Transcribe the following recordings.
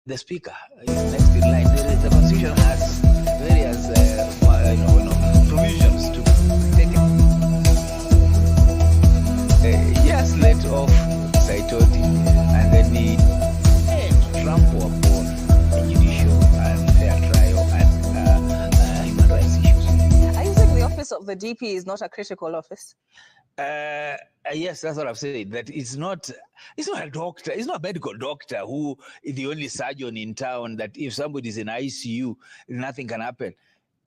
the speaker is next in line. The constitution has various provisions to take it. Just let off Saitoti and then he trample upon the judicial and fair trial and human rights issues. Are you saying the office of the DP is not a critical office? Yes, that's what I've said. That it's not a doctor. It's not a medical doctor who is the only surgeon in town. That if somebody is in ICU, nothing can happen.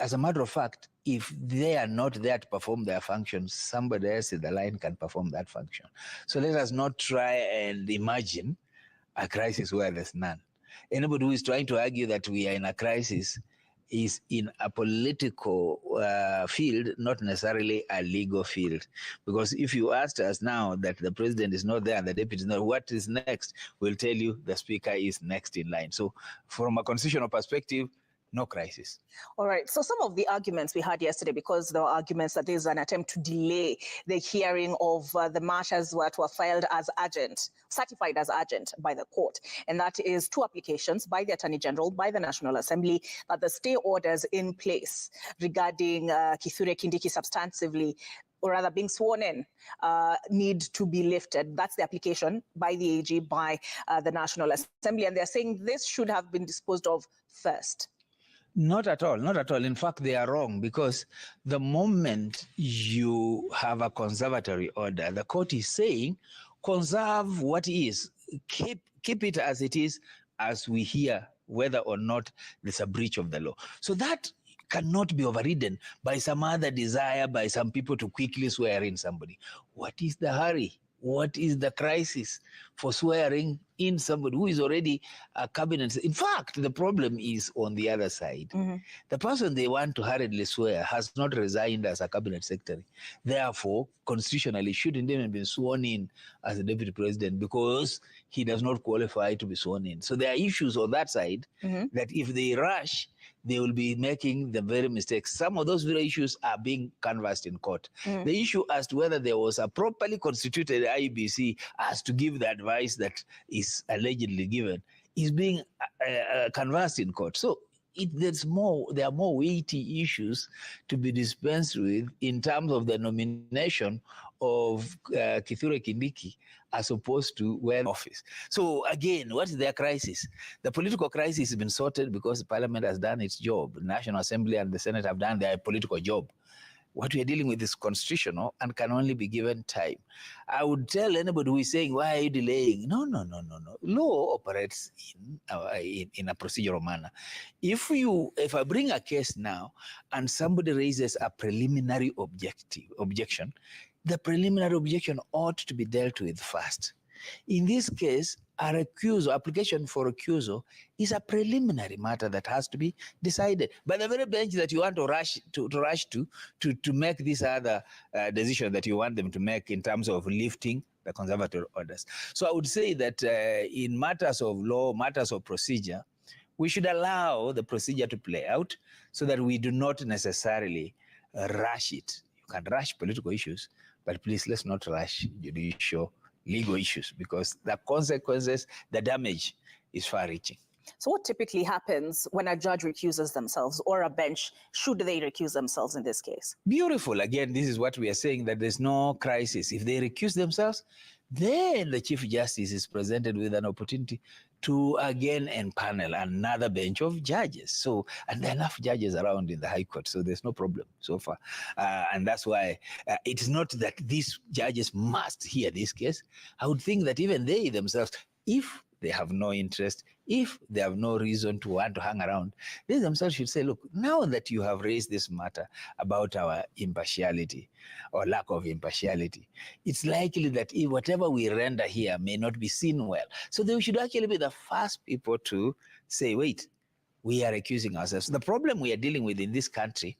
As a matter of fact, if they are not there to perform their functions, somebody else in the line can perform that function. So let us not try and imagine a crisis where there's none. Anybody who is trying to argue that we are in a crisis is in a political field, not necessarily a legal field. Because if you asked us now that the president is not there and the deputy is not, what is next? We'll tell you the speaker is next in line. So from a constitutional perspective, no crisis. All right. So some of the arguments we had yesterday, because there were arguments that there's an attempt to delay the hearing of the matters that were filed as urgent, certified as urgent by the court. And that is 2 applications by the Attorney General, by the National Assembly, that the stay orders in place regarding Kithure Kindiki substantively, or rather being sworn in, need to be lifted. That's the application by the AG, by the National Assembly. And they're saying this should have been disposed of first. Not at all, not at all. In fact, they are wrong, because the moment you have a conservatory order, the court is saying, conserve what is, keep it as it is, as we hear whether or not there's a breach of the law. So that cannot be overridden by some other desire by some people to quickly swear in somebody. What is the hurry? What is the crisis for swearing in somebody who is already a cabinet? In fact, the problem is on the other side. Mm-hmm. The person they want to hurriedly swear has not resigned as a cabinet secretary. Therefore, constitutionally, shouldn't even be sworn in as a deputy president, because he does not qualify to be sworn in. So there are issues on that side, mm-hmm, that if they rush, they will be making the very mistakes. Some of those very issues are being canvassed in court. Mm. The issue as to whether there was a properly constituted IBC as to give the advice that is allegedly given is being canvassed in court. So there are more weighty issues to be dispensed with in terms of the nomination of Kithure Kindiki as opposed to when office. So again, what is their crisis? The political crisis has been sorted because the parliament has done its job. The National Assembly and the Senate have done their political job. What we are dealing with is constitutional and can only be given time. I would tell anybody who is saying, why are you delaying? No. Law operates in a procedural manner. If I bring a case now and somebody raises a preliminary objection, the preliminary objection ought to be dealt with first. In this case, application for recusal is a preliminary matter that has to be decided by the very bench that you want to rush to make this other decision that you want them to make in terms of lifting the conservative orders. So I would say that in matters of law, matters of procedure, we should allow the procedure to play out so that we do not necessarily rush it. You can rush political issues, but please let's not rush judicial legal issues, because the consequences, the damage is far-reaching. So what typically happens when a judge recuses themselves, or a bench, should they recuse themselves in this case? Beautiful. Again, this is what we are saying, that there's no crisis. If they recuse themselves, then the Chief Justice is presented with an opportunity to again empanel another bench of judges. So, and there are enough judges around in the High Court, so there's no problem so far. And that's why it's not that these judges must hear this case. I would think that even they themselves, if they have no interest, if they have no reason to want to hang around, they themselves should say, look, now that you have raised this matter about our impartiality or lack of impartiality, it's likely that whatever we render here may not be seen well. So they should actually be the first people to say, wait, we are accusing ourselves. The problem we are dealing with in this country,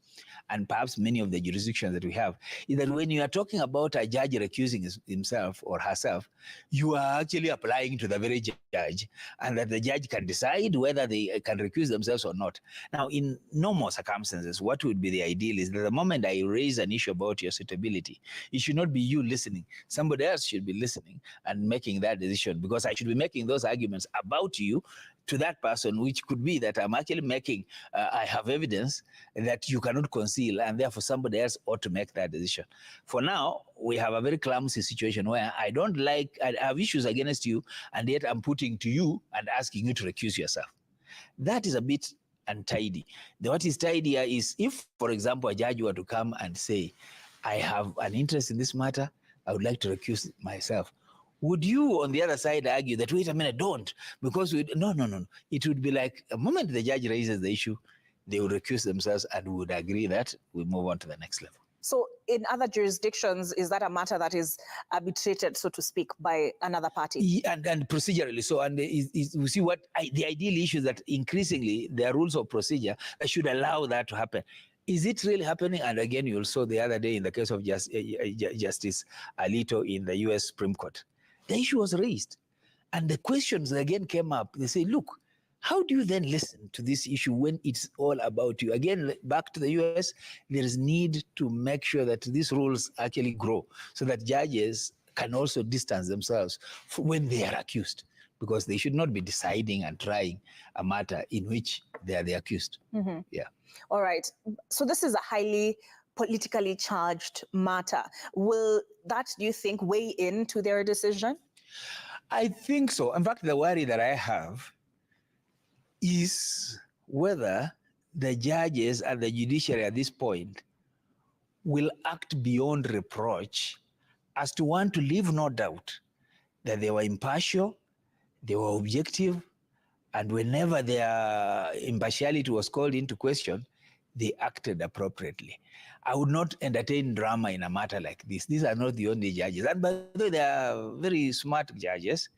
and perhaps many of the jurisdictions that we have, is that when you are talking about a judge recusing himself or herself, you are actually applying to the very judge, and that the judge can decide whether they can recuse themselves or not. Now, in normal circumstances, what would be the ideal is that the moment I raise an issue about your suitability, it should not be you listening. Somebody else should be listening and making that decision, because I should be making those arguments about you to that person, which could be that I'm actually making, I have evidence that you cannot conceal, and therefore somebody else ought to make that decision. For now, we have a very clumsy situation where I have issues against you, and yet I'm putting to you and asking you to recuse yourself. That is a bit untidy. What is tidier is if, for example, a judge were to come and say, I have an interest in this matter, I would like to recuse myself. Would you, on the other side, argue that, wait a minute, don't? Because no. It would be like the moment the judge raises the issue, they would recuse themselves and would agree that we move on to the next level. So in other jurisdictions, is that a matter that is arbitrated, so to speak, by another party? And procedurally. So, and we see what the ideal issue is that increasingly there are rules of procedure that should allow that to happen. Is it really happening? And again, you saw the other day in the case of Justice Alito in the US Supreme Court, the issue was raised. And the questions again came up. They say, look, how do you then listen to this issue when it's all about you? Again, back to the US, there is need to make sure that these rules actually grow so that judges can also distance themselves when they are accused, because they should not be deciding and trying a matter in which they are the accused. Mm-hmm. Yeah. All right. So this is a highly politically charged matter. Will that, do you think, weigh into their decision? I think so. In fact, the worry that I have is whether the judges and the judiciary at this point will act beyond reproach as to want to leave no doubt that they were impartial, they were objective, and whenever their impartiality was called into question, they acted appropriately. I would not entertain drama in a matter like this. These are not the only judges. And by the way, they are very smart judges.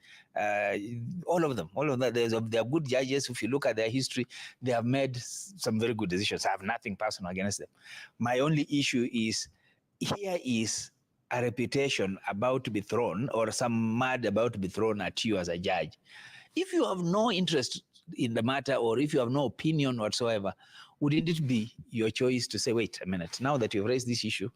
All of them. They are good judges. If you look at their history, they have made some very good decisions. I have nothing personal against them. My only issue is, here is a reputation about to be thrown, or some mud about to be thrown at you as a judge. If you have no interest in the matter, or if you have no opinion whatsoever, wouldn't it be your choice to say, wait a minute, now that you've raised this issue,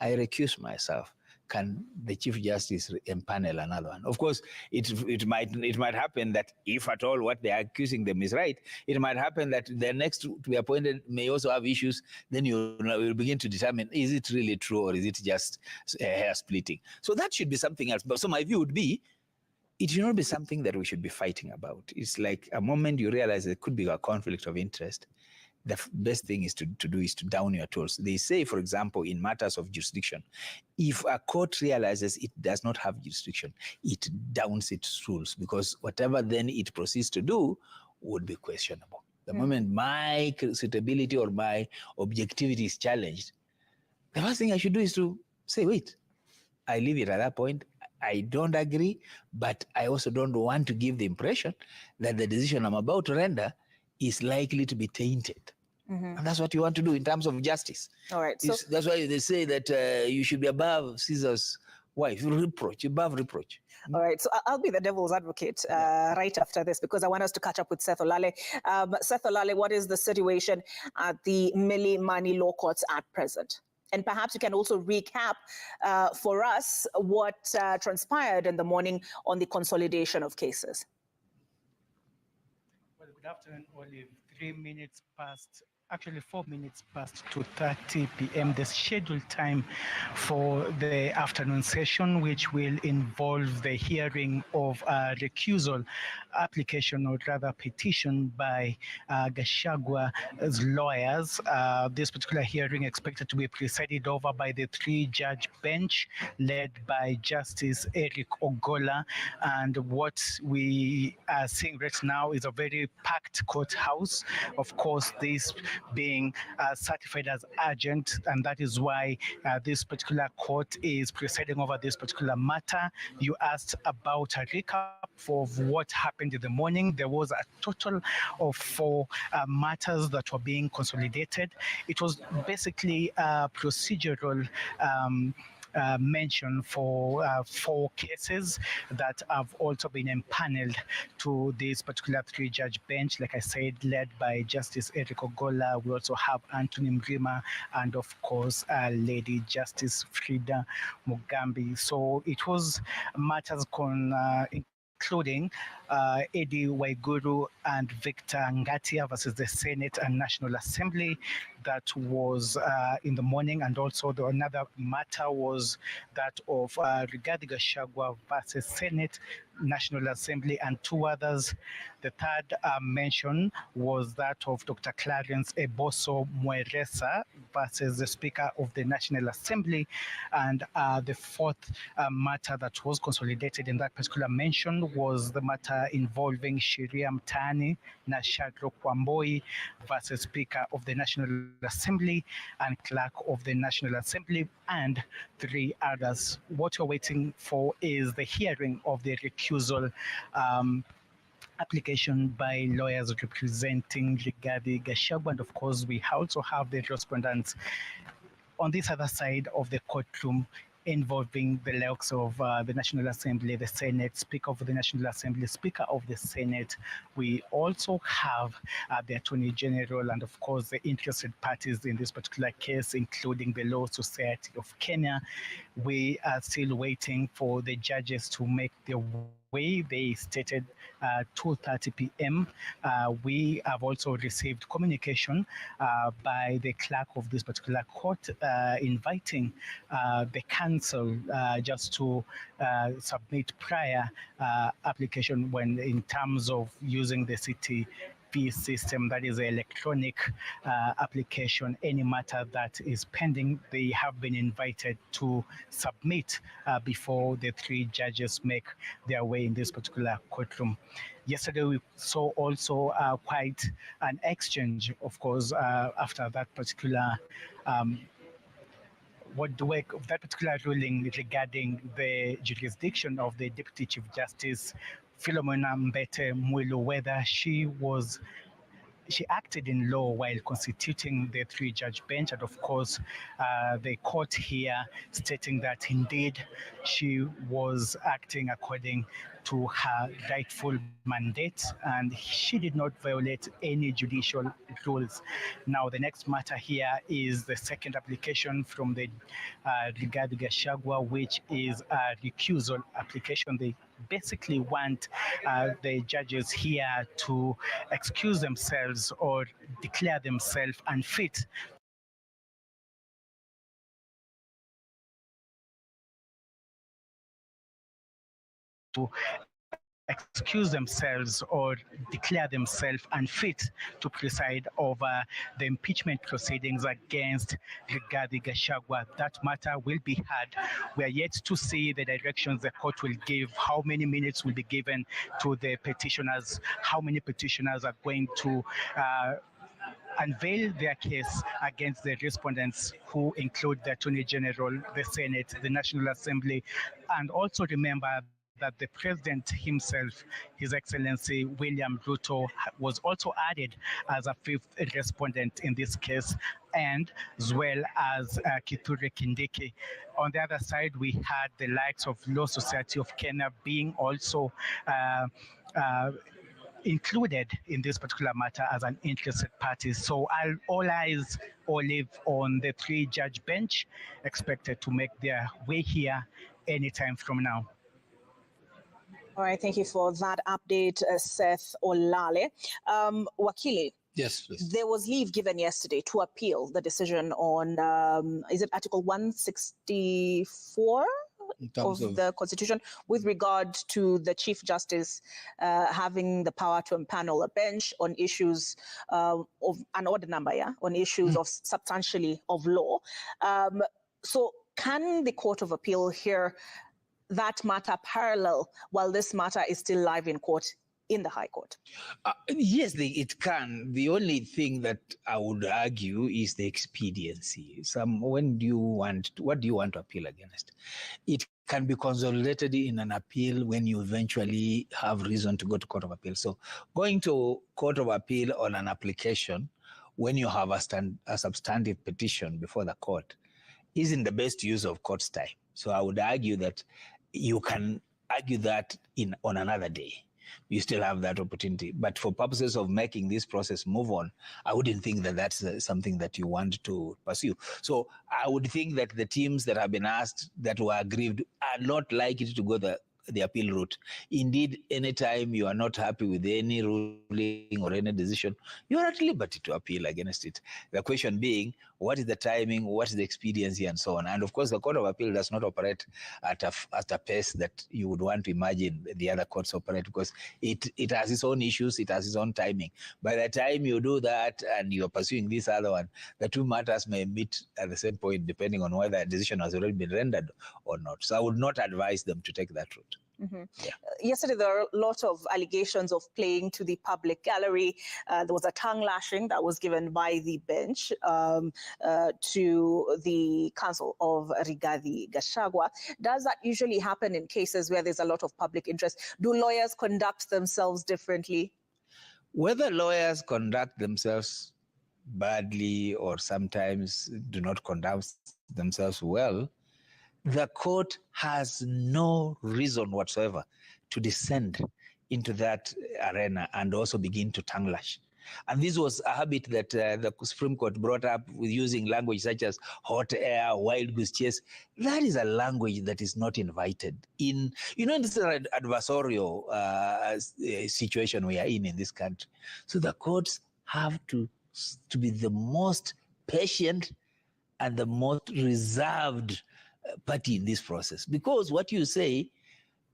I recuse myself? Can the Chief Justice empanel another one? Of course, it might happen that if at all what they are accusing them is right, it might happen that the next to be appointed may also have issues. Then you will begin to determine, is it really true or is it just hair splitting? So that should be something else. But so my view would be, it should not be something that we should be fighting about. It's like a moment you realize there could be a conflict of interest, the best thing is to do is to down your tools. They say, for example, in matters of jurisdiction, if a court realizes it does not have jurisdiction, it downs its tools, because whatever then it proceeds to do would be questionable. The moment my suitability or my objectivity is challenged, the first thing I should do is to say, wait, I leave it at that point. I don't agree, but I also don't want to give the impression that the decision I'm about to render is likely to be tainted. And that's what you want to do in terms of justice. All right. So that's why they say that you should be above Caesar's wife, reproach, above reproach. All right. So I'll be the devil's advocate right after this, because I want us to catch up with Seth Olale. Seth Olale, what is the situation at the Milimani Law Courts at present? And perhaps you can also recap for us what transpired in the morning on the consolidation of cases. Well, good afternoon, Olive. 4 minutes past 2:30 p.m., the scheduled time for the afternoon session, which will involve the hearing of a recusal application, or rather petition by Gachagua's lawyers. This particular hearing expected to be presided over by the 3-judge bench led by Justice Eric Ogola. And what we are seeing right now is a very packed courthouse. Of course, this being certified as urgent, and that is why this particular court is presiding over this particular matter. You asked about a recap of what happened in the morning. There was a total of 4 matters that were being consolidated. It was basically a procedural mention for 4 cases that have also been empaneled to this particular 3-judge bench, like I said, led by Justice Eric Ogola. We also have Anthony Mrima and, of course, Lady Justice Frida Mugambi. So it was matters including including Eddie Waiguru and Victor Ngatia versus the Senate and National Assembly. That was in the morning, and also another matter was that of Rigathi Gachagua versus Senate, National Assembly, and two others. The third mention was that of Dr. Clarence Eboso Mweresa versus the Speaker of the National Assembly, and the fourth matter that was consolidated in that particular mention was the matter involving Shiria Mtani Nashadro Kwamboi versus Speaker of the National Assembly and Clerk of the National Assembly, and three others. What we're waiting for is the hearing of the recusal application by lawyers representing Rigathi Gachagua, and of course we also have the respondents on this other side of the courtroom involving the likes of the National Assembly, the Senate, Speaker of the National Assembly, Speaker of the Senate. We also have the Attorney General and, of course, the interested parties in this particular case, including the Law Society of Kenya. We are still waiting for the judges to make their way. They stated 2:30 p.m. We have also received communication by the clerk of this particular court inviting the council just to submit prior application when in terms of using the city system, that is electronic application. Any matter that is pending, they have been invited to submit before the three judges make their way in this particular courtroom. Yesterday, we saw also quite an exchange, of course, after that particular that particular ruling regarding the jurisdiction of the Deputy Chief Justice Philomena Mbete Mwilu, whether she acted in law while constituting the three-judge bench, and of course the court here stating that indeed she was acting according to her rightful mandate and she did not violate any judicial rules. Now the next matter here is the second application from the Rigathi Gachagua, which is a recusal application. They basically want the judges here to excuse themselves or declare themselves unfit to excuse themselves or declare themselves unfit to preside over the impeachment proceedings against Rigathi Gachagua. That matter will be heard. We are yet to see the directions the court will give, how many minutes will be given to the petitioners, how many petitioners are going to unveil their case against the respondents, who include the Attorney General, the Senate, the National Assembly, and also remember that the President himself, His Excellency William Ruto, was also added as a fifth respondent in this case, and as well as Kithure Kindiki. On the other side, we had the likes of Law Society of Kenya being also included in this particular matter as an interested party. So all eyes live on the three-judge bench, expected to make their way here anytime from now. All right, thank you for that update, Seth Olale. Wakili. Yes, please. There was leave given yesterday to appeal the decision on, is it Article 164 of the Constitution with regard to the Chief Justice having the power to empanel a bench on issues of an odd number, on issues of substantially of law. So can the Court of Appeal hear that matter parallel while this matter is still live in court in the High Court? Yes, it can. The only thing that I would argue is the expediency. What do you want to appeal against? It can be consolidated in an appeal when you eventually have reason to go to Court of Appeal. So going to Court of Appeal on an application when you have a substantive petition before the court isn't the best use of court's time. So I would argue that you can argue that on another day. You still have that opportunity. But for purposes of making this process move on, I wouldn't think that that's something that you want to pursue. So I would think that the teams that have been asked that were aggrieved are not likely to go the appeal route. Indeed, anytime you are not happy with any ruling or any decision, you are at liberty to appeal against it. The question being, what is the timing, what is the expediency, and so on. And of course, the Court of Appeal does not operate at a pace that you would want to imagine the other courts operate, because it has its own issues, it has its own timing. By the time you do that and you're pursuing this other one, the two matters may meet at the same point, depending on whether a decision has already been rendered or not. So I would not advise them to take that route. Mm-hmm. Yeah. Yesterday, there were a lot of allegations of playing to the public gallery. There was a tongue lashing that was given by the bench to the counsel of Rigathi Gachagua. Does that usually happen in cases where there's a lot of public interest? Do lawyers conduct themselves differently? Whether lawyers conduct themselves badly or sometimes do not conduct themselves well, the court has no reason whatsoever to descend into that arena and also begin to tongue lash. And this was a habit that the Supreme Court brought up with using language such as hot air, wild goose chase. That is a language that is not invited in, in this adversarial situation we are in this country. So the courts have to be the most patient and the most reserved party in this process, because what you say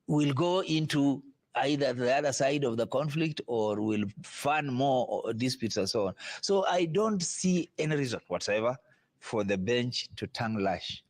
will go into either the other side of the conflict or will fan more disputes and so on. So I don't see any reason whatsoever for the bench to tongue lash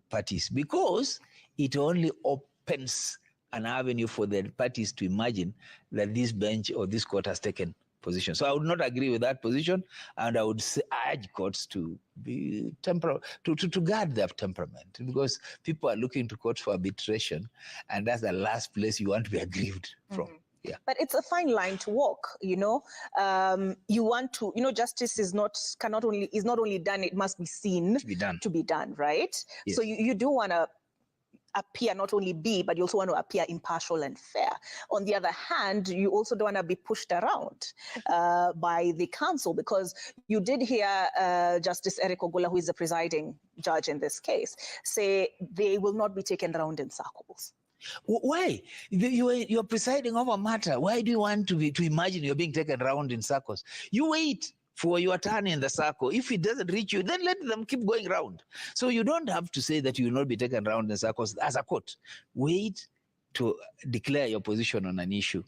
parties, because it only opens an avenue for the parties to imagine that this bench or this court has taken position. So I would not agree with that position, and I would urge courts to be to guard their temperament, because people are looking to courts for arbitration, and that's the last place you want to be aggrieved from. Mm-hmm. Yeah. But it's a fine line to walk, you want to, justice is not only done, it must be seen to be done, right? Yes. So you do want to appear not only be, but you also want to appear impartial and fair. On the other hand, you also don't want to be pushed around by the council, because you did hear Justice Eric Ogola, who is the presiding judge in this case, say they will not be taken around in circles. Why? You're presiding over a matter. Why do you want to imagine you're being taken around in circles? You wait for your turn in the circle. If it doesn't reach you, then let them keep going round. So you don't have to say that you will not be taken round in circles as a court. Wait to declare your position on an issue.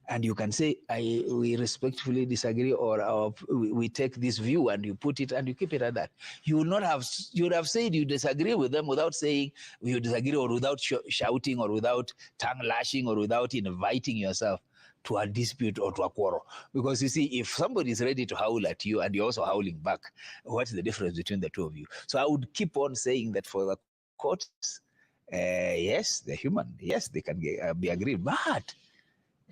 And you can say, we respectfully disagree, or we take this view, and you put it and you keep it at that. You would have said you disagree with them without saying you disagree, or without shouting, or without tongue lashing, or without inviting yourself to a dispute or to a quarrel. Because you see, if somebody is ready to howl at you and you're also howling back, what's the difference between the two of you? So I would keep on saying that for the courts, yes, they're human. Yes, they can be aggrieved, but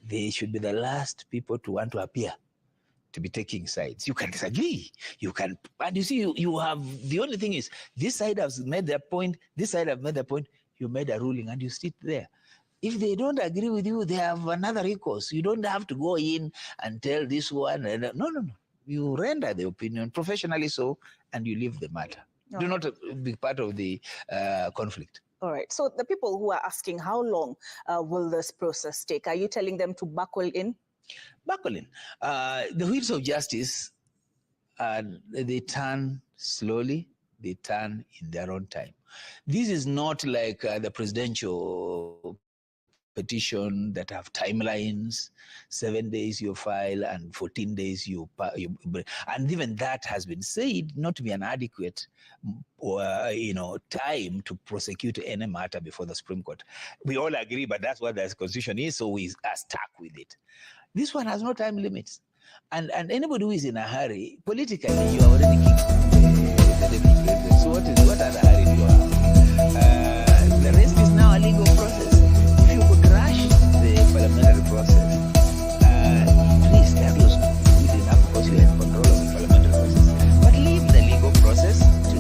they should be the last people to want to appear to be taking sides. You can disagree. You can, and you see, you have, the only thing is, this side has made their point, this side have made their point, you made a ruling and you sit there. If they don't agree with you, they have another recourse. You don't have to go in and tell this one. No. You render the opinion professionally so, and you leave the matter. Okay. Do not be part of the conflict. All right. So the people who are asking, how long will this process take? Are you telling them to buckle in? Buckle in. The wheels of justice, they turn slowly. They turn in their own time. This is not like the presidential petition that have timelines. 7 days you file and 14 days you and even that has been said not to be an adequate time to prosecute any matter before the Supreme Court. We all agree, but that's what the Constitution is, so we are stuck with it. This one has no time limits, and anybody who is in a hurry politically, you are already kicked the deputy president. So what are the hurry do you have? The rest is now a legal process. Parliamentary process. Please, that was good enough because you have control of the parliamentary process. But leave the legal process to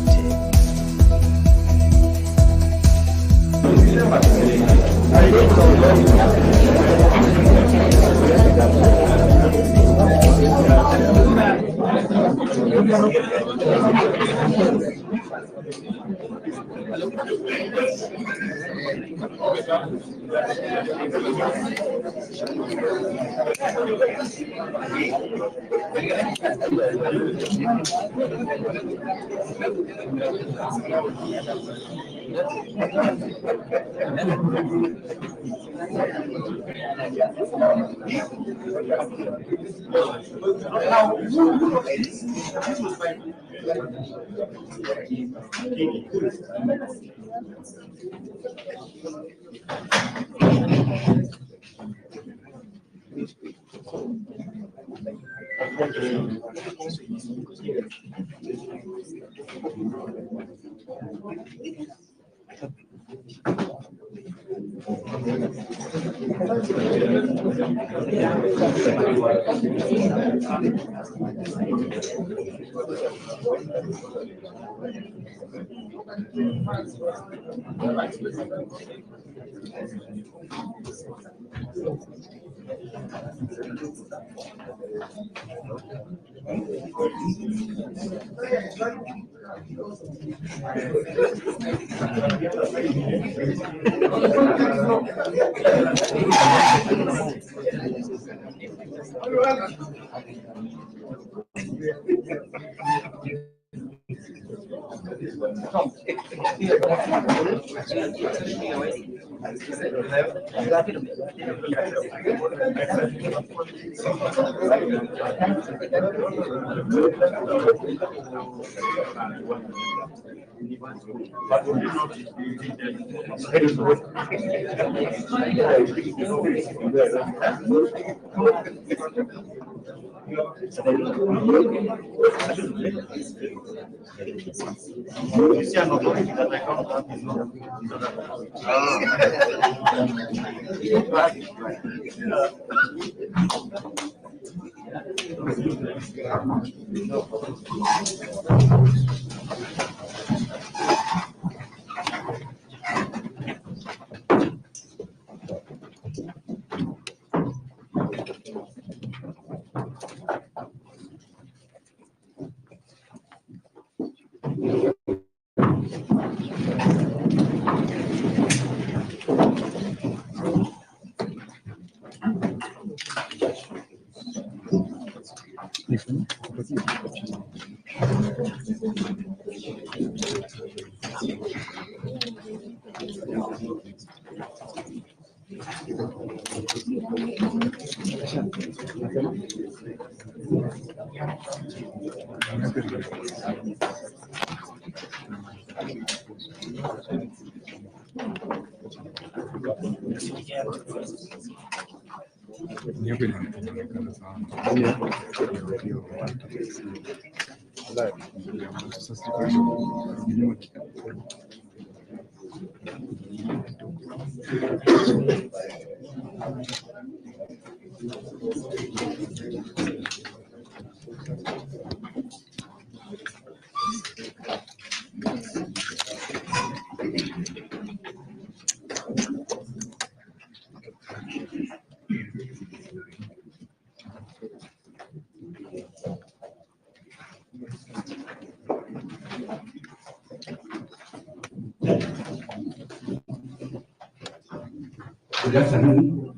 Good afternoon.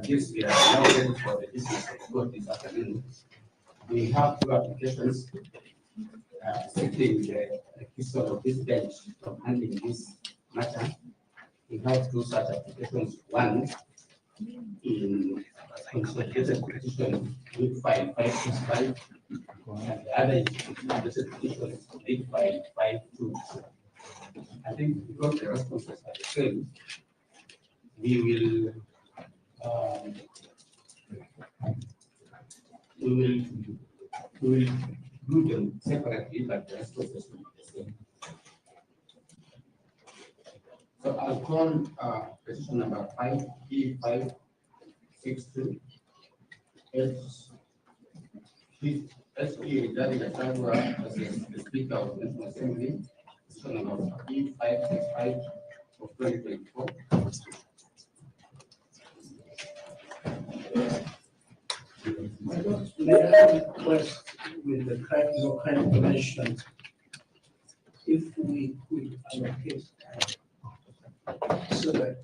Yes, we are now ready for the business of court this afternoon. We have two applications seeking the recusal of this bench from handling this matter. We have two such applications. One in consolidated petition 85565, and the other is consolidated petition 8552. I think because the responses are the same, we will do them separately, but the responses will be the same. So I'll call petition number 5E562. SE regarding Gachagua as the Speaker of the National Assembly. Petition number 5E565 of 2024. May I request with the local commission if we could allocate so that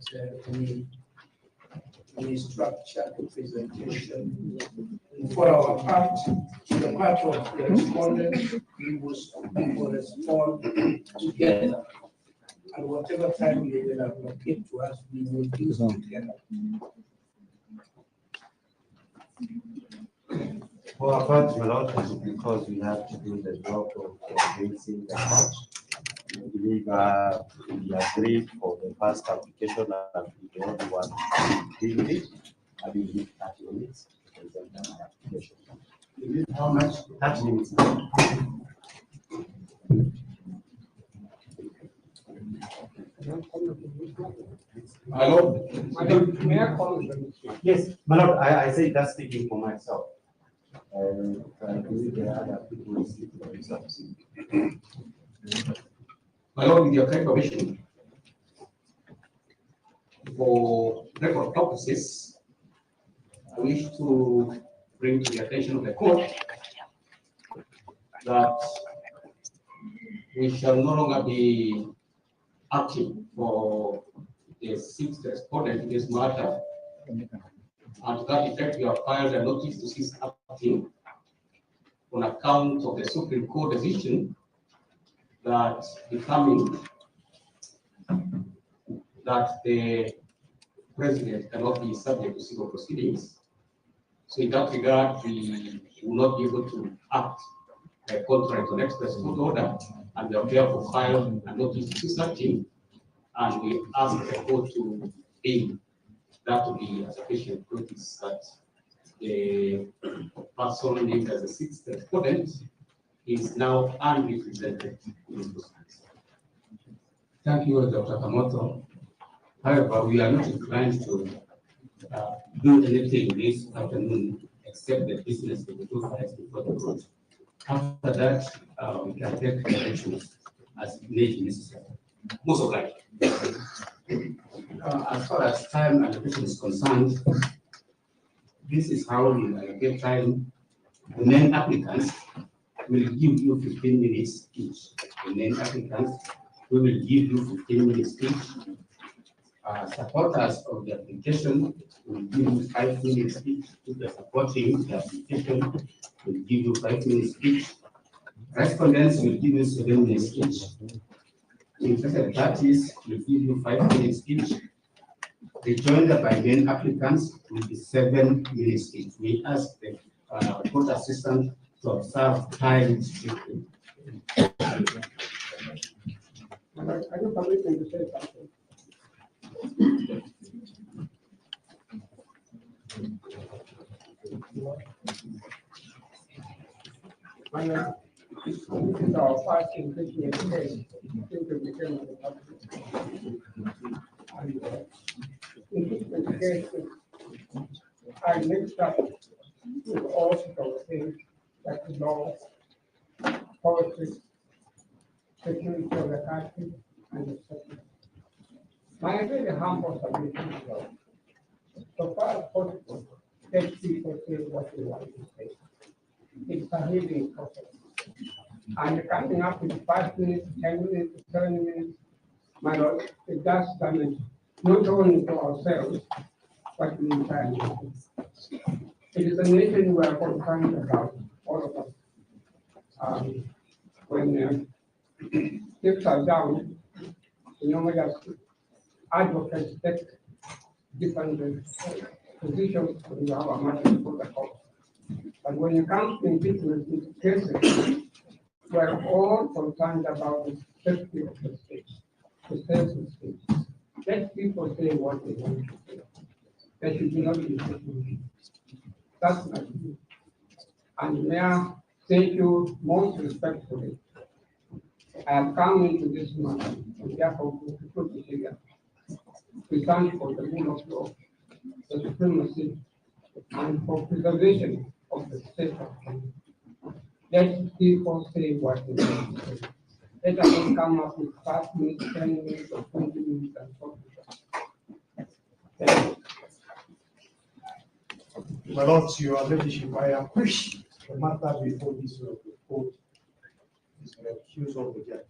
we structure the presentation. For our part, the part of the respondents, we will respond together. And whatever time you will allocate to us, we will use together. For our part, my Lord, because we have to do the job of convincing the court. I believe we agreed for the first application and we the only one doing it. I believe 30 minutes to present the application. You need how much? 30 minutes. My Lord, may I comment? Yes, my Lord, I say that's speaking for myself. I believe there are other people who speak for themselves. My Lord, with your kind permission, for record purposes, I wish to bring to the attention of the court that we shall no longer be acting for the sixth respondent in this matter. And to that effect, we have filed a notice to cease acting on account of the Supreme Court decision that determined that the president cannot be subject to civil proceedings. So in that regard, we will not be able to act contrary to an express court order, and we have therefore filed a notice to cease acting, and we ask the court to deem that to be a sufficient notice that the person named as the sixth respondent is now unrepresented in this proceedings. Thank you, Dr. Kamoto. However, we are not inclined to do anything this afternoon except the business of the two files before the court. After that, we can take corrections as may be necessary. Most of that. As far as time allocation is concerned, this is how we allocate time. The main applicants will give you 15 minutes each. The main applicants we will give you 15 minutes each. Supporters of the application will give you 5 minutes each. If they're supporting the application, will give you 5 minutes each. Respondents will give you 7 minutes each. Interested parties will give you 5 minutes each. Rejoined by main applicants will be 7 minutes each. We ask the court assistant to observe time strictly. Are you permitted to say something? This is our first impeachment case since the beginning of the country. Impeachment cases are mixed up with all sorts of things like law, politics, security of the country, and etc. My very humble submission is that, so far as possible, let people say what they want to say. It's a healing process. And coming up with 5 minutes, 10 minutes, 7 minutes, my Lord, it does damage not only to ourselves, but to the entire nation. It is a nation we are concerned about, all of us. When chips are down, you know, just advocates take different positions when you have a matter before the court. But when you come to impeachment cases, we're all concerned about the safety of the state, the safety of the state. Let people say what they want to say. They should not be impeachment. That's my view. And may I thank you most respectfully. I have come into this matter on behalf of the people of Nigeria. We stand for the rule of law, the supremacy, and for preservation of the state of Kenya. Let people say what they want to say. Let us not come up with 5 minutes, 10 minutes, or 20 minutes, and so on. Thank you. My Lord, Your Ladyship, I appreciate the matter before this court is the accused of the judge.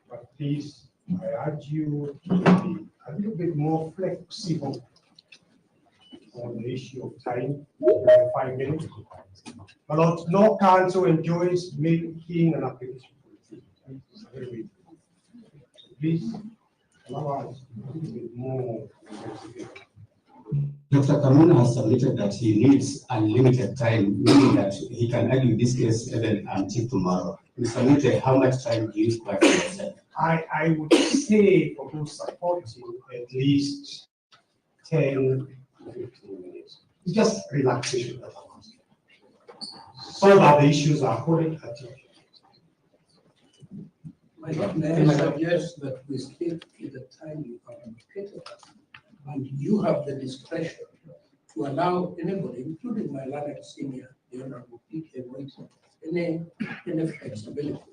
But please, I urge you to be a little bit more flexible on the issue of time, 5 minutes. But no council enjoys making an application. Please allow us a little bit more flexibility. Dr. Kamuna has submitted that he needs unlimited time, meaning that he can argue this case even until tomorrow. Mr. Mute, how much time do you require for yourself? I would say for those supporting at least 10 to 15 minutes. It's just relaxation. So that the issues are fully addressed. May I suggest that we stick to the time you have allocated us, and you have the discretion to allow anybody, including my learned senior, the Honorable P.K. White, any flexibility.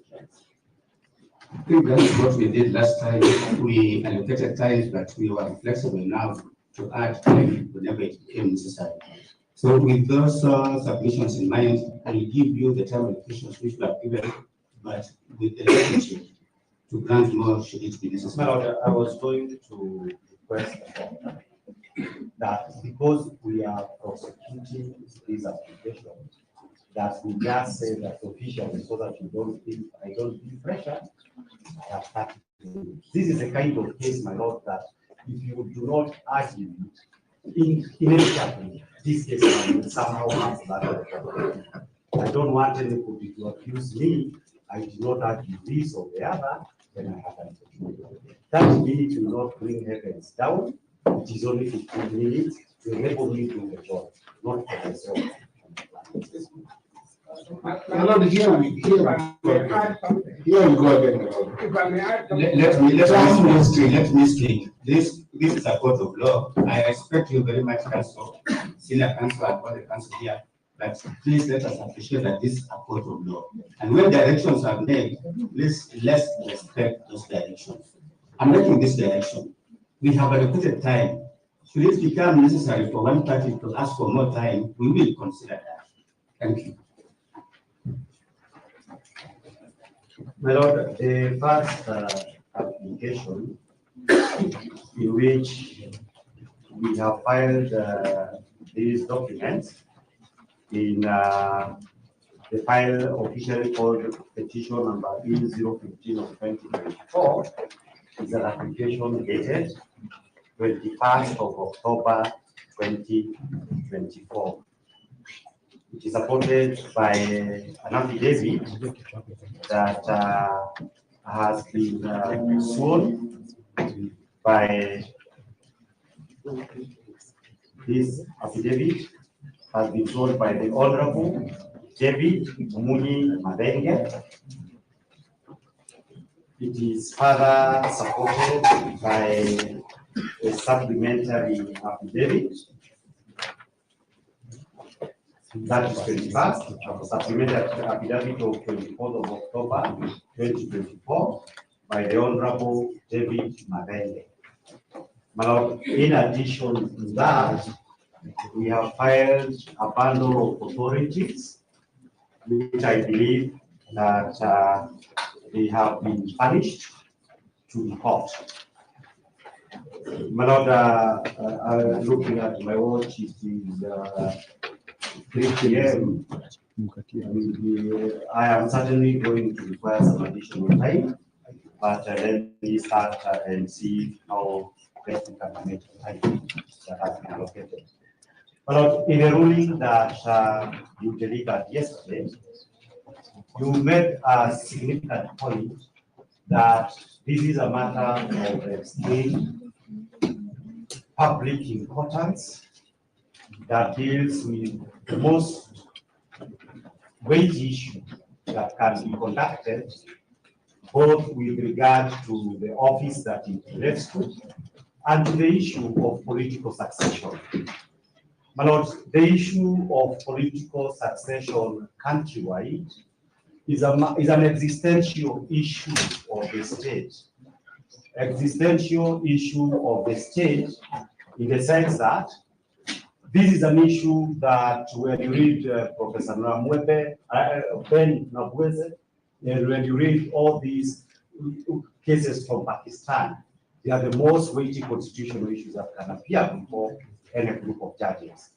I think that's what we did last time. We allocated time, but we were flexible enough to add time whenever it became necessary. So with those submissions in mind, I will give you the time allocations which we have given, but with the latitude to grant more should it be necessary. Well, I was going to request that because we are prosecuting these applications, that we just say that officially so that you don't feel, I don't feel pressure. This is a kind of case, my lord, that if you do not argue inevitably, this case will somehow have that. I don't want anybody to accuse me. I do not argue this or the other when I have an opportunity. 30 minutes will not bring heavens down. It is only 15 minutes to enable me to do the job, not for myself. Here we go again. Let me speak. This is a court of law. I respect you very much, counsel, senior counsel, and all the counsel here. But please let us appreciate that this is a court of law. And when directions are made, let's respect those directions. I'm making this direction. We have allocated time. Should it become necessary for one party to ask for more time, we will consider that. Thank you. My lord, the first application in which we have filed these documents in the file officially called petition number E015 of 2024 is an application dated 21st of October 2024. It is supported by an affidavit that has been sworn by this affidavit has been sworn by the Honorable David Muni Madenge. It is further supported by a supplementary affidavit that is 21st, a supplementary affidavit of 24th of October 2024 by the Honorable David Madenge. Now, in addition to that, we have filed a bundle of authorities, which I believe that they have been punished to the court. My lord, looking at my watch, it is 3 p.m. I am certainly going to require some additional time, but let me start and see how best we can manage the time that has been allocated. But in the ruling that you delivered yesterday, you made a significant point that this is a matter of extreme public importance that deals with the most weighty issue that can be conducted, both with regard to the office that it relates to and to the issue of political succession. My lord, the issue of political succession countrywide is an existential issue of the state. Existential issue of the state in the sense that this is an issue that when you read Professor Ben Nabweze, and when you read all these cases from Pakistan, they are the most weighty constitutional issues that can appear before any group of judges.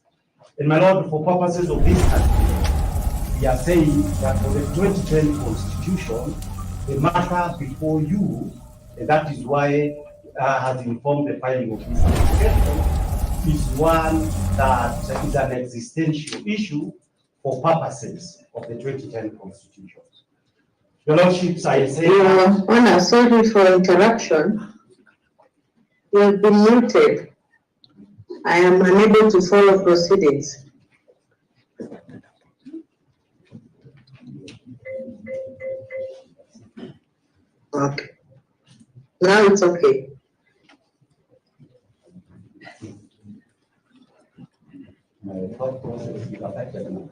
And my lord, for purposes of this country, we are saying that for the 2010 constitution, the matter before you, and that is why has informed the filing of this application, is one that is an existential issue for purposes of the 2010 constitution. Your lordships, I say. Your Honor, sorry for interruption. You have been muted. I am unable to follow proceedings. Okay. Now it's okay. My thought process is affected now.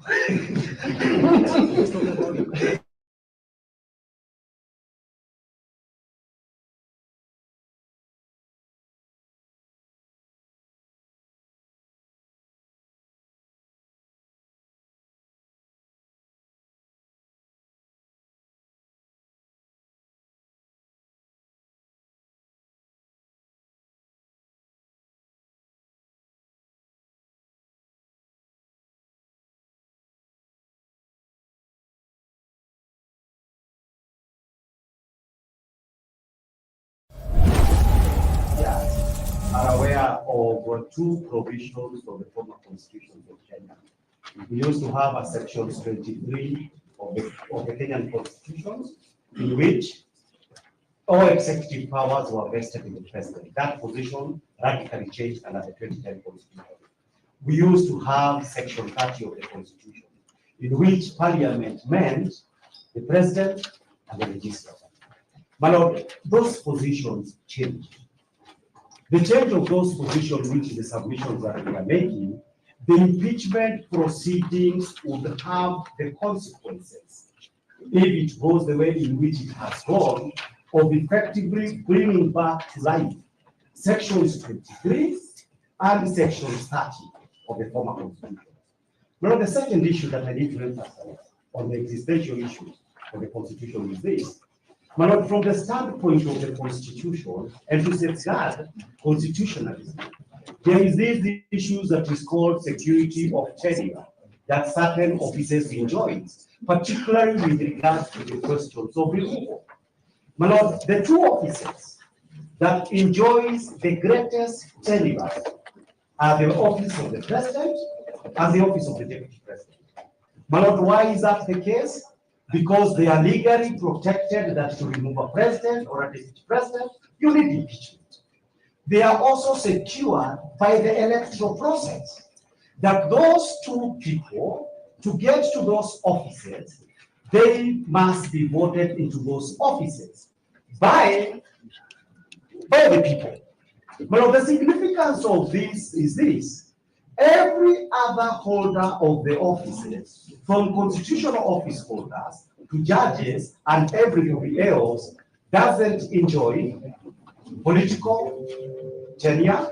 Are aware of two provisions of the former constitution of Kenya. We used to have a section 23 of the Kenyan constitution, in which all executive powers were vested in the president. That position radically changed under the 2010 constitution. We used to have section 30 of the constitution, in which parliament meant the president and the legislature. But those positions changed. The change of those positions, which is the submissions that we are making, the impeachment proceedings would have the consequences, if it goes the way in which it has gone, of effectively bringing back to life sections 23 and sections 30 of the former constitution. Now, the second issue that I need to emphasize on the existential issues of the constitution is this. But from the standpoint of the constitution and to safeguard constitutionalism, there is these issues that is called security of tenure that certain offices enjoy, particularly with regard to the questions of removal. My lord, the two offices that enjoys the greatest tenure are the office of the president and the office of the deputy president. My lord, why is that the case? Because they are legally protected that to remove a president or a deputy president, you need impeachment. They are also secured by the electoral process, that those two people, to get to those offices, they must be voted into those offices by the people. But the significance of this is this. Every other holder of the offices, from constitutional office holders to judges and everybody else, doesn't enjoy political tenure.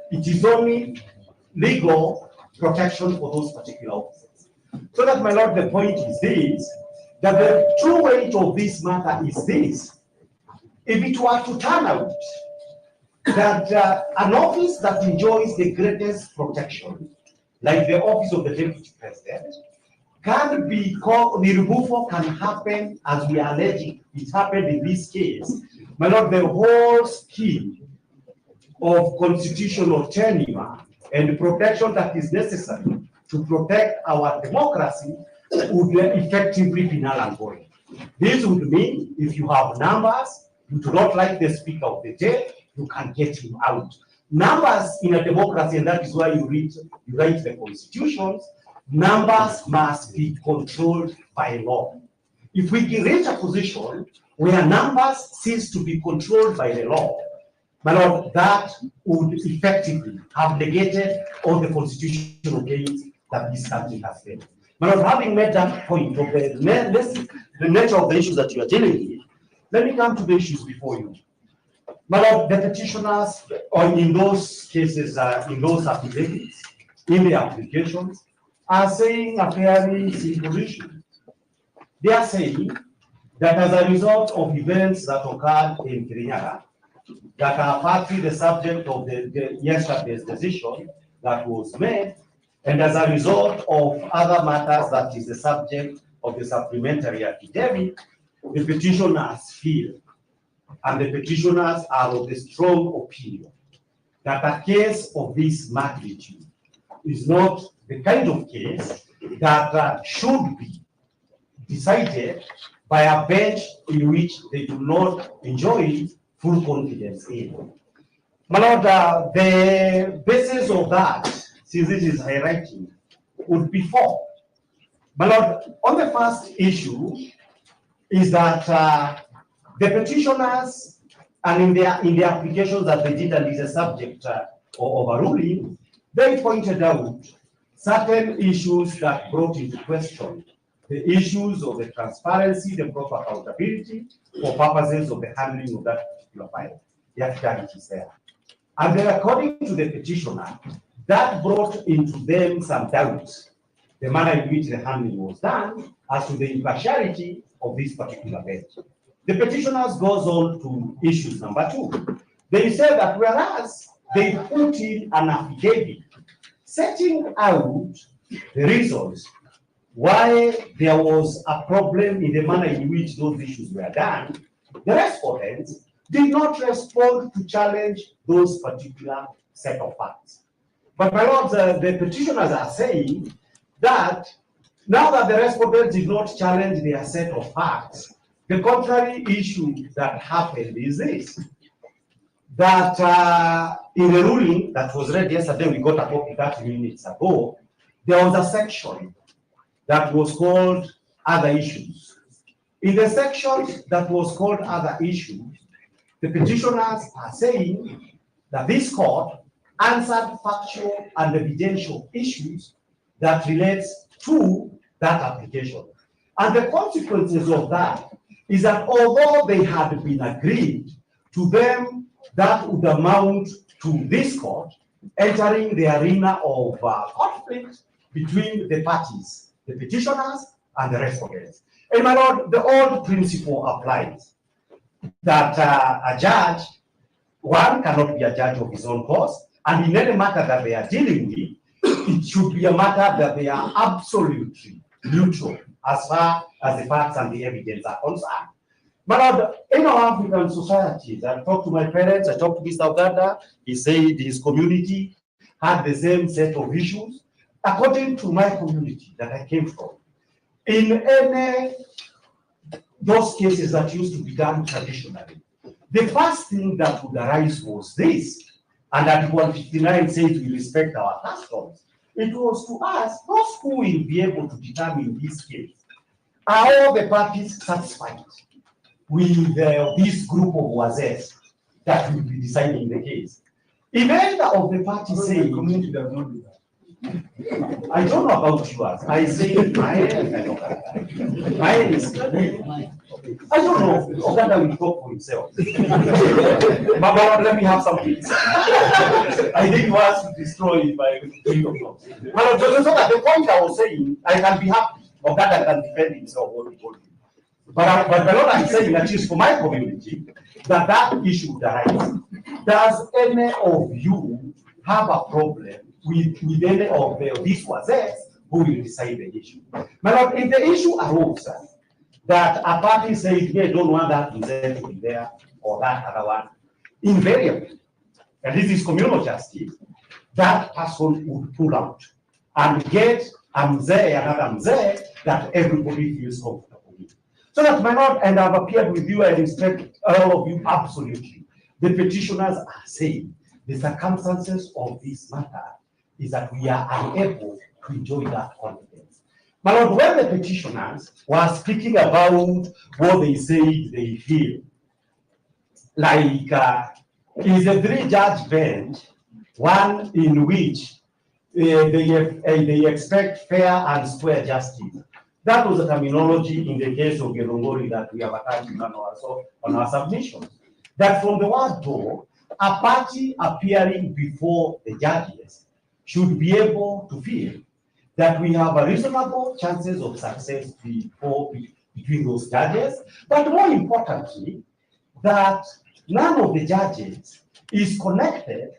It is only legal protection for those particular offices. So that, my lord, the point is this, that the true weight of this matter is this. If it were to turn out that an office that enjoys the greatest protection, like the office of the deputy president, can be called, the removal can happen as we are alleging it happened in this case. My lord, the whole scheme of constitutional tenure and protection that is necessary to protect our democracy would effectively be null and void. This would mean if you have numbers, you do not like the speaker of the day, you can get him out. Numbers in a democracy, and that is why you write the constitutions, numbers must be controlled by law. If we reach a position where numbers cease to be controlled by the law, my lord, that would effectively have negated all the constitutional gains that this country has made. My lord, having made that point of the nature of the issues that you are dealing with, let me come to the issues before you. My lord, the petitioners, or in those cases, in those affidavits, in the applications, are saying a fairly simple issue. They are saying that as a result of events that occurred in Kirinyaga, that are partly the subject of the yesterday's decision that was made, and as a result of other matters that is the subject of the supplementary affidavit, the petitioners feel, and the petitioners are of the strong opinion, that a case of this magnitude is not the kind of case that should be decided by a bench in which they do not enjoy full confidence in. My Lord, the basis of that, since this is highlighting, would be four. My Lord, on the first issue is that the petitioners, and in the applications that they did, and is a subject of overruling, they pointed out certain issues that brought into question the issues of the transparency, the proper accountability for purposes of the handling of that particular file. The affidavit is there. And then according to the petitioner, that brought into them some doubts, the manner in which the handling was done, as to the impartiality of this particular bench. The petitioners goes on to issues number 2. They say that whereas they put in an affidavit setting out the reasons why there was a problem in the manner in which those issues were done, the respondents did not respond to challenge those particular set of facts. But my lords, the petitioners are saying that now that the respondents did not challenge their set of facts, the contrary issue that happened is this, that in the ruling that was read yesterday, we got a copy 30 minutes ago, there was a section that was called Other Issues. In the section that was called Other Issues, the petitioners are saying that this court answered factual and evidential issues that relates to that application. And the consequences of that is that although they had been agreed to them, that would amount to this court entering the arena of conflict between the parties, the petitioners and the respondents. And my lord, the old principle applies that a judge, one cannot be a judge of his own cause, and in any matter that they are dealing with, it should be a matter that they are absolutely neutral as far as the facts and the evidence are concerned. But in our African societies, I talked to my parents, I talked to Mr. Uganda, he said his community had the same set of issues. According to my community that I came from, in any those cases that used to be done traditionally, the first thing that would arise was this, and Article 159 says we respect our customs. It was to us, those who will be able to determine this case, are all the parties satisfied with this group of wazes that will be deciding the case? If any of the parties say the community does not do that, I don't know about yours. I say mine is I don't know. Uganda will talk for himself. But let me have some peace. I think he wants to destroy my kingdom. But the point I was saying, I can be happy. Uganda can defend himself. But the Lord I'm saying that is for my community, that issue would arise. Does any of you have a problem with any of these wazes who will decide the issue? My Lord, if the issue arose that a party says they don't want that wazee to be there or that other one, invariably, and this is communal justice, that person would pull out and get a mzee, another mzee that everybody feels comfortable with. So that, my Lord, and I've appeared with you, I respect all of you absolutely. The petitioners are saying the circumstances of this matter is that we are unable to enjoy that confidence. My Lord, when the petitioners were speaking about what they said they feel, like is a 3-judge bench, one in which they expect fair and square justice. That was the terminology in the case of Gerongori that we have attached on our submissions. That from the word go, a party appearing before the judges should be able to feel that we have a reasonable chances of success before between those judges, but more importantly, that none of the judges is connected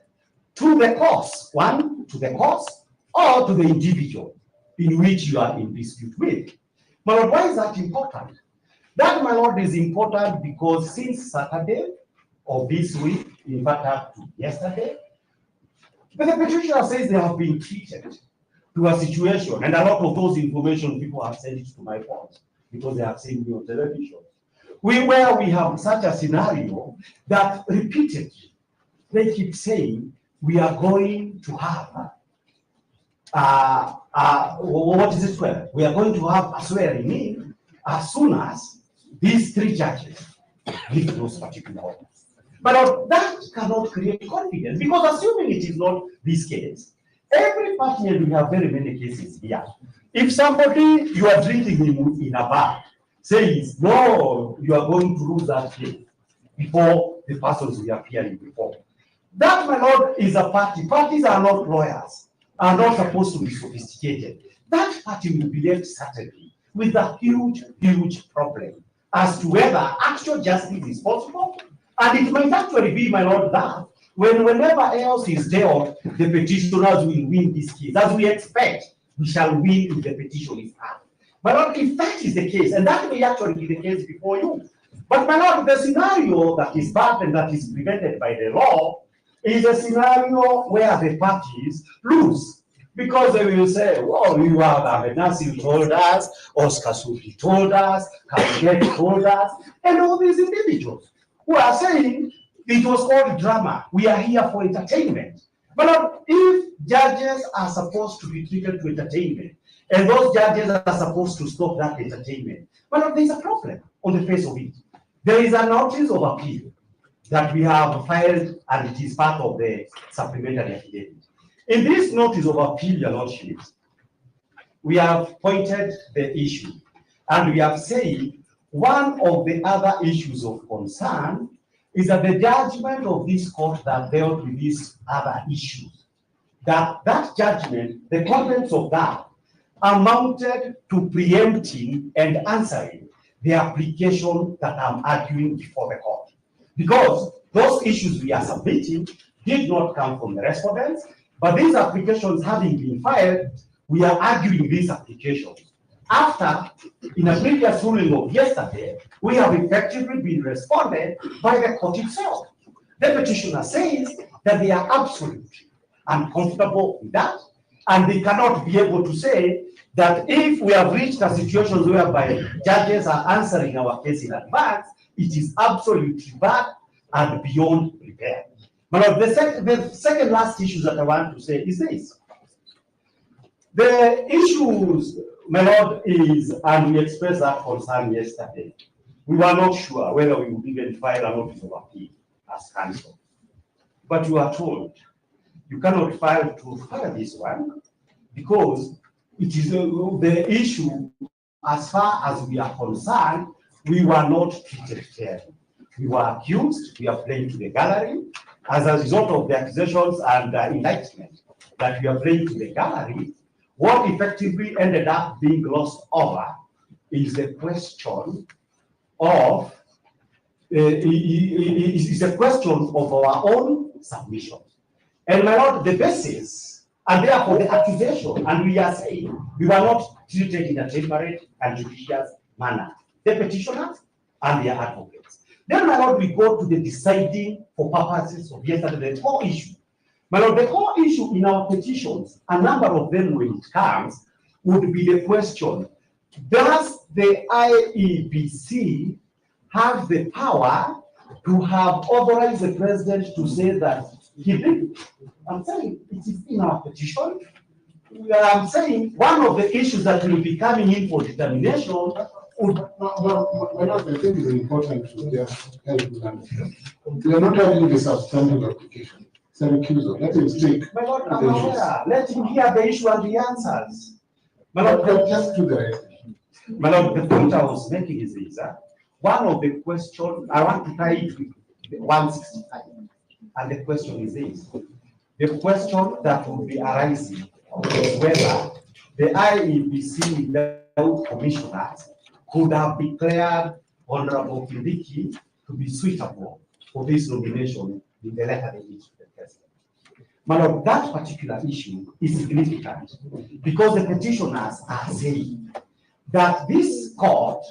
to the cause, one, to the cause, or to the individual in which you are in dispute with. My Lord, why is that important? That, my Lord, is important because since Saturday of this week, in fact, up to yesterday, the petitioner says they have been treated to a situation, and a lot of those information people have sent it to my phone because they have seen me on television. Where we have such a scenario that repeatedly they keep saying we are going to have what is it swear? We are going to have a swearing in as soon as these three judges give those particular orders. But that cannot create confidence because assuming it is not this case, every party, and we have very many cases here. If somebody you are drinking in a bar says, no, you are going to lose that case before the persons we are appearing before. That, my Lord, is a party. Parties are not lawyers, are not supposed to be sophisticated. That party will be left certainly with a huge, huge problem as to whether actual justice is possible. And it might actually be, my Lord, that whenever else is dealt, the petitioners will win this case. As we expect, we shall win if the petition is hard. My Lord, if that is the case, and that may actually be the case before you, but my Lord, the scenario that is bad and that is prevented by the law is a scenario where the parties lose. Because they will say, well, you have Abenasi told us, Oscar Sufi told us, Kaget told us, and all these individuals who are saying it was called drama. We are here for entertainment. But if judges are supposed to be treated to entertainment, and those judges are supposed to stop that entertainment, but there is a problem on the face of it. There is a notice of appeal that we have filed, and it is part of the supplementary affidavit. In this notice of appeal, Your Lordship, we have pointed the issue, and we have said one of the other issues of concern is that the judgment of this court that dealt with these other issues, that judgment, the contents of that, amounted to preempting and answering the application that I'm arguing before the court. Because those issues we are submitting did not come from the respondents, but these applications having been filed, we are arguing these applications. After, in a previous ruling of yesterday, we have effectively been responded by the court itself. The petitioner says that they are absolutely uncomfortable with that, and they cannot be able to say that if we have reached a situation whereby judges are answering our case in advance, it is absolutely bad and beyond repair. But the second last issue that I want to say is this. The issues, my Lord, is, and we expressed that concern yesterday, we were not sure whether we would even file a notice of appeal as counsel. But you are told you cannot file this one because it is the issue, as far as we are concerned, we were not treated fairly. We were accused, we are playing to the gallery, as a result of the accusations and indictment that we are playing to the gallery. What effectively ended up being glossed over is the question of our own submission. And my Lord, the basis, and therefore the accusation, and we are saying we were not treated in a temperate and judicious manner. The petitioners and their advocates. Then, my Lord, we go to the deciding for purposes of yesterday, the core issue. My Lord, the core issue in our petitions, a number of them when it comes, would be the question, does the IEBC have the power to have authorized the president to say that he did? I'm saying it is in our petition. I'm saying one of the issues that will be coming in for determination would... I think it's important to just help them. We are not having the substantive application. It's a recusal. Let him speak. My Lord, I'm aware. Let him hear the issue and the answers. My Lord, just do the My Lord, the point I was making is this. One of the questions, I want to tie it with 165. And the question is this. The question that will be arising is whether the IEBC without commissioners could have declared Honorable Kindiki to be suitable for this nomination in the letter they issued to the president. But that particular issue is significant because the petitioners are saying that this court,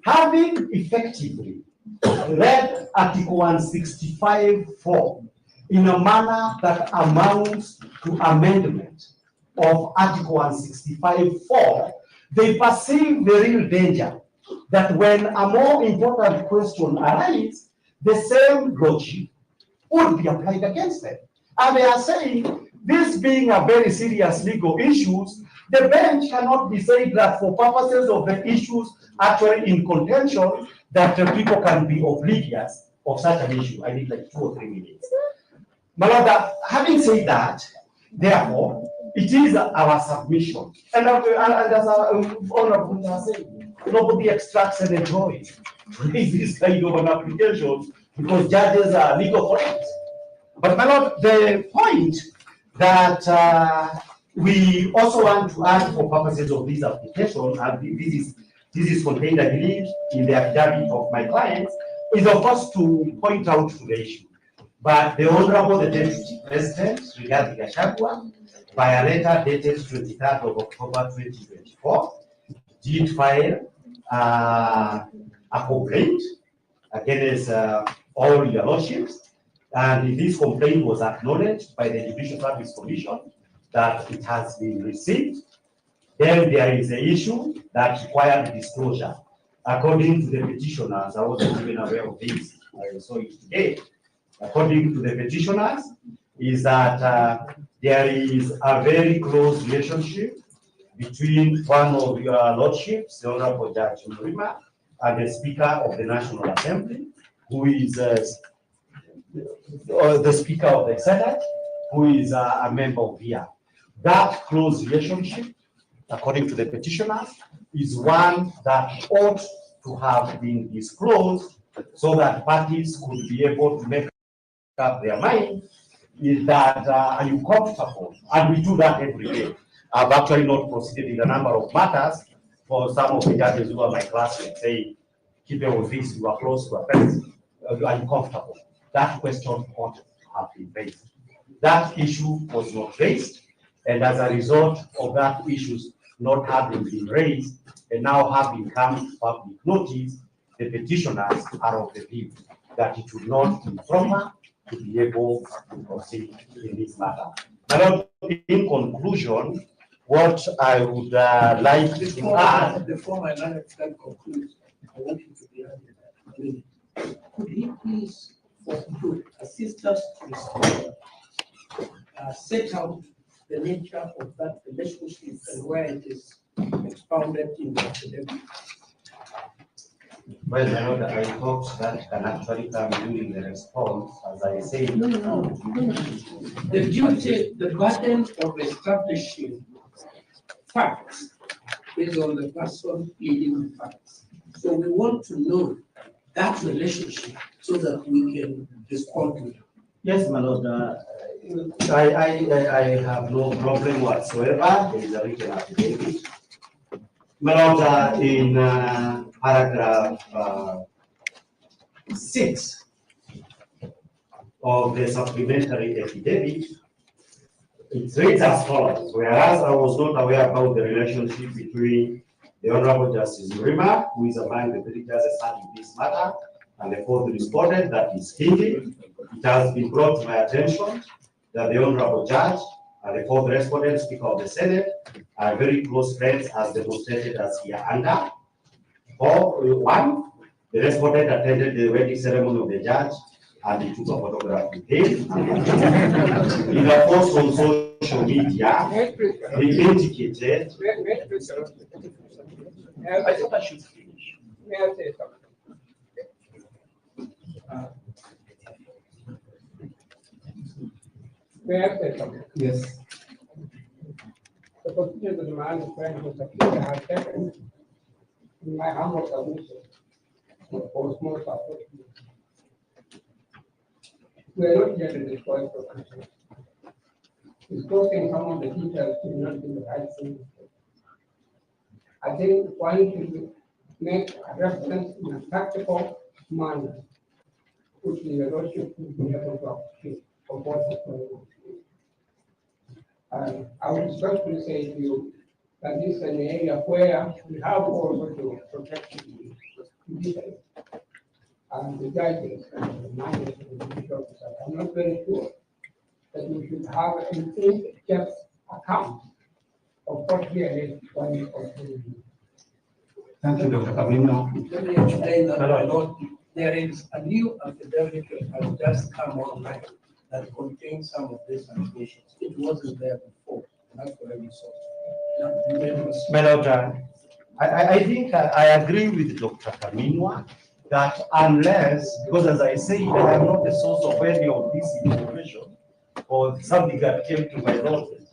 having effectively read Article 165(4) in a manner that amounts to amendment of Article 165(4), they perceive the real danger that when a more important question arises, the same logic would be applied against them. And they are saying, this being a very serious legal issues, the bench cannot decide that for purposes of the issues actually in contention, that the people can be oblivious of such an issue. I need like 2 or 3 minutes. My Lord, having said that, therefore, it is our submission. And as our honorable has said, nobody extracts any joy with this kind of an application because judges are legal friends. But my Lord, the point that we also want to add for purposes of this application, and this is contained, I believe, in the affidavit of my clients, is of course to point out to the issue. But the Honorable the Deputy President, regarding Gachagua, by a letter dated 23rd of October 2024, did file a complaint against all your lordships, and this complaint was acknowledged by the Judicial Service Commission that it has been received. Then there is an issue that required disclosure. According to the petitioners, I wasn't even aware of this, I saw it today. According to the petitioners, is that there is a very close relationship between one of your lordships, the Honorable Judge Mrima, and the Speaker of the National Assembly, who is the Speaker of the Senate, who is a member of VIA. That close relationship, according to the petitioners, is one that ought to have been disclosed so that parties could be able to make up their mind. Is that are you comfortable? And we do that every day. I've actually not proceeded in a number of matters for some of the judges who are my classmates, say, keep with this, you are close to a person. Are you comfortable? That question ought to have been raised. That issue was not raised, and as a result of that issues not having been raised and now having come to public notice, the petitioners are of the view that it would not be proper to be able to proceed in this matter. Now, in conclusion, what I would like to add. Before my learned friend concludes, I want you to be honest. Could he please, to assist us to set out the nature of that relationship and where it is expounded in the academic? Well, I know that I thought that can actually come during the response, as I say. No. The duty, the burden of establishing facts is on the person leading the facts. So we want to know that relationship so that we can respond to it. Yes, my Lord. I have no problem whatsoever. There is a written affidavit. My Lord, in paragraph 6 of the supplementary affidavit, it reads as follows: whereas I was not aware about the relationship between the Honorable Justice Mrima, who is among the 3 judges handling this matter, and the 4th respondent, that is Hindi, it has been brought to my attention that the Honorable Judge and the 4th respondent, Speaker of the Senate, are very close friends, as demonstrated as here under. 1, the respondent attended the wedding ceremony of the judge and he took a photograph with him. In a post on social media, he indicated. I thought I should finish. May I say something? May I say something? Yes. The position of the man is trying to secure has taken in my humble submission for small support. We are not here to destroy profession. Disclosing some of the details will not be the right thing. I think one thing make a reference in a practical manner, which the lordship will be able to appreciate of what is going on. I would especially say to you that this is an area where we have also to protect the judiciary and the judges and the managers and the judicial officers. I'm not very sure that we should have an in-depth account of what really is going on. Thank you, Dr. Camino. Let me explain that, my Lord. There is a new affidavit that has just come online that contains some of these allegations. It wasn't there before. That's why we saw it. My Lord, I think I agree with Dr. Camino that unless, because as I say, I am not the source of any of this information or something that came to my knowledge,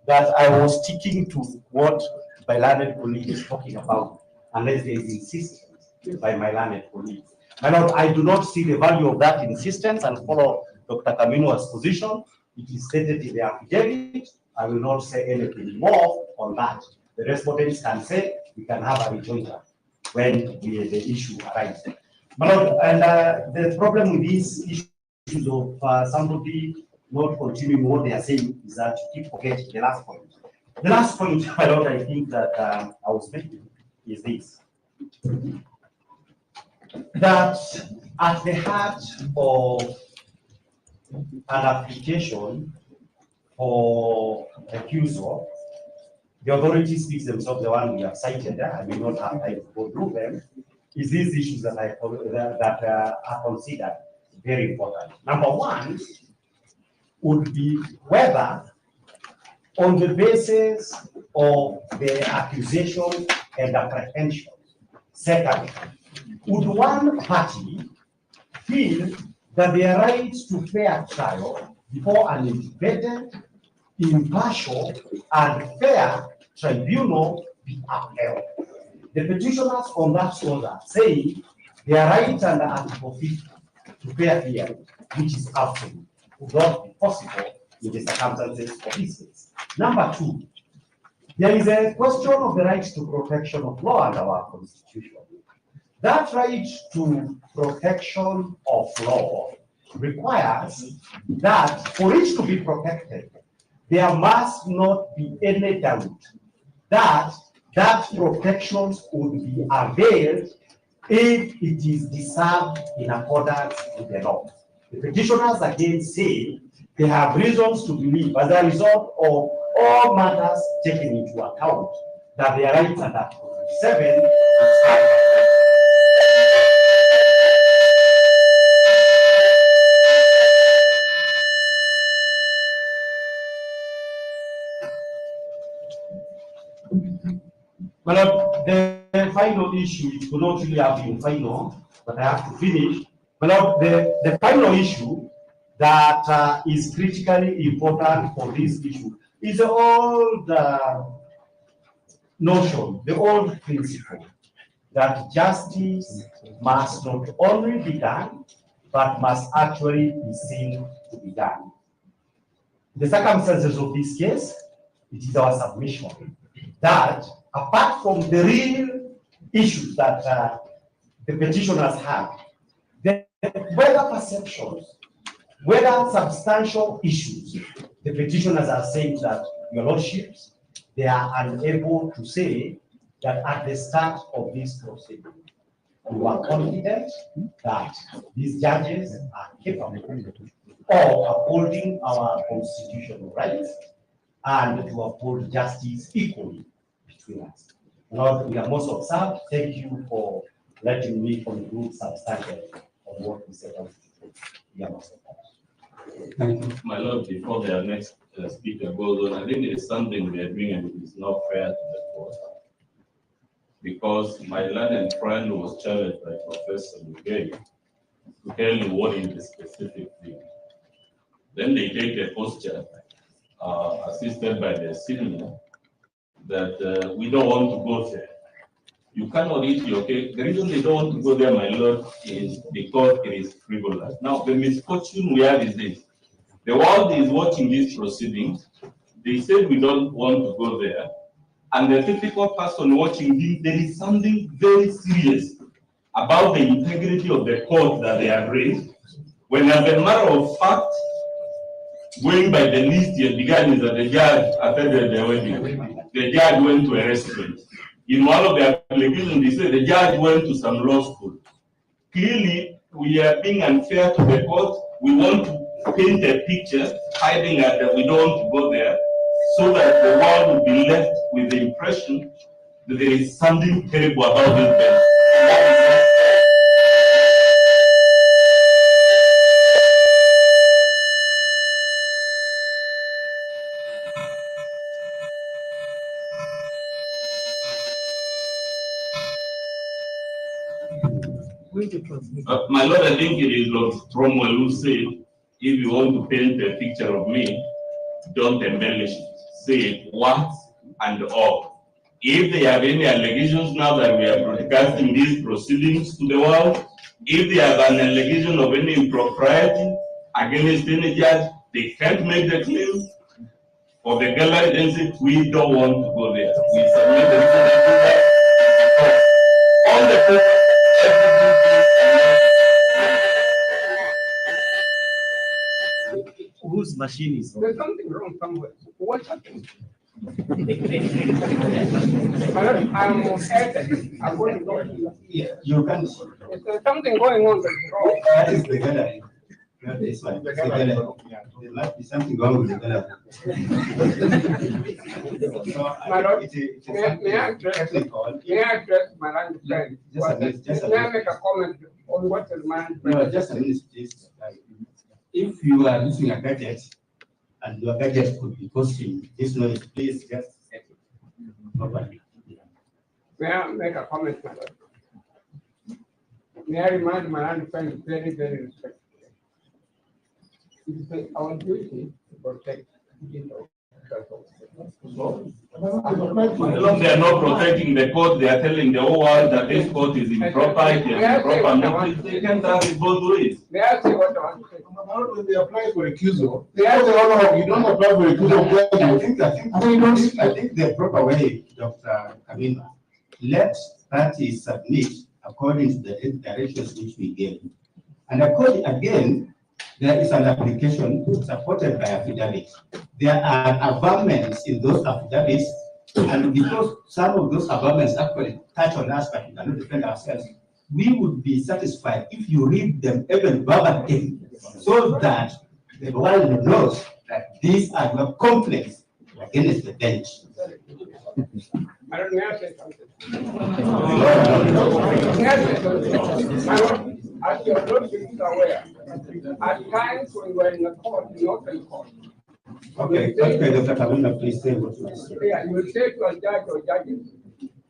that I was sticking to what my learned colleague is talking about, unless there is insistence by my learned colleague. My Lord, I do not see the value of that insistence and follow Dr. Camino's position. It is stated in the affidavit. I will not say anything more on that. The respondents can say we can have a rejoinder when the issue arises. My Lord, and the problem with these issues of somebody not continuing what they are saying is that you keep forgetting the last point. The last point, my Lord, I think that I was making is this. That at the heart of an application for recusal, the authority speaks themselves, the one we have cited, I may not have time to go through them, is these issues that are considered very important. Number one would be whether, on the basis of the accusation and apprehension, second, would one party feel that their right to fair trial before an independent, impartial, and fair tribunal be upheld? The petitioners on that order say their right under Article 50 to fair hearing, which is absolute, would not be possible in the circumstances of this case. Number two, there is a question of the right to protection of law under our Constitution. That right to protection of law requires that for it to be protected, there must not be any doubt that that protection would be availed if it is deserved in accordance with the law. The petitioners again say they have reasons to believe, as a result of all matters taken into account, that their rights under Article 27 are Well, the final issue, it could not really have been final, but I have to finish. Well, the final issue that is critically important for this issue is the old notion, the old principle that justice must not only be done, but must actually be seen to be done. The circumstances of this case, it is our submission that apart from the real issues that the petitioners have, whether perceptions, whether substantial issues, the petitioners are saying that, your lordships, they are unable to say that at the start of this proceeding, we are confident that these judges are capable of upholding our constitutional rights and to uphold justice equally between us. Lord, we are most observed. Thank you for letting me conclude substantially on what we said. We are most observed. Thank you. My Lord, before the next speaker goes on, I think there is something we are doing and it is not fair to the court. Because my learned friend was challenged by Professor Mugay to tell you what is the specific thing. Then they take a posture, assisted by the senior, that we don't want to go there. You cannot eat your cake. The reason they don't want to go there, my Lord, is because it is frivolous. Now, the misfortune we have is this. The world is watching these proceedings. They said we don't want to go there. and the typical person watching him, there is something very serious about the integrity of the court that they have raised. When, as a matter of fact, going by the list here began is that the judge attended the wedding. The judge went to a restaurant. In one of the applications, they said the judge went to some law school. Clearly, we are being unfair to the court. We want to paint a picture, hiding that we don't want to go there, so that the world will be left with the impression that there is something terrible about this bench. My Lord, I think it is Lord Cromwell who said, if you want to paint a picture of me, don't embellish it. Say what and all. If they have any allegations now that we are broadcasting these proceedings to the world, if they have an allegation of any impropriety against any judge, they can't make the claim. For the gallery agency, we don't want to go there. We submit the all the paper. Whose machine is There's something wrong somewhere. What happened? I'm editing. I'm going to go here. Yeah, you can. There's something going on that's wrong. That is the gallery. Not this one. It's the gallery. There must be something wrong with the gallery. So My lord, it's may I address my land friend? Just a minute, just a May I minute. make a comment on what the man? No, just a minute, please. If you are using a gadget and your gadget could be causing this noise, please just set it properly. May I make a comment, my lord? May I remind my land friend very, very respectfully. It is our duty to protect the They are not protecting the court, they are telling the whole world that this court is improper, it is improper. They can have it both ways. May I say what I want to say? When they apply for recusal, they have the honor of, you don't apply for recusal. I think the proper way, Dr. Kamima, let parties submit according to the directions which we gave. And according, again, there is an application supported by affidavit. There are averments in those affidavits, and because some of those averments actually touch on us, but we cannot defend ourselves, we would be satisfied if you read them even verbatim, so that the world knows that these are your complaints against the bench. I don't know, say something. As your lordship is aware, at times when we're in a court, in open court. Okay, Dr. Kamima, please say what you want to say. Yeah, you will say to a judge or judges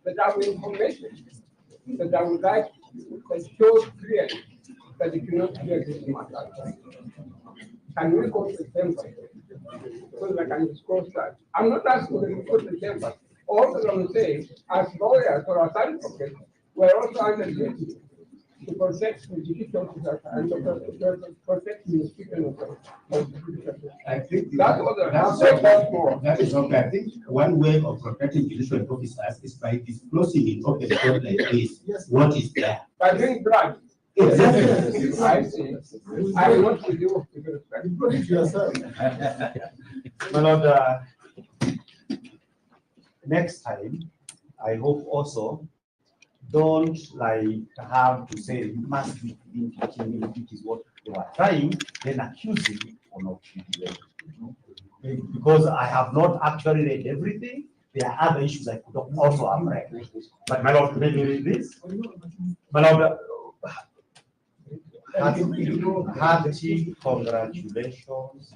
that I have information that I would like to show clearly that you cannot clear this matter. Can we go to the temple so that I can discuss that? I'm not asking them to go to the temple. All that I'm saying, as lawyers or as advocates, we're also under duty to protect the judicial officers and to protect the speaking of the judicial. I think That's what that is okay. I think one way of protecting judicial officers is by disclosing in open court like this what is there. By doing blood. Exactly. I see. I want to do with respect. My Lord, next time, I hope also don't have to say you must be impeaching me, which is what they are trying, then accusing me for not reading it. Because I have not actually read everything, there are other issues I could also have read. But my Lord, let me read this. My Lord, hearty congratulations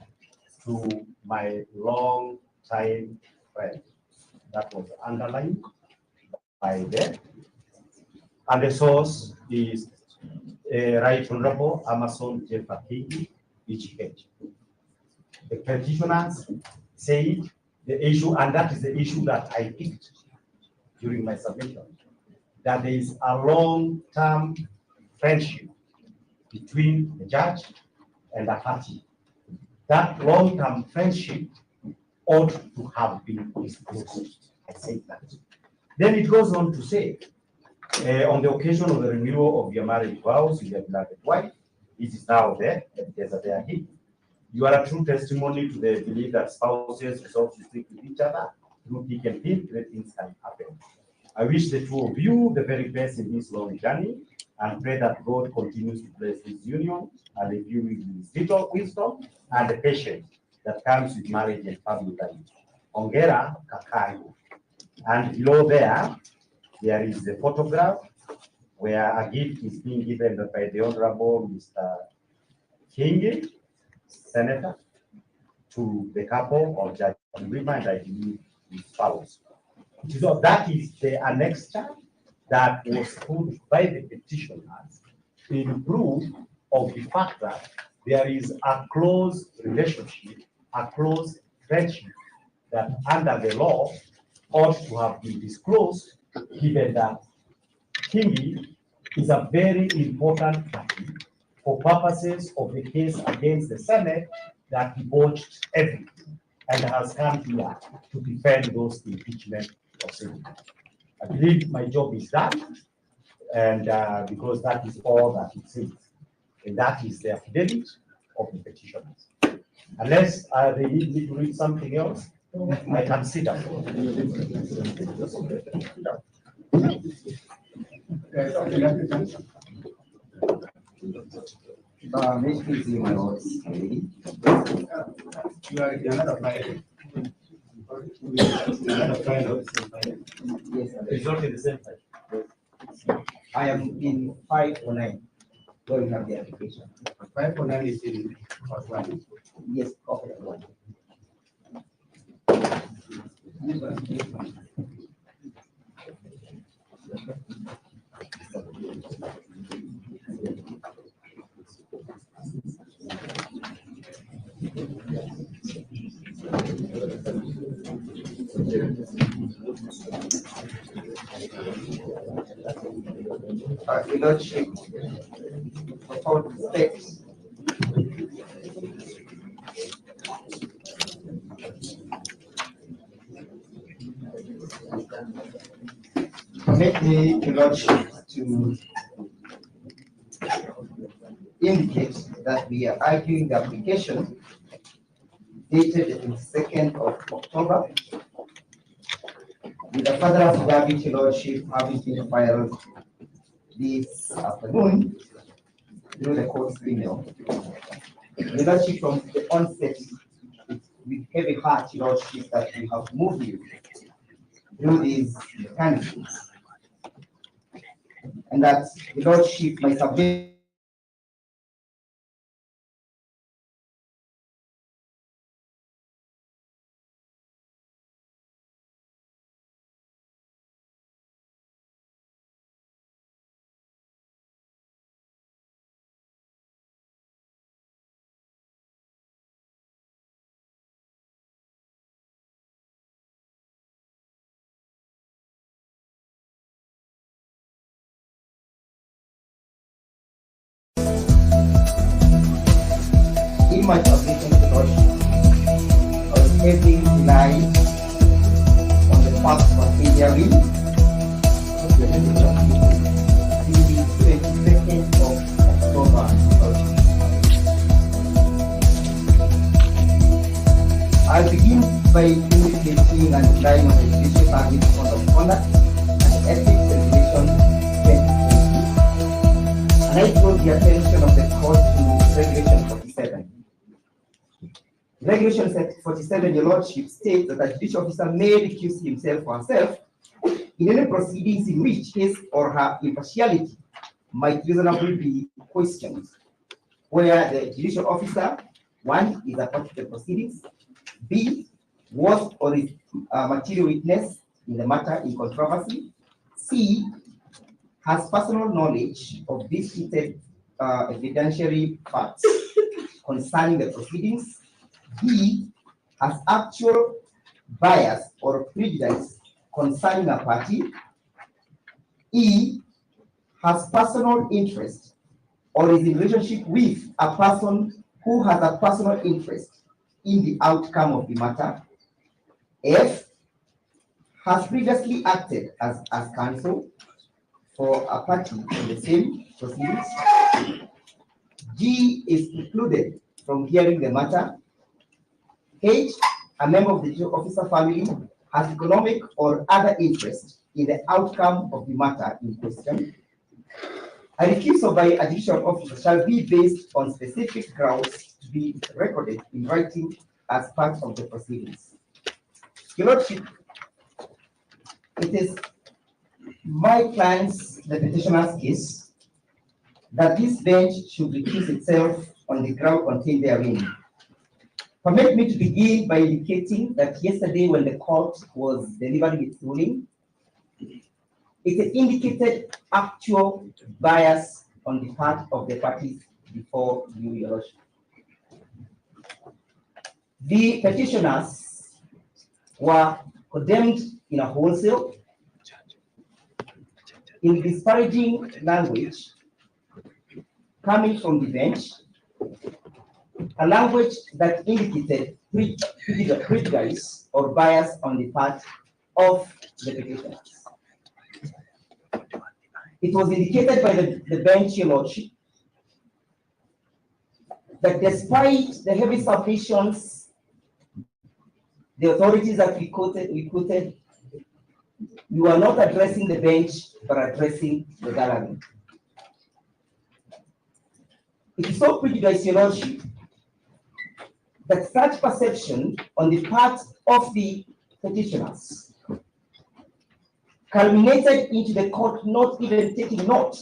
to my long time friend. That was underlined by them. And the source is Right Honorable Amason Jeffakigi, EGH. The petitioners say the issue, and that is the issue that I picked during my submission, that there is a long-term friendship between the judge and the party. That long-term friendship ought to have been disclosed. I said that. Then it goes on to say, on the occasion of the renewal of your marriage vows with your beloved wife, it is now there, there's a there here. You are a true testimony to the belief that spouses resolve to stick with each other through thick and thin, great things can happen. I wish the two of you the very best in this long journey and pray that God continues to bless this union and leave you with his wisdom and the patience that comes with marriage and family life. Ongera Kakangu. And below there is a photograph where a gift is being given by the Honorable Mr. King, Senator, to the couple of Judge Rima and I believe his spouse. So that is the annexure that was put by the petitioners in proof of the fact that there is a close relationship, a close friendship that under the law ought to have been disclosed, given that Kingi is a very important party for purposes of the case against the Senate that he botched everything and has come here to defend those impeachment proceedings. I believe my job is done, and because that is all that it says, and that is the affidavit of the petitioners. Unless they need me to read something else, I can sit down. Basically, my words, you are not applying. Yes, It's not in the same time. I am in 509. Where we have the application. 509 is in part 1. Yes, okay, one. Your Lordship, for steps. Permit me, Your Lordship, to indicate that we are arguing the application dated the 22nd of October, with the further affidavit, Your Lordship, having been filed this afternoon through the court's email. Your Lordship, from the onset, with heavy heart, Your Lordship, that we have moved you through these mechanisms, and that Your Lordship, my subject in my submission to Lordship, I was heavily relied on the fact of hearing the 22nd of October. I'll begin by indicating and relying on the Judicial Service Code of Conduct and Ethics Regulation 2020. And I draw the attention of the court to Regulation 47. Regulation 47, Your Lordship, states that a judicial officer may recuse himself or herself in any proceedings in which his or her impartiality might reasonably be questioned, where the judicial officer, 1, is a part of the proceedings, B, was or is a material witness in the matter in controversy, C, has personal knowledge of disputed evidentiary facts concerning the proceedings, D, has actual bias or prejudice concerning a party, E, has personal interest or is in relationship with a person who has a personal interest in the outcome of the matter, F, has previously acted as counsel for a party in the same proceedings. G is precluded from hearing the matter. H, a member of the judicial officer family has economic or other interest in the outcome of the matter in question. A refusal by a judicial officer shall be based on specific grounds to be recorded in writing as part of the proceedings. Your Lordship, it is my client's, the petitioner's case, that this bench should recuse itself on the ground contained therein. Permit me to begin by indicating that yesterday when the court was delivering its ruling, it indicated actual bias on the part of the parties before you, Your Lordship. The petitioners were condemned in a wholesale, in disparaging language coming from the bench, a language that indicated prejudice or bias on the part of the petitioners. It was indicated by the bench, Your Lordship, that despite the heavy submissions, the authorities that we quoted, you are not addressing the bench, but addressing the gallery. It is so prejudiced, Your Lordship, that such perception on the part of the petitioners culminated into the court not even taking note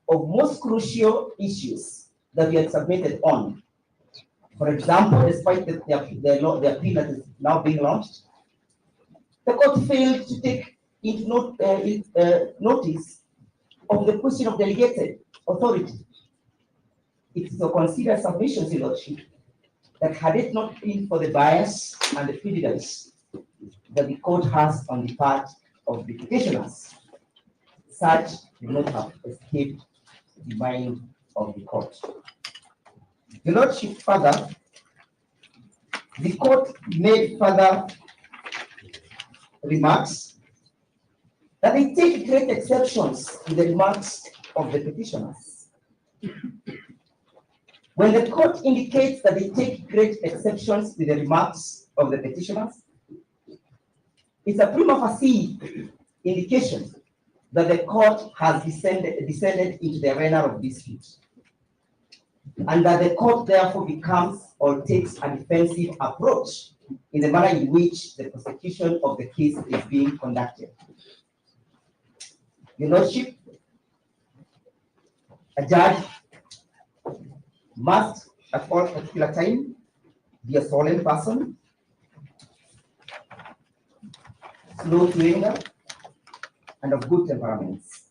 of most crucial issues that we had submitted on. For example, despite the appeal that is now being launched, the court failed to take into notice of the question of delegated authority. It is a considered submission, Your Lordship, that had it not been for the bias and the prejudice that the court has on the part of the petitioners, such would not have escaped the mind of the court. Your Lordship, further, the court made further remarks that they take great exceptions to the remarks of the petitioners. When the court indicates that they take great exceptions to the remarks of the petitioners, it's a prima facie indication that the court has descended into the arena of dispute, and that the court therefore becomes or takes a defensive approach in the manner in which the prosecution of the case is being conducted. Your Lordship, a judge must at all particular time be a solemn person, slow to anger, and of good temperaments.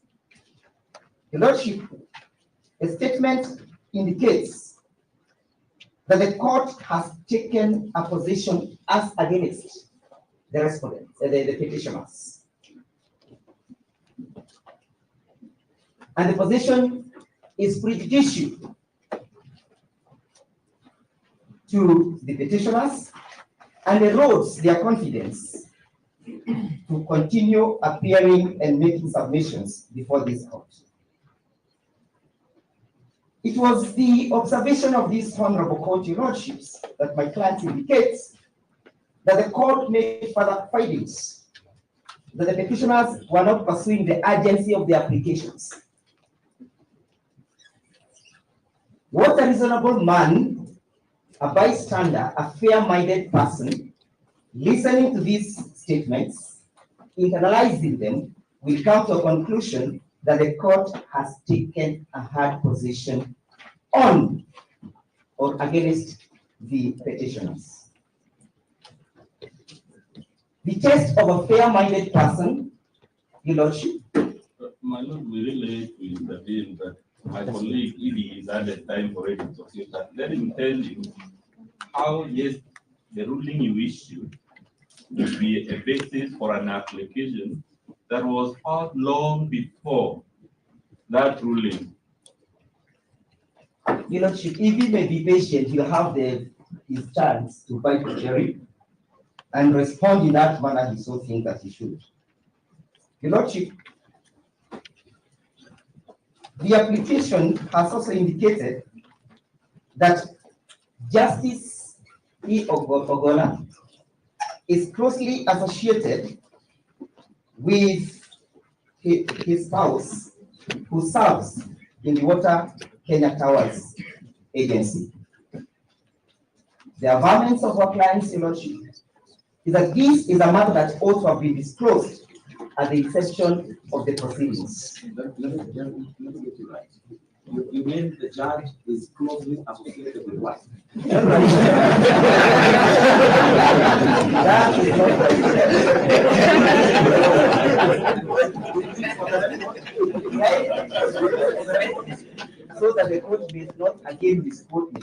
Your Lordship, a statement indicates that the court has taken a position as against the respondents, the petitioners. And the position is prejudicial to the petitioners and erodes their confidence to continue appearing and making submissions before this court. It was the observation of this honorable court, Your Lordships, that my client indicates that the court made further findings that the petitioners were not pursuing the urgency of their applications. What a reasonable man, a bystander, a fair-minded person, listening to these statements, internalizing them, will come to a conclusion that the court has taken a hard position on or against the petitioners. The test of a fair-minded person, Your Lordship. My Lord, we really to intervene that my colleague Edie is at the time for it to say that. Let him tell you how, yes, the ruling you issued will be a basis for an application that was filed long before that ruling. Your Lordship, if you may be patient, you have his chance to bite the cherry and respond in that manner he so thinks that he should. Your Lordship, the application has also indicated that Justice E. Ogola is closely associated with his spouse, who serves in the Water Kenya Towers Agency. The averments of our clients, Your Lordship, is that this is a matter that ought to have been disclosed at the inception of the proceedings. Let me get you right. You mean the judge is closely associated with what? That is not so that the court may not again misquote me.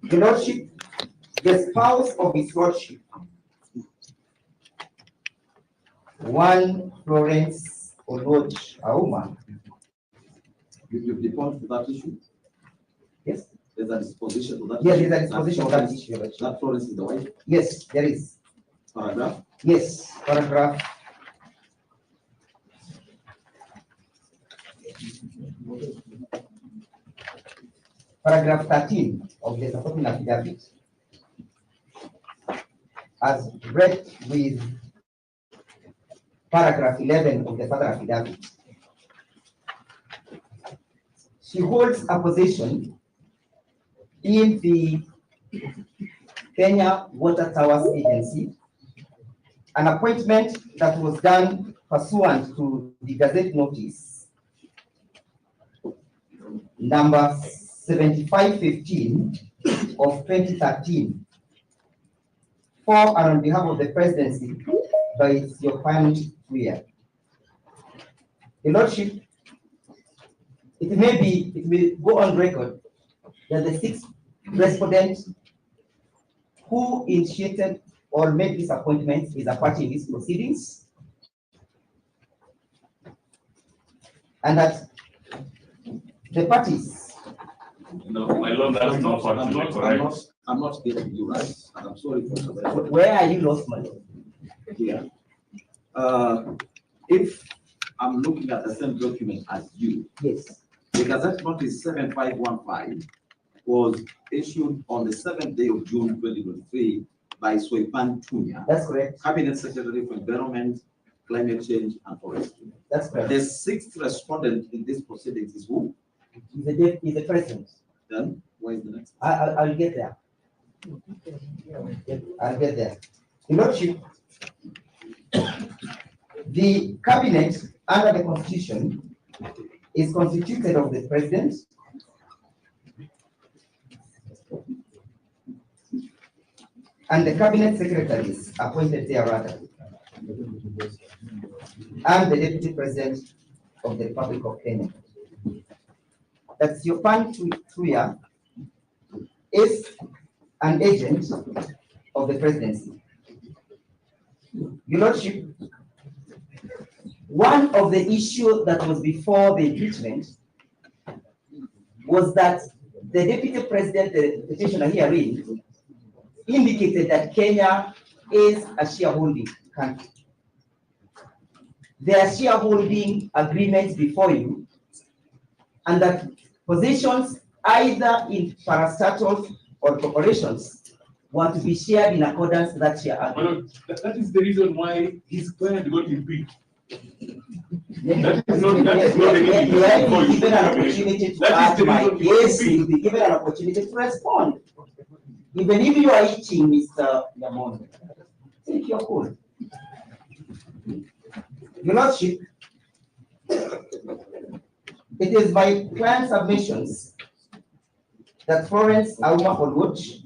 Your Lordship, the spouse of his Lordship, one Florence Oloj Auma. You've defaulted to that issue? Yes. There's a disposition to that? Yes, there's a disposition of that issue. That Florence is the wife? Yes, there is. Paragraph? Yes, paragraph. Paragraph 13 of the supporting affidavit, as read with paragraph 11 of the further affidavit. She holds a position in the Kenya Water Towers Agency, an appointment that was done pursuant to the Gazette Notice number 7515 of 2013, for and on behalf of the presidency by your parent here. Your Lordship, it may go on record that the 6th respondent who initiated or made this appointment is a party in these proceedings, and that the parties. No, my Lord, that's not factually correct. I'm not getting you right, and I'm sorry for that. Where are you lost, my Lord? Here. If I'm looking at the same document as you. Yes. The Gazette Notice 7515 was issued on the 7th day of June 2023 by Soipan Tunya. That's correct. Cabinet Secretary for Environment, Climate Change, and Forestry. That's correct. The 6th respondent in this proceedings is who? Is the president. Then, where is the next? I'll get there. I'll get there. Your Lordship, the cabinet under the Constitution is constituted of the president, and the cabinet secretaries appointed thereafter, and the deputy president of the Republic of Kenya. That's your Pan Tuya is an agent of the presidency. Your Lordship, one of the issues that was before the impeachment was that the deputy president, the petitioner herein, indicated that Kenya is a shareholding country. There are shareholding agreements before you, and that positions either in parastatals or corporations want to be shared in accordance with that share agreement. That is the reason why his client got impeached. That is not given an opportunity to ask my yes, you'll be given an opportunity to respond. Even if you are eating, Mr. Yamon, take your call. Your Lordship, it is by client submissions that Florence Auma Olwoch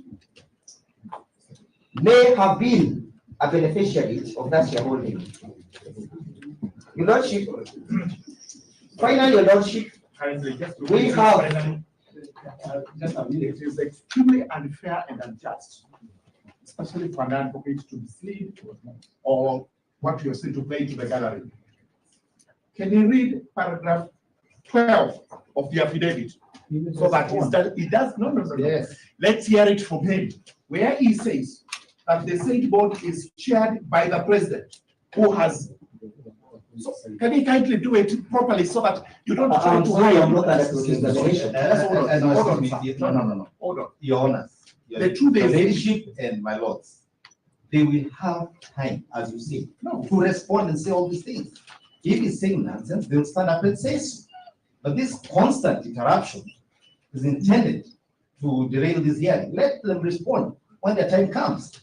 may have been a beneficiary of that shareholding. Your Lordship, finally, Your Lordship, we have. Just a minute, it is extremely unfair and unjust, especially for an advocate to mislead or what you're saying to play to the gallery. Can you read paragraph 12 of the affidavit? So that it does, no. Yes. Let's hear it from him, where he says that the Senate board is chaired by the president, who has So can you kindly do it properly so that you don't try I'm to sorry, hide? I'm not under examination. Hold on. Hold on. Your Honor, The truth your is, ladyship and my lords, they will have time, as you say, to respond and say all these things. If he's saying nonsense, they'll stand up and say so. But this constant interruption is intended to derail this hearing. Let them respond when the time comes.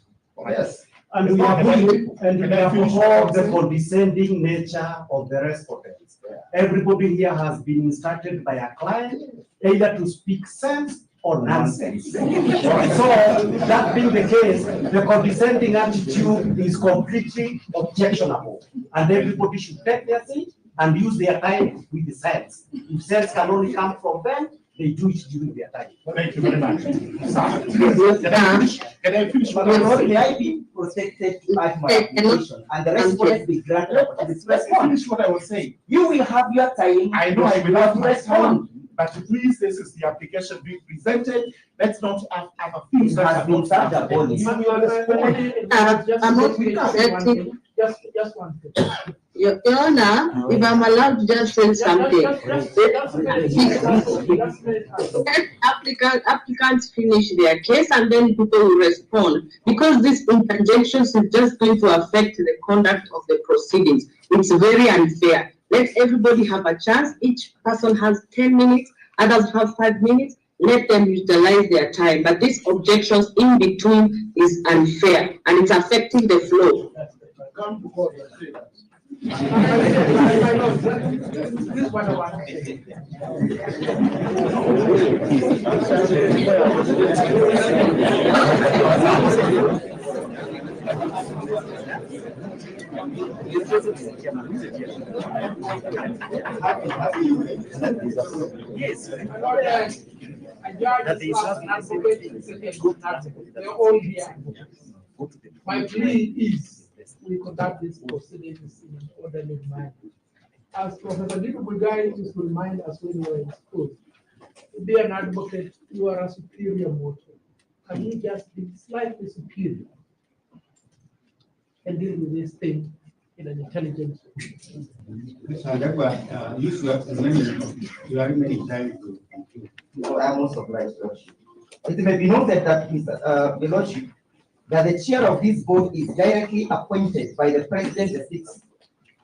Yes. And we have all the condescending nature of the respondents. Everybody here has been instructed by a client either to speak sense or nonsense. So that being the case, the condescending attitude is completely objectionable, and everybody should take their seat and use their time with sense. If sense can only come from them, they do it during their time. Thank you very much. Can I finish what I'm saying? May I be protected to add my application and the respondent be granted opportunity to respond? Finish what I was saying. You will have your time. I know I will have to my respond. time, but please, this is the application being presented. Let's not have a few It has been served upon you. I'm not accepting. Just one thing. Your Honor, if I'm allowed to just say something. Applicants finish their case and then people will respond. Because this interjections is just going to affect the conduct of the proceedings. It's very unfair. Let everybody have a chance. Each person has 10 minutes, others have 5 minutes. Let them utilize their time. But these objections in between is unfair and it's affecting the flow. Come to court and say that. This is what I want to say. Yes. They're all here. My plea is we conduct this proceedings in an orderly manner. As Professor Dino Bugai used to remind us when we were in school, to be an advocate, you are a superior mortal. Can you just be slightly superior and deal with this thing in an intelligent way? You have many times to. I'm also obliged, Lordship. It may be noted that, Mr. Lordship, that the chair of this board is directly appointed by the president,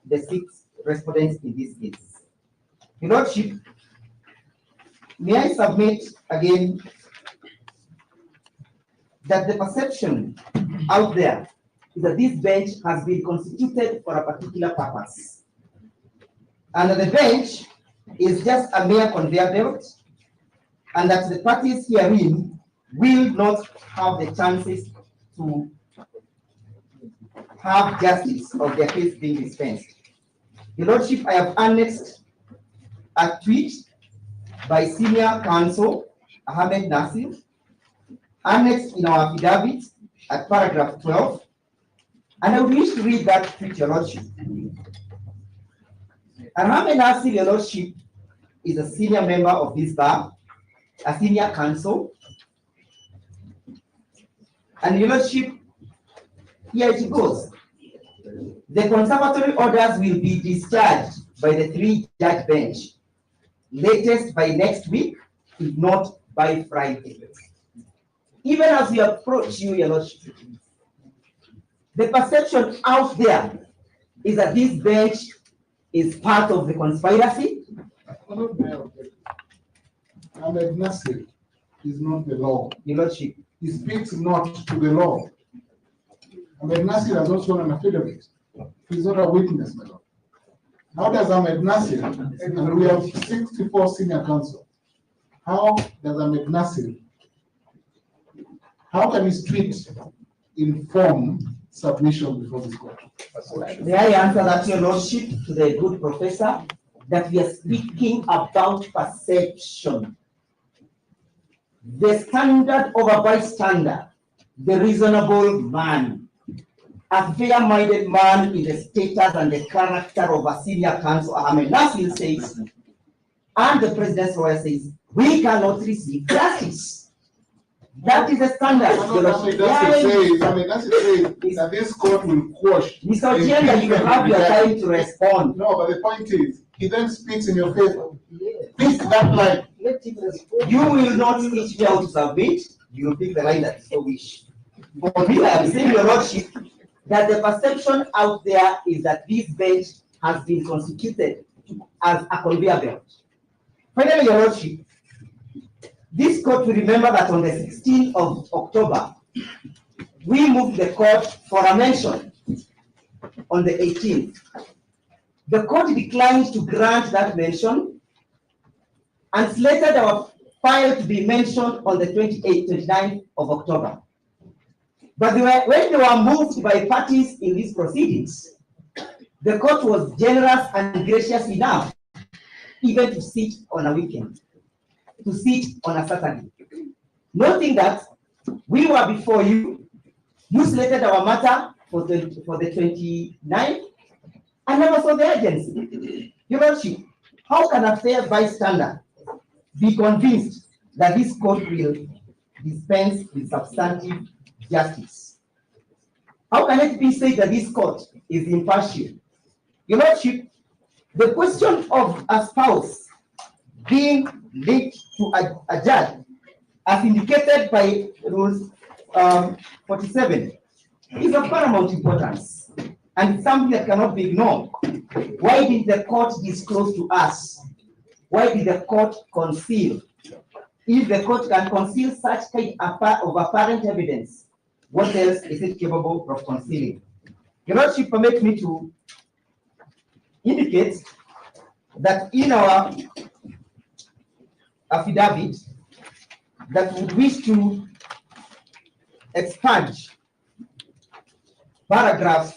the six respondents in this case. Your Lordship, may I submit again that the perception out there is that this bench has been constituted for a particular purpose. And that the bench is just a mere conveyor belt, and that the parties herein will not have the chances to have justice of their case being dispensed. Your Lordship, I have annexed a tweet by senior counsel Ahmed Nasir, annexed in our affidavit at paragraph 12, and I wish to read that tweet, Your Lordship. Ahmed Nasir, Your Lordship, is a senior member of this bar, a senior counsel, and Your Lordship, here it goes. The conservatory orders will be discharged by the 3-judge bench, latest by next week, if not by Friday. Even as we approach you, Your Lordship, the perception out there is that this bench is part of the conspiracy. Ahmed Nasir is not the law. Your Lordship. He speaks not to the law. Ahmed Nasir has not shown an affidavit. He's not a witness, my lord. How does Ahmed Nasir, and we have 64 senior counsel, how does Ahmed Nasir, how can his tweet inform submission before this court? May I answer that, Your Lordship, to the good professor, that we are speaking about perception. The standard of a bystander, the reasonable man, a fair-minded man in the status and the character of a senior counsel, Ahmed Nasir says, and the president's lawyer says, we cannot receive justice. That is the standard. That's that this court will quash. Mr. Ochienda, you have your time to respond. No, but the point is, he then speaks in your favor. Pick that line. You will not teach me how to submit. You will pick the line that you wish. For me, I am saying, Your Lordship, that the perception out there is that this bench has been constituted as a conveyor belt. Finally, Your Lordship, this court will remember that on the 16th of October, we moved the court for a mention on the 18th. The court declined to grant that mention and slated our file to be mentioned on the 29th of October. But when they were moved by parties in these proceedings, the court was generous and gracious enough even to sit on a weekend, to sit on a Saturday. Noting that we were before you, you slated our matter for the 29th, and never saw the urgency. Your Lordship, how can a fair bystander be convinced that this court will dispense with substantive justice? How can it be said that this court is impartial? Your Lordship, the question of a spouse being linked to a judge, as indicated by Rules 47, is of paramount importance and something that cannot be ignored. Why did the court disclose to us? Why did the court conceal? If the court can conceal such kind of apparent evidence, what else is it capable of concealing? Your Lordship, permit me to indicate that in our affidavit that would wish to expunge paragraph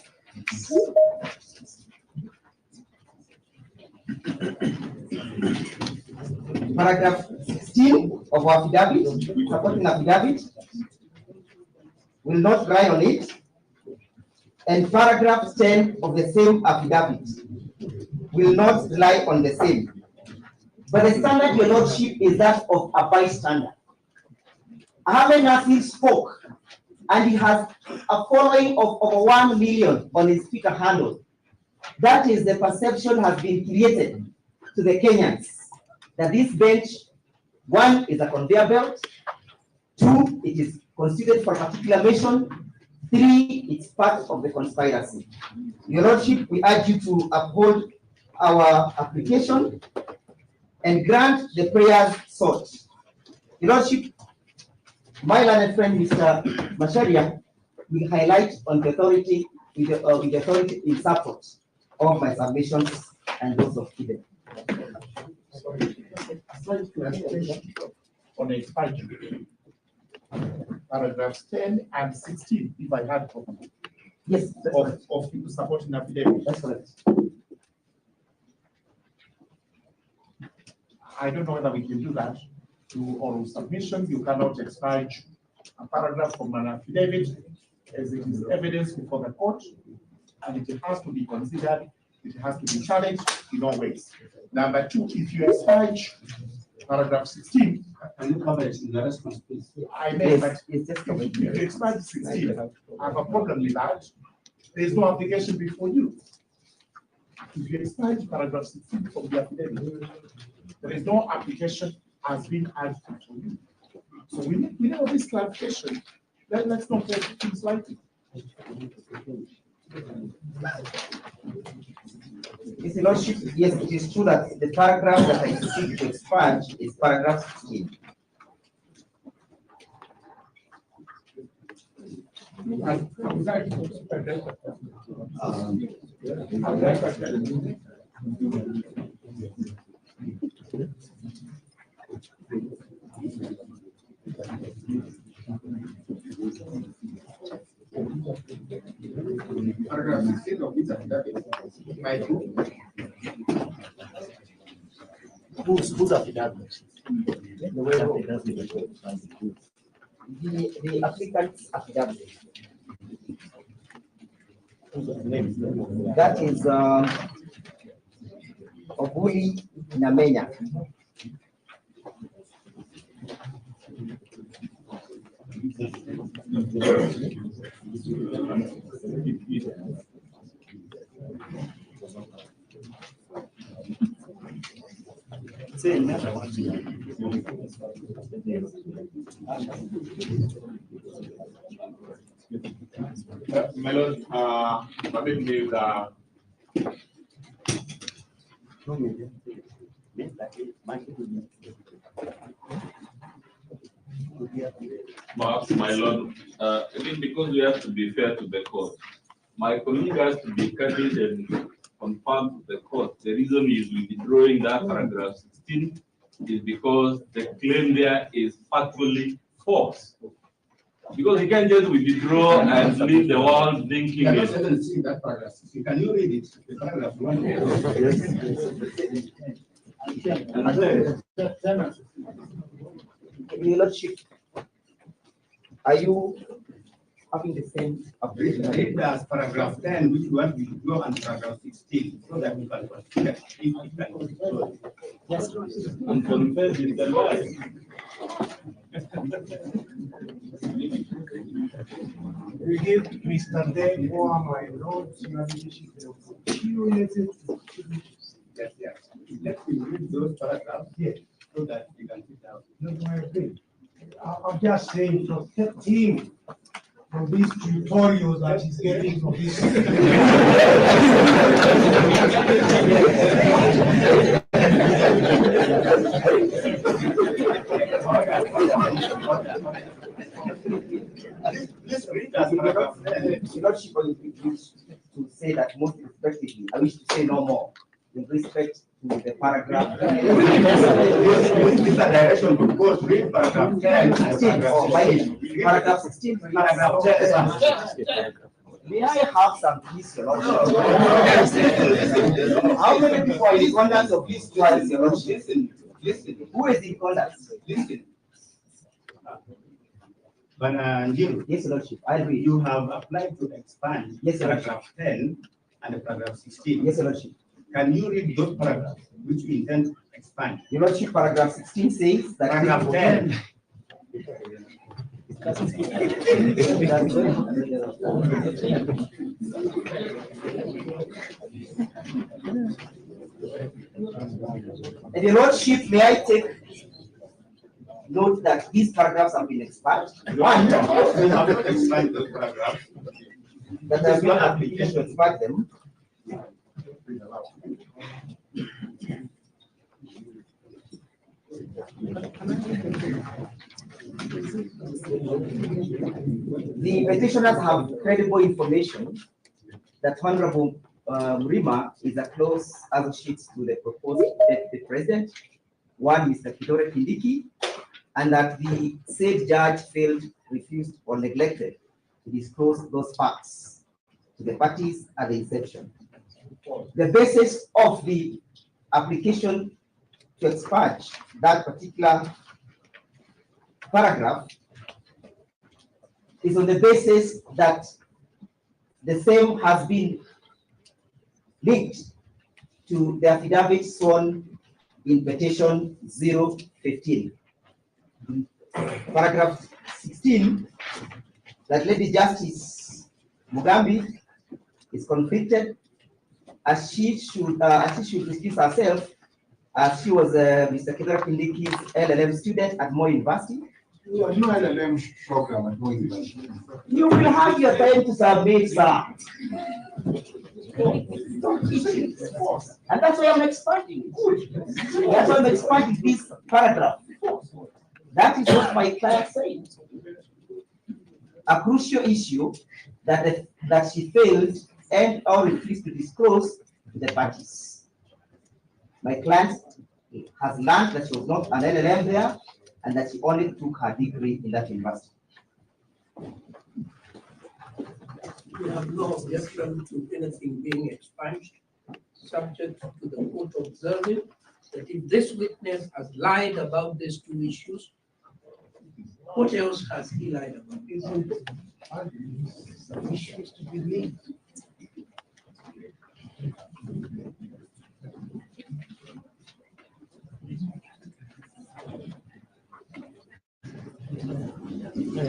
paragraph 16 of our affidavit, supporting affidavit, will not rely on it, and paragraph 10 of the same affidavit will not rely on the same. But the standard, Your Lordship, is that of a bystander. Ahmed Nasir spoke, and he has a following of over 1 million on his Twitter handle. That is, the perception has been created to the Kenyans that this bench, one, is a conveyor belt, two, it is considered for a particular mission, three, it's part of the conspiracy. Your Lordship, we urge you to uphold our application and grant the prayers sought. Your Lordship, my learned friend, Mr. Masharia, will highlight on the authority, with the authority in support of my submissions and those of Kide. Slight clarification on expansion. Paragraphs 10 and 16, if I had properly. Yes, of people supporting affidavit. That's correct. I don't know whether we can do that through oral submission. You cannot expunge a paragraph from an affidavit as it is evidence before the court, and it has to be considered, it has to be challenged in all ways. Number two, if you expunge paragraph 16, can you cover it in the response, please? I may, but if you expunge 16, I have a problem with that. There is no application before you. If you expunge paragraph 16 from the affidavit, there is no application has been added for you. So we need all this clarification. Let's not take things lightly. Mr. Lordship, yes, it is true that the paragraph that I seek to expunge is paragraph 16. Paragraph 16 of this affidavit, my view. Who's affidavit? The applicant's affidavit. That is Obuli Namenya. Melon, permit me the My lord, I think because we have to be fair to the court, my colleague has to be candid and confirm to the court. The reason he is withdrawing that paragraph 16 is because the claim there is factually false. Because he can't just withdraw and leave the world thinking I it. haven't seen that paragraph. Can you read it? The paragraph 1. Your Lordship, are you having the same application? Read as paragraph 10, which one we go, and paragraph 16, so that we can consider if we can control. Yes, and confess is the lie. We give Mr. Demo my notes, Yes, yes. Let me read those paragraphs here, so that we can sit down. No, I agree. I'm just saying, protect him from these tutorials that he's getting from this. Your Lordship, I wish to say that most respectively, I wish to say no more in respect to the paragraph. This is a direction to go read paragraph 10. 16, oh, paragraph 16, paragraph 10. May I have some peace, Your Lordship? How many people are in conduct of this trial, Your Lordship? Listen. Who is in conduct? Listen. Yes, Your Lordship, I agree. You have applied to expand paragraph 10 and paragraph 16. Yes, Your Lordship. Can you read those paragraphs which you intend to expand? Your Lordship, paragraph 16 says that paragraph 10. And Your Lordship, may I take note that these paragraphs have been expanded? One, we have not expanded those paragraphs. That there has been an application to expand them. The petitioners have credible information that Honorable Mrima is a close associate to the proposed deputy president, one Mr. Kidore Kindiki, and that the said judge failed, refused, or neglected to disclose those facts to the parties at the inception. The basis of the application to expunge that particular paragraph is on the basis that the same has been linked to the affidavit sworn in petition 015. Paragraph 16, that Lady Justice Mugambi is convicted as she should excuse herself, as she was Mr. Kidore Kindiki's LLM student at Moi University. No LLM program at Moi University. You will have your time to submit, sir. And that's why I'm expanding. That's why I'm expanding this paragraph. That is what my client said. A crucial issue that she failed and or refused to disclose to the parties. My client has learned that she was not an LLM there and that she only took her degree in that university. We have no objection to anything being expunged, subject to the court observing that if this witness has lied about these two issues, what else has he lied about? Issues to be made. In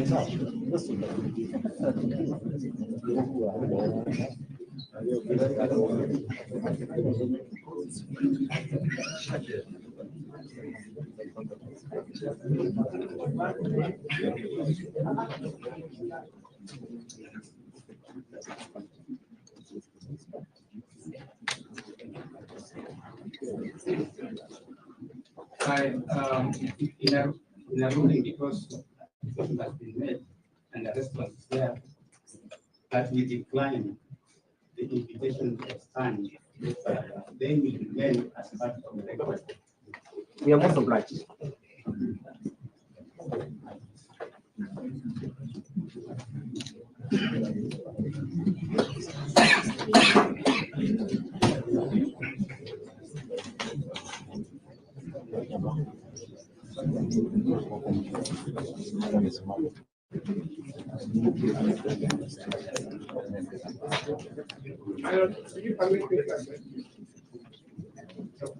a ruling, because the question has been made and the response is there, that we decline the invitation to expand this paragraph, then we remain as part of the request. We are most obliged.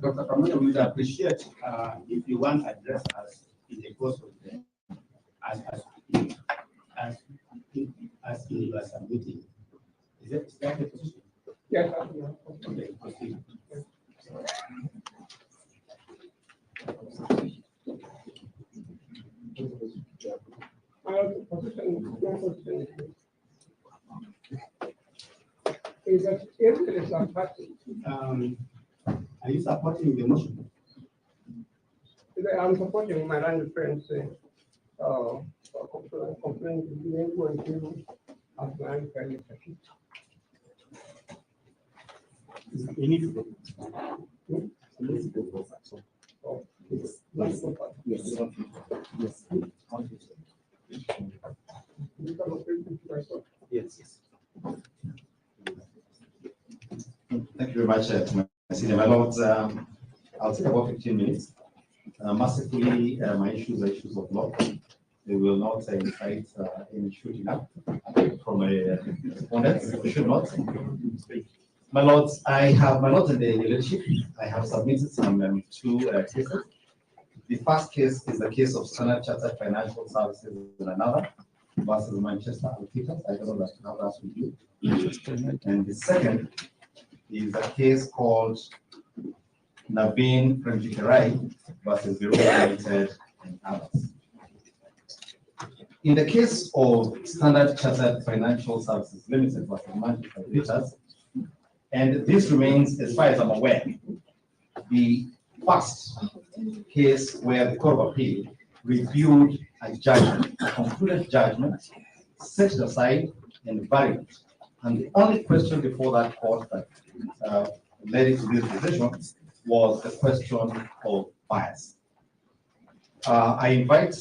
Dr. Kamala, we would appreciate if you want to address us in the course of the as in your submitting. Is that the position? Yes. Okay, proceed. Is that if it is not practice? Are you supporting the motion? I'm supporting my land friends. Complaint is going to outline fairly. You need to go. Yes. Thank you very much, my lords. I'll take about 15 minutes. Mercifully, my issues are issues of law. They will not incite any shooting up from a opponent. We should not. My lords, I have my lords in the leadership. I have submitted some two cases. The first case is the case of Standard Chartered Financial Services in another versus Manchester Alpicas. I don't know that how that's with you. And the second is a case called Naveen Premjikarai versus Bureau Limited and others. In the case of Standard Chartered Financial Services Limited versus Manchester Alpicas, and this remains, as far as I'm aware, the first case where the Court of Appeal reviewed a judgment, a concluded judgment, set it aside and buried it. And the only question before that court that led it to this decision was the question of bias. I invite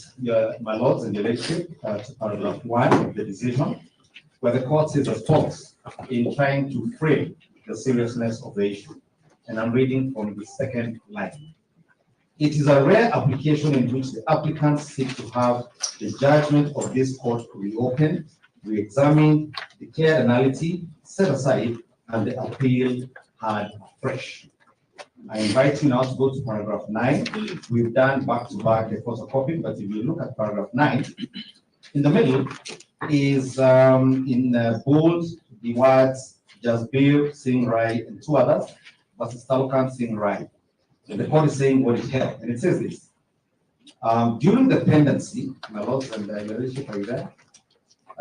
my lords in the leadership to paragraph 1 of the decision, where the court says as follows in trying to frame the seriousness of the issue. And I'm reading from the second line. It is a rare application in which the applicants seek to have the judgment of this court reopened, re-examined, declared nullity, set aside, and the appeal had fresh. I invite you now to go to paragraph 9. We've done back-to-back a photocopy, but if you look at paragraph 9, in the middle is in bold the words Jasbir Singh Rai and two others versus Talukan Singh Rai. And the court is saying what it held, and it says this. During the pendency, my lords and the leadership are there,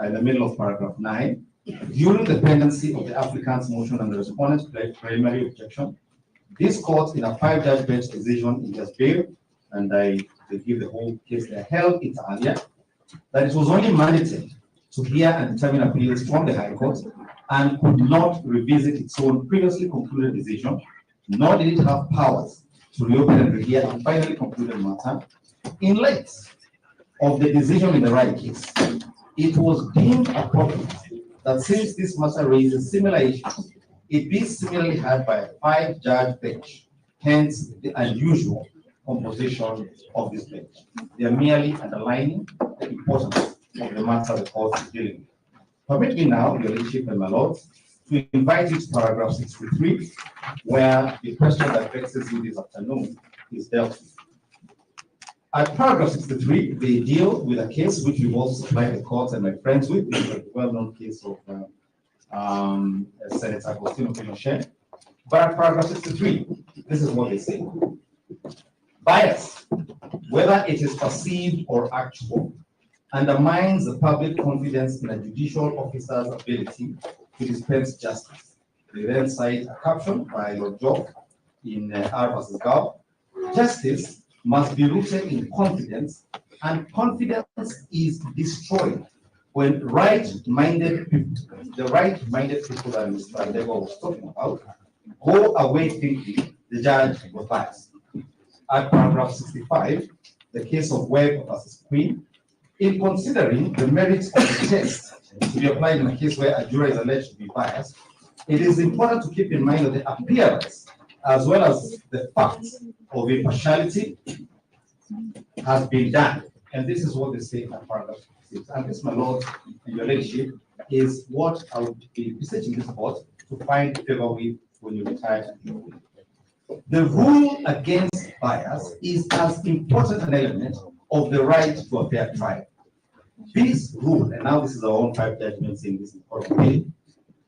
in the middle of paragraph 9, during the pendency of the applicant's motion and the respondent's primary objection, this court in a 5-judge bench decision in Jasbir, and they give the whole case they held it earlier, that it was only mandated to hear and determine appeals from the High Court and could not revisit its own previously concluded decision, nor did it have powers to reopen and rehear and finally conclude the matter. In light of the decision in the right case, it was deemed appropriate that since this matter raises similar issues, it be similarly heard by a 5-judge bench, hence the unusual composition of this bench. They are merely underlining the importance of the matter the court is dealing with. Permit me now, your leadership and my lords, to invite you to paragraph 63, where the question that vexes you this afternoon is dealt with. At paragraph 63, they deal with a case which we've also supplied the court and my friends with, which is a well-known case of Senator Agostino Pinochet. But at paragraph 63, this is what they say. Bias, whether it is perceived or actual, undermines the public confidence in a judicial officer's ability to dispense justice. They then cite a caption by Lord Jock in R versus Gao. Justice must be rooted in confidence, and confidence is destroyed when right-minded people, the right-minded people that Mr. Lego was talking about, go away thinking the judge was biased. At paragraph 65, the case of Webb versus Queen, in considering the merits of the test to be applied in a case where a juror is alleged to be biased, it is important to keep in mind that the appearance as well as the facts of impartiality has been done. And this is what they say in paragraph 6. And this, my lord, and your ladyship, is what I would be beseeching this court to find favor with when you retire. The rule against bias is as important an element of the right to a fair trial. This rule, and now this is our own private judgment saying this in court of appeal,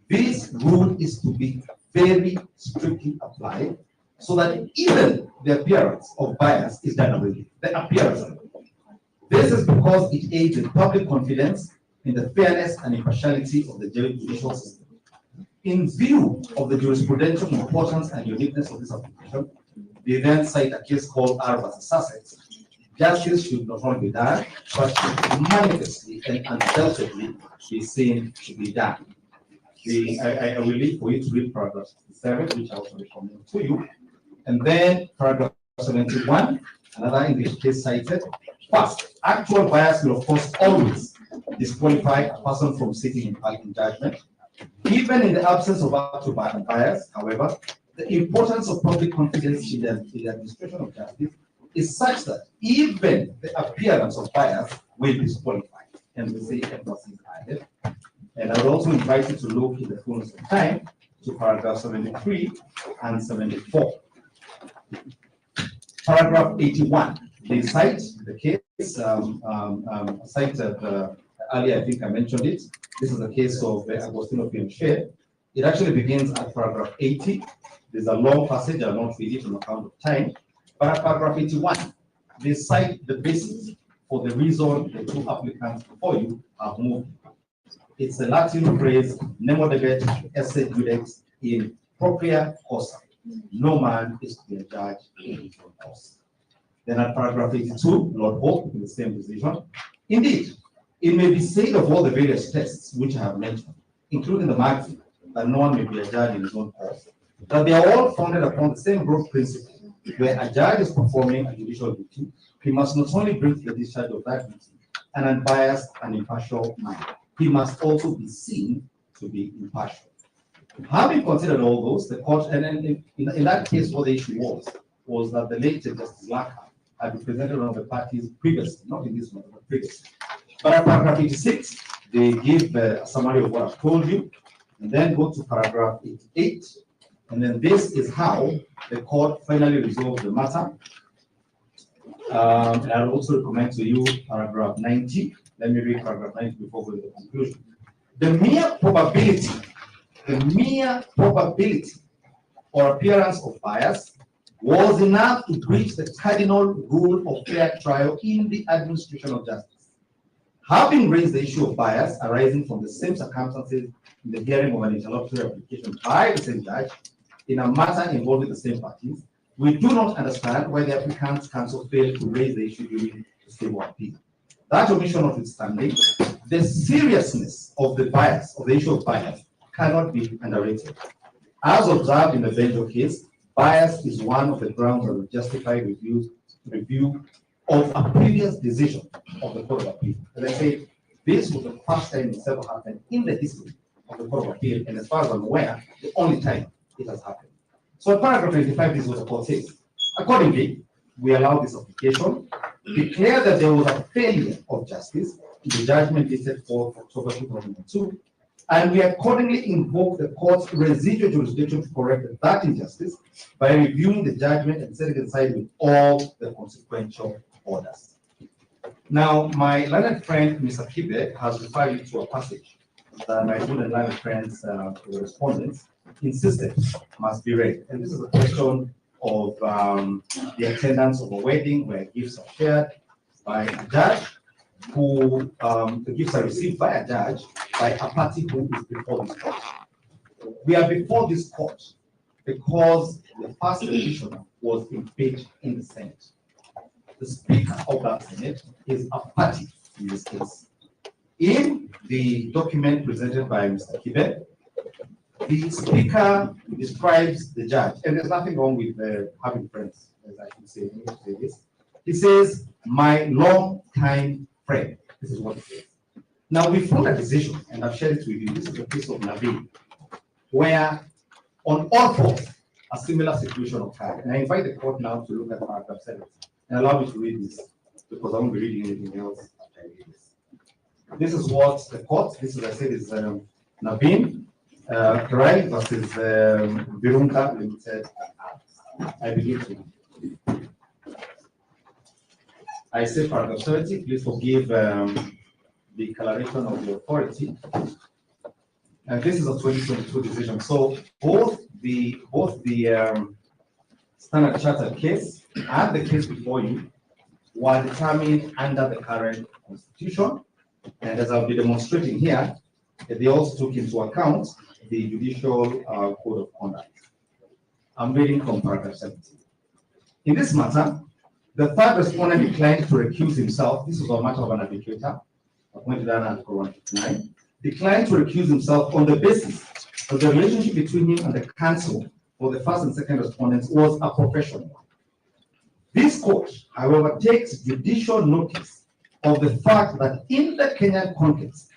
this rule is to be very strictly applied so that even the appearance of bias is done away with. The appearance of it. This is because it aids in public confidence in the fairness and impartiality of the judicial system. In view of the jurisprudential importance and uniqueness of this application, they then cite a case called R versus Sussex. Justice should not only be done, but should manifestly and undoubtedly be seen to be done. I will leave for you to read paragraph 67, which I also recommend to you. And then paragraph 71, another English case cited. First, actual bias will of course always disqualify a person from sitting in judgment. Even in the absence of actual bias, however, the importance of public confidence in the administration of justice is such that even the appearance of bias will disqualify. And we say emphasis added. And I would also invite you to look in the fullness of time to paragraph 73 and 74. Paragraph 81, they cite the case, cited earlier, I think I mentioned it. This is a case of Agostino Pinochet. It actually begins at paragraph 80. There's a long passage, I'll not read it on account of time. But at paragraph 81, they cite the basis for the reason the two applicants before you have moved. It's the Latin phrase, nemo debet esse judex in propria causa. No man is to be a judge in his own cause. Then at paragraph 82, Lord Hope, in the same decision. Indeed, it may be said of all the various tests which I have mentioned, including the maxim that no one may be a judge in his own cause, that they are all founded upon the same broad principle, where a judge is performing a judicial duty, he must not only bring to the discharge of that duty an unbiased and impartial mind, he must also be seen to be impartial. Having considered all those, the court, and in that case, what the issue was that the late Justice Laka had represented one of the parties previously, not in this one, but previously. But at paragraph 86, they give a summary of what I've told you, and then go to paragraph 88, and then this is how the court finally resolved the matter. And I'll also recommend to you paragraph 90. Let me read paragraph 90 before going to the conclusion. The mere probability or appearance of bias was enough to breach the cardinal rule of fair trial in the administration of justice. Having raised the issue of bias arising from the same circumstances in the hearing of an interlocutory application by the same judge in a matter involving the same parties, we do not understand why the applicant's counsel failed to raise the issue during the civil appeal. That omission notwithstanding, the seriousness of the bias, of the issue of bias, cannot be underrated. As observed in the Benjo case, bias is one of the grounds that will justify review of a previous decision of the Court of Appeal. As I say, this was the first time it's ever happened in the history of the Court of Appeal, and as far as I'm aware, the only time it has happened. So in paragraph 25, this is what the court says. Accordingly, we allow this application, declare that there was a failure of justice in the judgment dated 4th October 2002, and we accordingly invoke the court's residual jurisdiction to correct that injustice by reviewing the judgment and setting it aside with all the consequential orders. Now, my learned friend, Mr. Kibe, has referred you to a passage that my good and learned friends, the respondents, insisted must be read. And this is a question of the attendance of a wedding where gifts are shared by a judge, who the gifts are received by a judge by a party who is before this court. We are before this court because the first petitioner was impeached in the Senate. The Speaker of that Senate is a party in this case. In the document presented by Mr. Kibe, the Speaker describes the judge, and there's nothing wrong with having friends, as I can say this. He says, my long-time friend. This is what it says. Now, we found a decision, and I've shared it with you. This is the case of Nabil, where on all fours, a similar situation occurred. And I invite the court now to look at paragraph 7 and allow me to read this, because I won't be reading anything else after I read this. This is what the court, this is, I said, is Naveen Karai versus Virunga Limited. I begin to. I say paragraph 30, please forgive the coloration of the authority. And this is a 2022 decision. So both the Standard Chartered case and the case before you were determined under the current constitution. And as I'll be demonstrating here, they also took into account the judicial code of conduct. I'm reading from paragraph 17. In this matter, the third respondent declined to recuse himself. This was a matter of an arbitrator, appointed under Article 159. Declined to recuse himself on the basis that the relationship between him and the counsel for the first and second respondents was a professional one. This court, however, takes judicial notice of the fact that in the Kenyan context,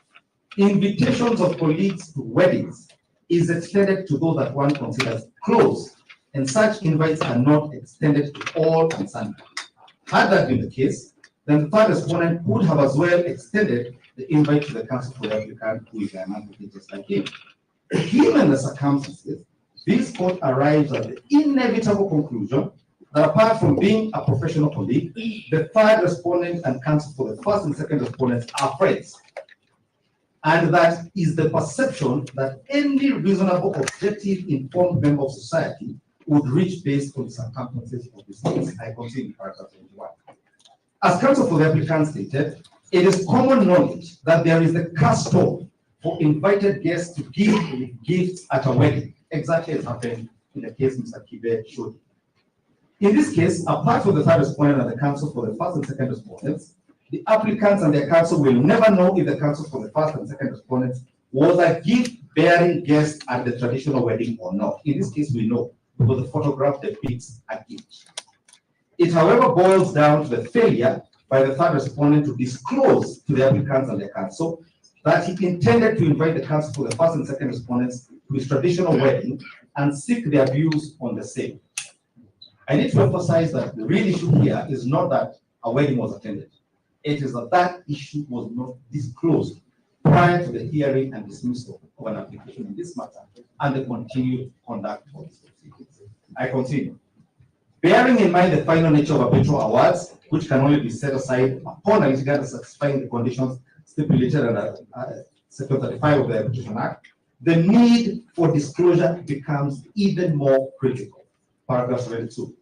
invitations of colleagues to weddings is extended to those that one considers close, and such invites are not extended to all and sundry. Had that been the case, then the third respondent would have as well extended the invite to the counsel for the applicant, who is an advocate just like him. Given the circumstances, this court arrives at the inevitable conclusion that apart from being a professional colleague, the third respondent and counsel for the first and second respondents are friends. And that is the perception that any reasonable, objective, informed member of society would reach based on the circumstances of this case. I continue in paragraph 21. As counsel for the applicant stated, it is common knowledge that there is the custom for invited guests to give gifts at a wedding, exactly as happened in the case Mr. Kibe showed. In this case, apart from the third respondent and the counsel for the first and second respondents, the applicants and their counsel will never know if the counsel for the first and second respondents was a gift-bearing guest at the traditional wedding or not. In this case, we know, because the photograph depicts a gift. It, however, boils down to the failure by the third respondent to disclose to the applicants and their counsel that he intended to invite the counsel for the first and second respondents to his traditional wedding and seek their views on the same. I need to emphasize that the real issue here is not that a wedding was attended. It is that that issue was not disclosed prior to the hearing and dismissal of an application in this matter and the continued conduct of this proceedings. I continue. Bearing in mind the final nature of arbitral awards, which can only be set aside upon a litigant satisfying the conditions stipulated under Section 35 of the Arbitration Act, the need for disclosure becomes even more critical. Paragraph 72.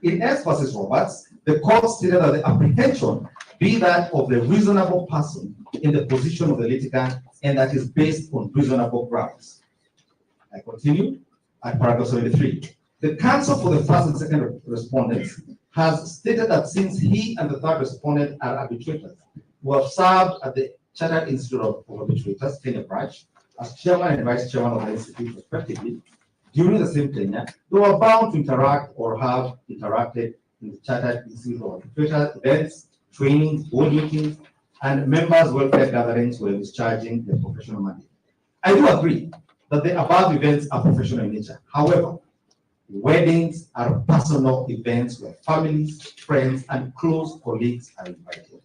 In S versus Roberts, the court stated that the apprehension be that of the reasonable person in the position of the litigant, and that is based on reasonable grounds. I continue at paragraph 73. The counsel for the first and second respondents has stated that since he and the third respondent are arbitrators who have served at the Chartered Institute of Arbitrators, Kenya branch, as chairman and vice chairman of the institute respectively, during the same tenure, they were bound to interact or have interacted in the Chartered Institute of Arbitrators events, trainings, board meetings, and members' welfare gatherings were discharging their professional mandate. I do agree that the above events are professional in nature. However, weddings are personal events where families, friends, and close colleagues are invited.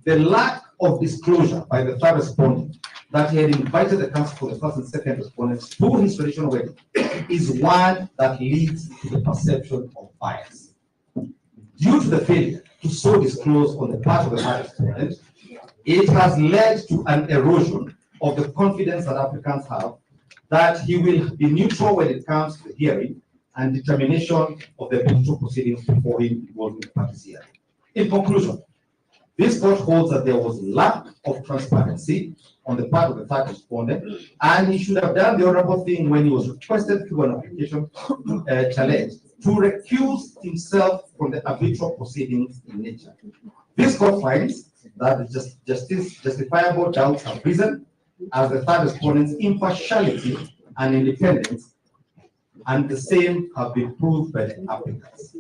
The lack of disclosure by the third respondent that he had invited the counsel for the first and second respondents to his traditional wedding is one that leads to the perception of bias. Due to the failure to so disclose on the part of the magistrate, it has led to an erosion of the confidence that applicants have that he will be neutral when it comes to the hearing and determination of the arbitral proceedings before him involving the parties here. In conclusion, this court holds that there was lack of transparency on the part of the third respondent, and he should have done the honorable thing when he was requested through an application challenge to recuse himself from the arbitral proceedings in nature. This court finds that justifiable doubts have risen as the third respondent's impartiality and independence, and the same have been proved by the applicants.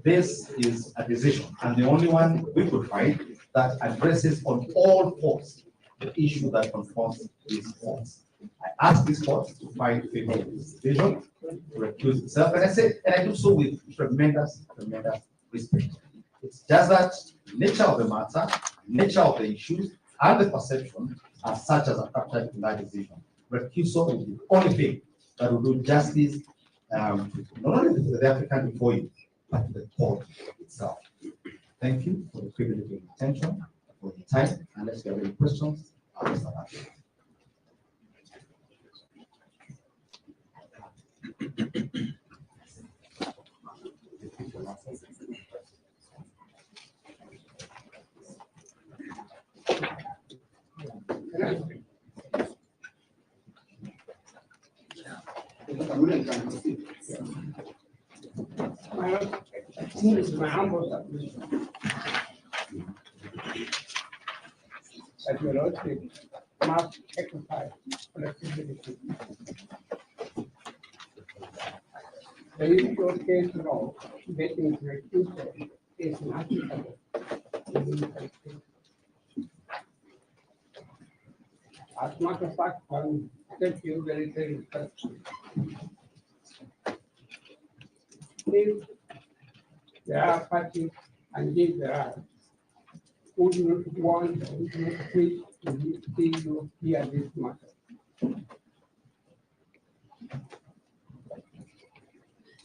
This is a decision, and the only one we could find that addresses on all fours the issue that confronts these courts. I ask this court to find favor of this decision, to recuse itself, and I do so with tremendous respect. It's just that the nature of the matter, nature of the issues, and the perception are such as are captured in that decision. Recusal is the only thing that will do justice not only to the applicant before you, but to the court itself. Thank you for the privilege of attention, for the time. Unless you have any questions, I'll start asking. My humble submission. That your lordship must exercise flexibility. The usual case law getting recusal is not applicable in this case. As a matter of fact, thank you very respectfully. If there are parties, and if there are, who do not want, who do not wish to see you hear this matter,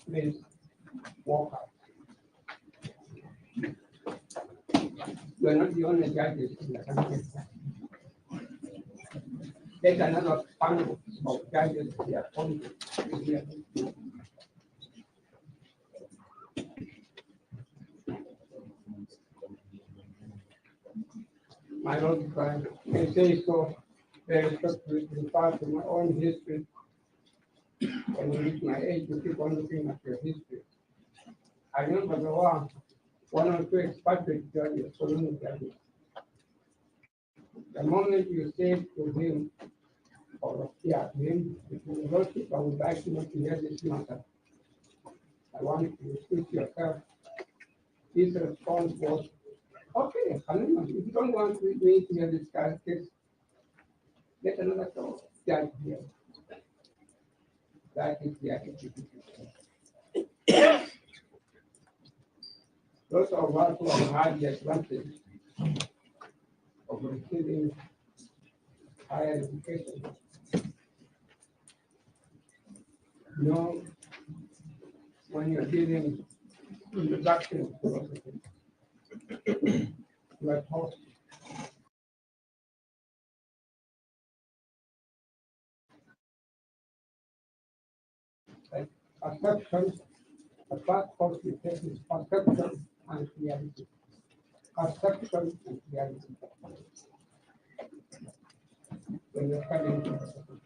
please walk out. You are not the only judges in the country. There's another panel of judges they are appointed. My Lord, if I may say so, very respectfully, in part of my own history, when you reach my age, you keep on looking at your history. I remember there were one or two expatriate judges, colonial judges. The moment you say to him, or to him, if you lordship, I would like you to hear this matter. I want you to speak yourself. His response was, okay, if you don't want me to hear this case, get another judge here. That is the attitude. Those of us who have had the advantage of receiving higher education know when you're dealing in the doctrine of philosophy, you are taught perception, the first course we take is perception and reality. Perception and reality. When you're studying philosophy,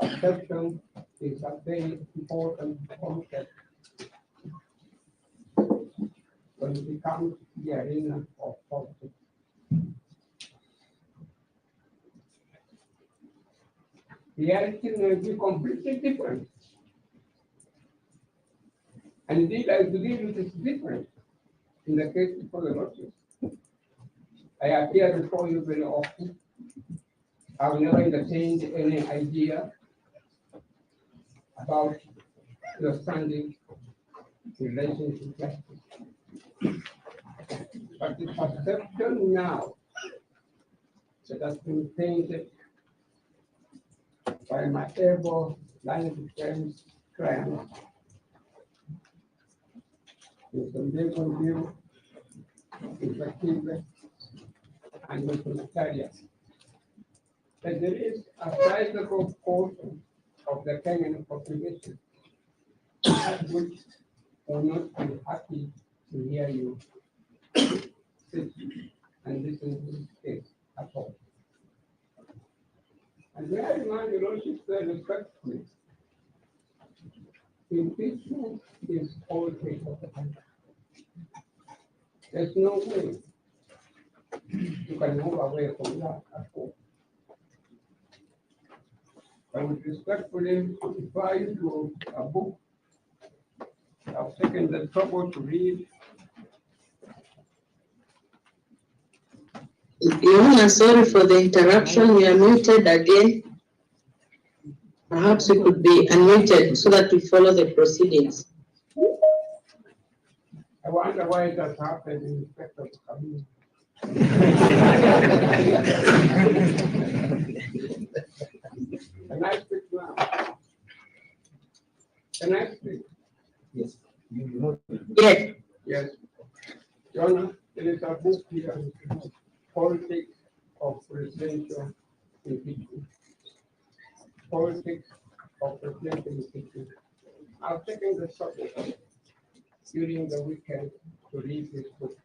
perception is a very important concept when it becomes the arena of politics. Reality may be completely different. And indeed, I believe it is different in the case before the lordship. I appear before you very often. I've never entertained any idea about your standing in relation to justice. But the perception now that has been painted by my able learned friends, clients, Mr. Jason View, Mr. Kimber, and Mr. Natalia, that there is a sizable portion of the Kenyan population which will not be happy to hear you sit and listen to this case at all. And may I remind your Lordship very respectfully, impeachment is all take of the country. There's no way you can move away from that at all. I would respectfully refer you to a book I've taken the trouble to read. Your Honor, sorry for the interruption. You are muted again. Perhaps you could be unmuted so that we follow the proceedings. I wonder why it has happened in respect of the community. Can I speak now? Can I speak? Yes. Yes. Yes. Your Honor, there is a book here, Politics of Presidential Impeachment. Politics of Presidential Impeachment. I've taken the subject during the weekend to read this book.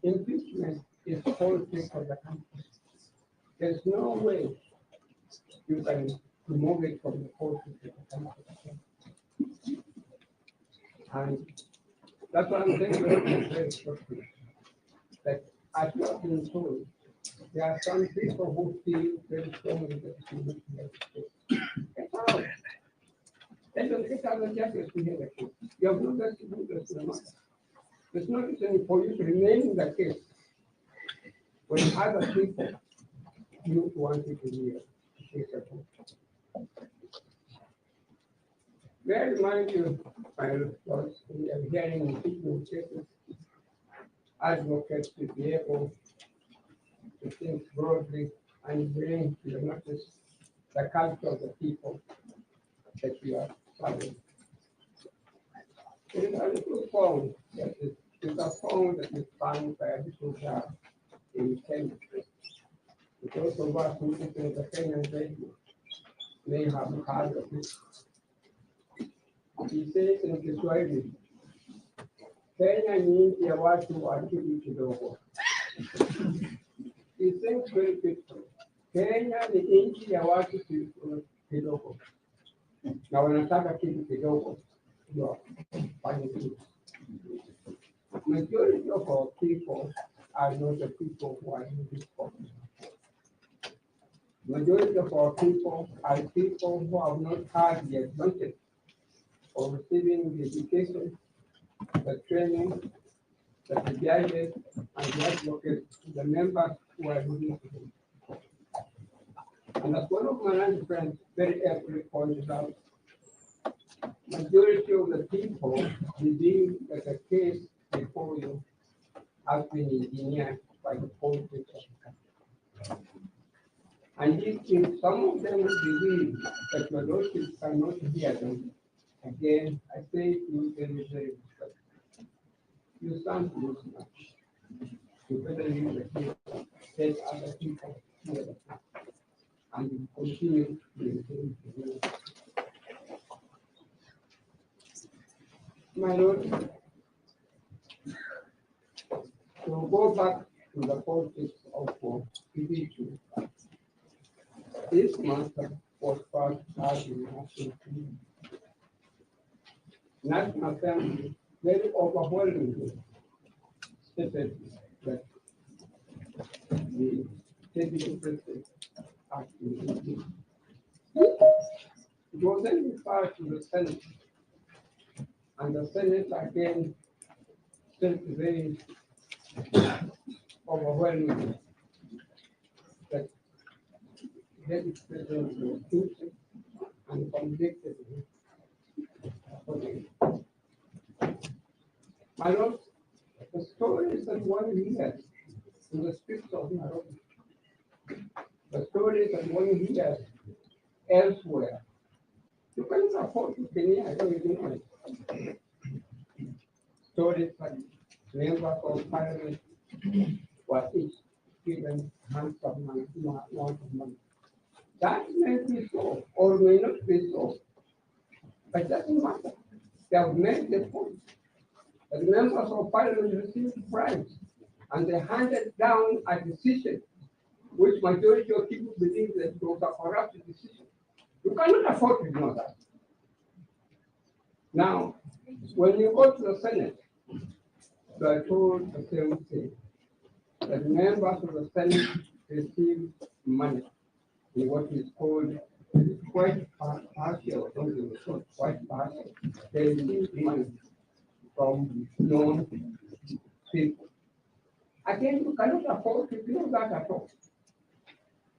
Impeachment is politics of the country. There's no way you can remove it from the politics of the country. And that's what I'm saying very shortly. That as you have been told, there are some people who feel very strongly that you need to make it. Get out. Let them get out of justice to hear the case. You have no right to do this in the matter. There's no reason for you to remain in the case when other people you wanted to hear the case at all. May I remind you, my Lord, we are hearing impeachment cases, advocates to be able to think broadly and bring to the notice the culture of the people that we are serving. There is a little phone that is a phone that is found by a little girl in Kenya. Those of us who listen to the Kenyan radio may have heard of it. He says in Kiswahili, Kenya ni nchi ya watu wa akili kidogo. He thinks very quickly. Kenya ni nchi ya watu kidogo. Na wanataka kitu kidogo. Majority of our people are not the people who are in this country. Majority of our people are people who have not had the advantage of receiving the education, the training, that the judges and the advocates, the members who are doing it. And as one of my friends very aptly pointed out, majority of the people believe that the case before you has been engineered by the politics of the country. And if some of them believe that your lordship cannot hear them, again, I say to you very, very respectfully, you stand to lose much. You better leave the case, let other people hear the case, and you continue to maintain the will. My Lord, to go back to the politics of PDQ, this matter was passed as in National Assembly. National Assembly very overwhelmingly stated that the deputy president has been impeached. It was then referred to the Senate, and the Senate again said very overwhelmingly that the deputy president was guilty and convicted him. My Lord, the stories that one hears in the streets of Nairobi, the stories that one hears elsewhere, you can afford to Kenya, I don't even know it. stories that members of parliament were each given handsome amount of money. That may be so or may not be so, but it doesn't matter. They have made the point that the members of parliament received bribes and they handed down a decision which majority of people believe that it was a corrupt decision. You cannot afford to ignore that. Now, when you go to the Senate, they are told the same thing. The members of the Senate receive money in what is called quite partial, or something called quite partial. They receive money from known people. Again, you cannot afford to do that at all.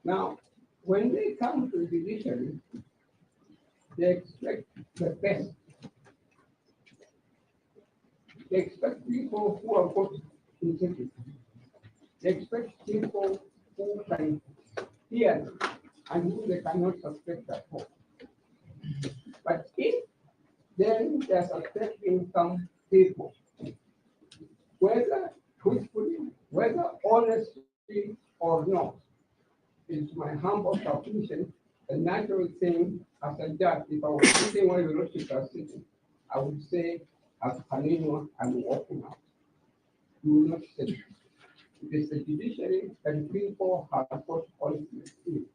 Now, when they come to the judiciary, they expect the best. They expect people who are got integrity. They expect people who can hear and who they cannot suspect at all. But if then they are suspecting some people, whether truthfully, whether honestly or not, it's my humble submission, the natural thing as a judge, if I was sitting where the lordships are sitting, I would say, as Panino, I'm walking out. You will not sit. It is the judiciary that people have got confidence in.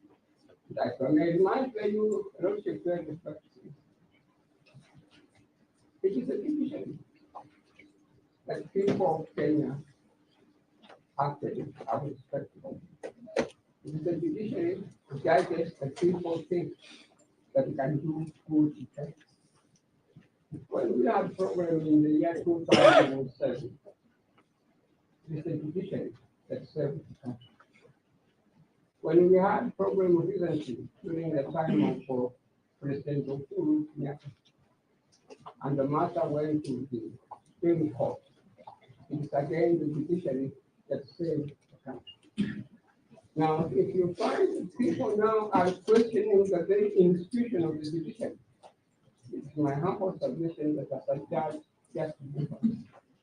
That's when I remind you, lordship very respectfully. It is the judiciary that people of Kenya actually are respectful. It is the judiciary, the judges, that people think that they can do good effect. When we had a program in the year 2007, it is the judiciary that served the country. When we had a program recently during the time of President Uhuru Kenyatta, and the matter went to the Supreme Court, it is again the judiciary that saved the country. Now, if you find people now are questioning the very institution of the judiciary, it's my humble submission that as a judge, just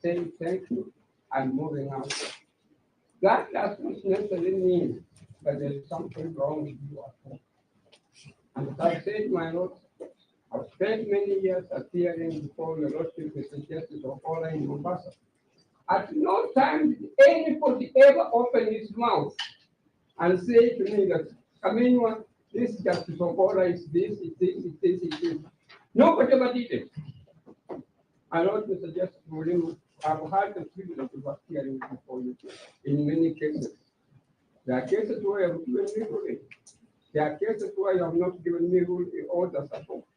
say thank you and moving out. That does not necessarily mean that there's something wrong with you at home. And as I said, my Lord, I've spent many years appearing before the Lordship Mr. Justice of Ola in Mombasa. At no time did anybody ever open his mouth and say to me that, Kamenwa, this Justice of Ola is this, it is, it is, it is. Nobody ever did it. And Lord Mr. Justice Mulimo, I've had the privilege of appearing before you in many cases. There are cases where I have given me ruling. There are cases where I have not given me orders at all.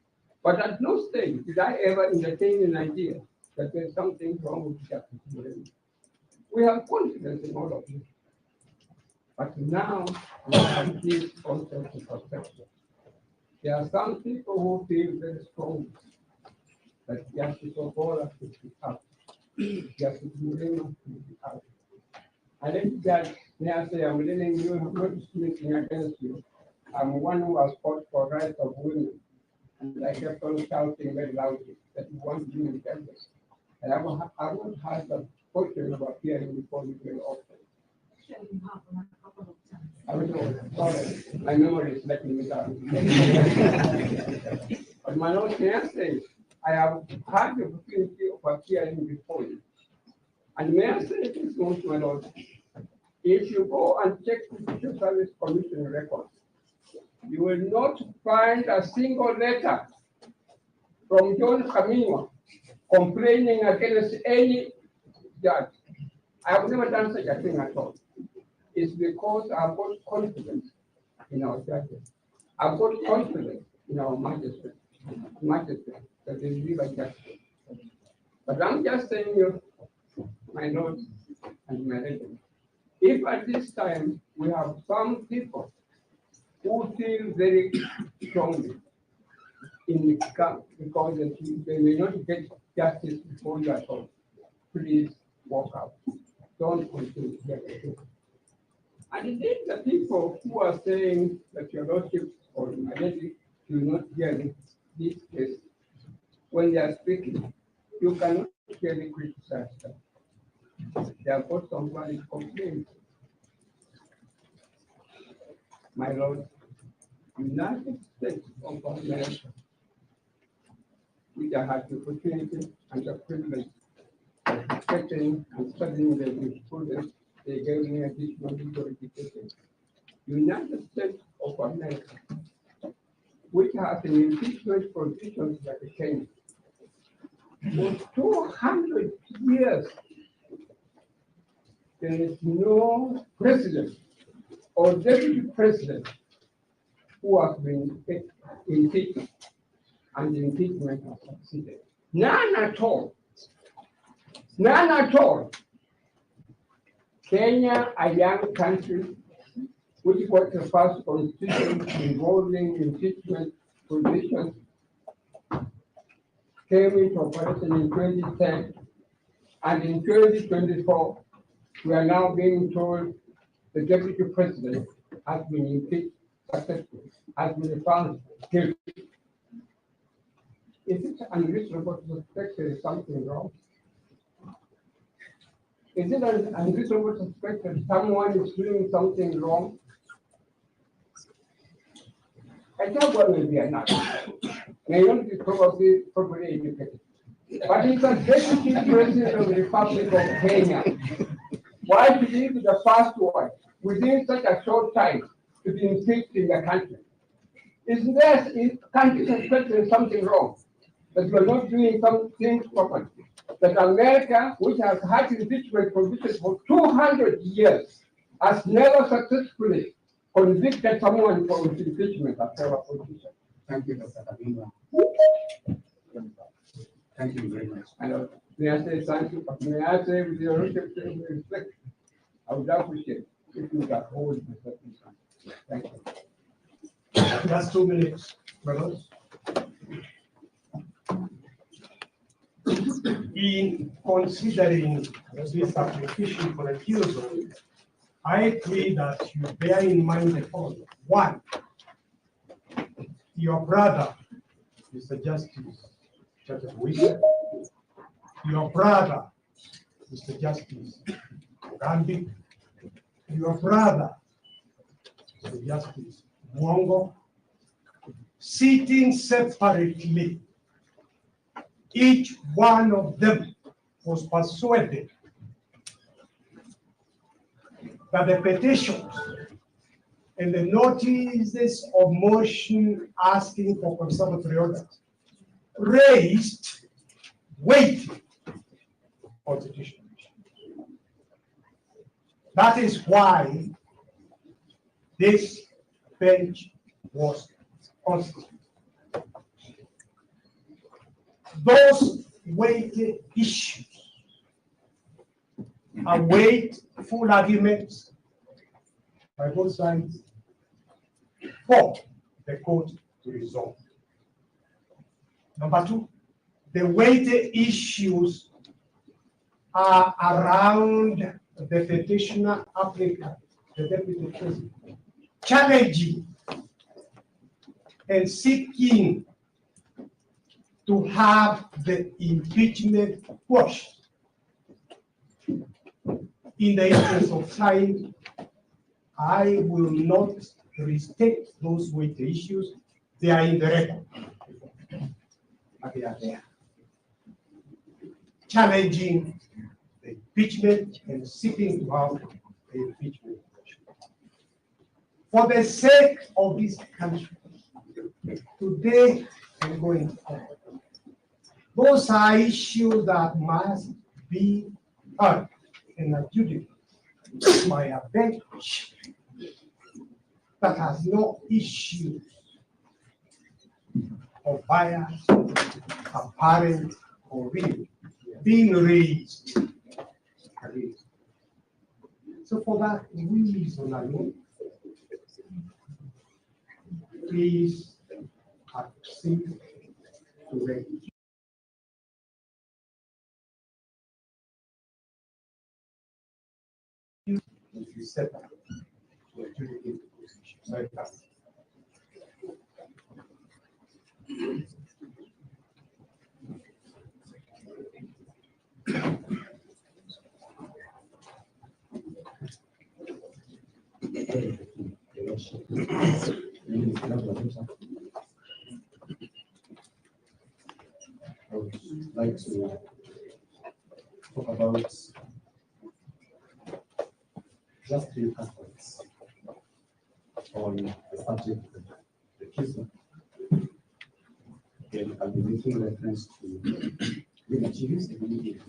But at no stage did I ever entertain an idea that there's something wrong with Justice Mulimo. We have confidence in all of you. But now we have this concept of perspective. There are some people who feel very strongly that Justice Ogola should be out. Justice Mulimo should be out. I let that may I say I'm letting you not speaking against you. I'm one who has fought for rights of women. And I kept on shouting very loudly that we want to do independence. And I won't have the fortune of appearing before you very often. I don't know, sorry, my memory is letting me down. But my Lord, may I say, I have had the opportunity of appearing before you. And may I say this once, my Lord, if you go and check the Judicial Service Commission records, you will not find a single letter from John Kamenwa complaining against any judge. I have never done such a thing at all. It's because I've got confidence in our judges. I've got confidence in our magistrates that they deliver justice. But I'm just saying you, my Lord and my legend, if at this time we have some people who feel very strongly in the camp because they may not get justice before you at all, please walk out. Don't continue here. And indeed, the people who are saying that your Lordship or my lady do not hear this case, when they are speaking, You cannot really criticize them. They have got some valid complaints. My Lord, United States of America, which I had the opportunity and the privilege of respecting and studying the jurisprudence, they gave me additional legal education. United States of America, which has an impeachment provision that became for 200 years, there is no president or deputy president who has been impeached and the impeachment has succeeded. None at all. None at all. Kenya, a young country, which was the first constitution involving impeachment provisions, came into operation in 2010, and in 2024, we are now being told the deputy president has been impeached successfully, has been found guilty. Is it unreasonable to suspect there is something wrong? Is it unreasonable to suspect that someone is doing something wrong? Gachagua will be enough. May not be probably properly educated. But he's a deputy president of the Republic of Kenya. Why should he be the first one within such a short time to be impeached in the country? Isn't there, can't you suspect there is something wrong? That you are not doing something properly? That America, which has had impeachment provisions for 200 years, has never successfully convicted someone for impeachment after a position. Thank you, Dr. Kabimba. Thank you very much. May I say thank you, but may I say with your respect, I would appreciate if you could hold the circumstance. Thank you. That's 2 minutes, brothers. In considering this application for refusal, I pray that you bear in mind the following. One, your brother, Mr. Justice Chachawita, your brother, Mr. Justice Gandhi, your brother, Mr. Justice Mwongo, sitting separately, each one of them was persuaded that the petitions and the notices of motion asking for conservatory orders raised weight constitution. That is why this bench was constituted. Those weighty issues await full arguments by both sides for the court to resolve. Number two, the weighty issues are around the petitioner applicant, the deputy president, challenging and seeking to have the impeachment quashed. In the interest of time, I will not restate those weighty issues. They are in the record, but they are there. Challenging the impeachment and seeking to have the impeachment. For the sake of this country, today and going forward, those are issues that must be heard and adjudicated by a bench that has no issues of bias, apparent or real, being raised. So for that reason alone, please accede to raise. If you set up to adjudicate the position. Sorry, I would like to talk about just three aspects on the subject of the recusal. Again, I'll be making reference to the achievements that we did,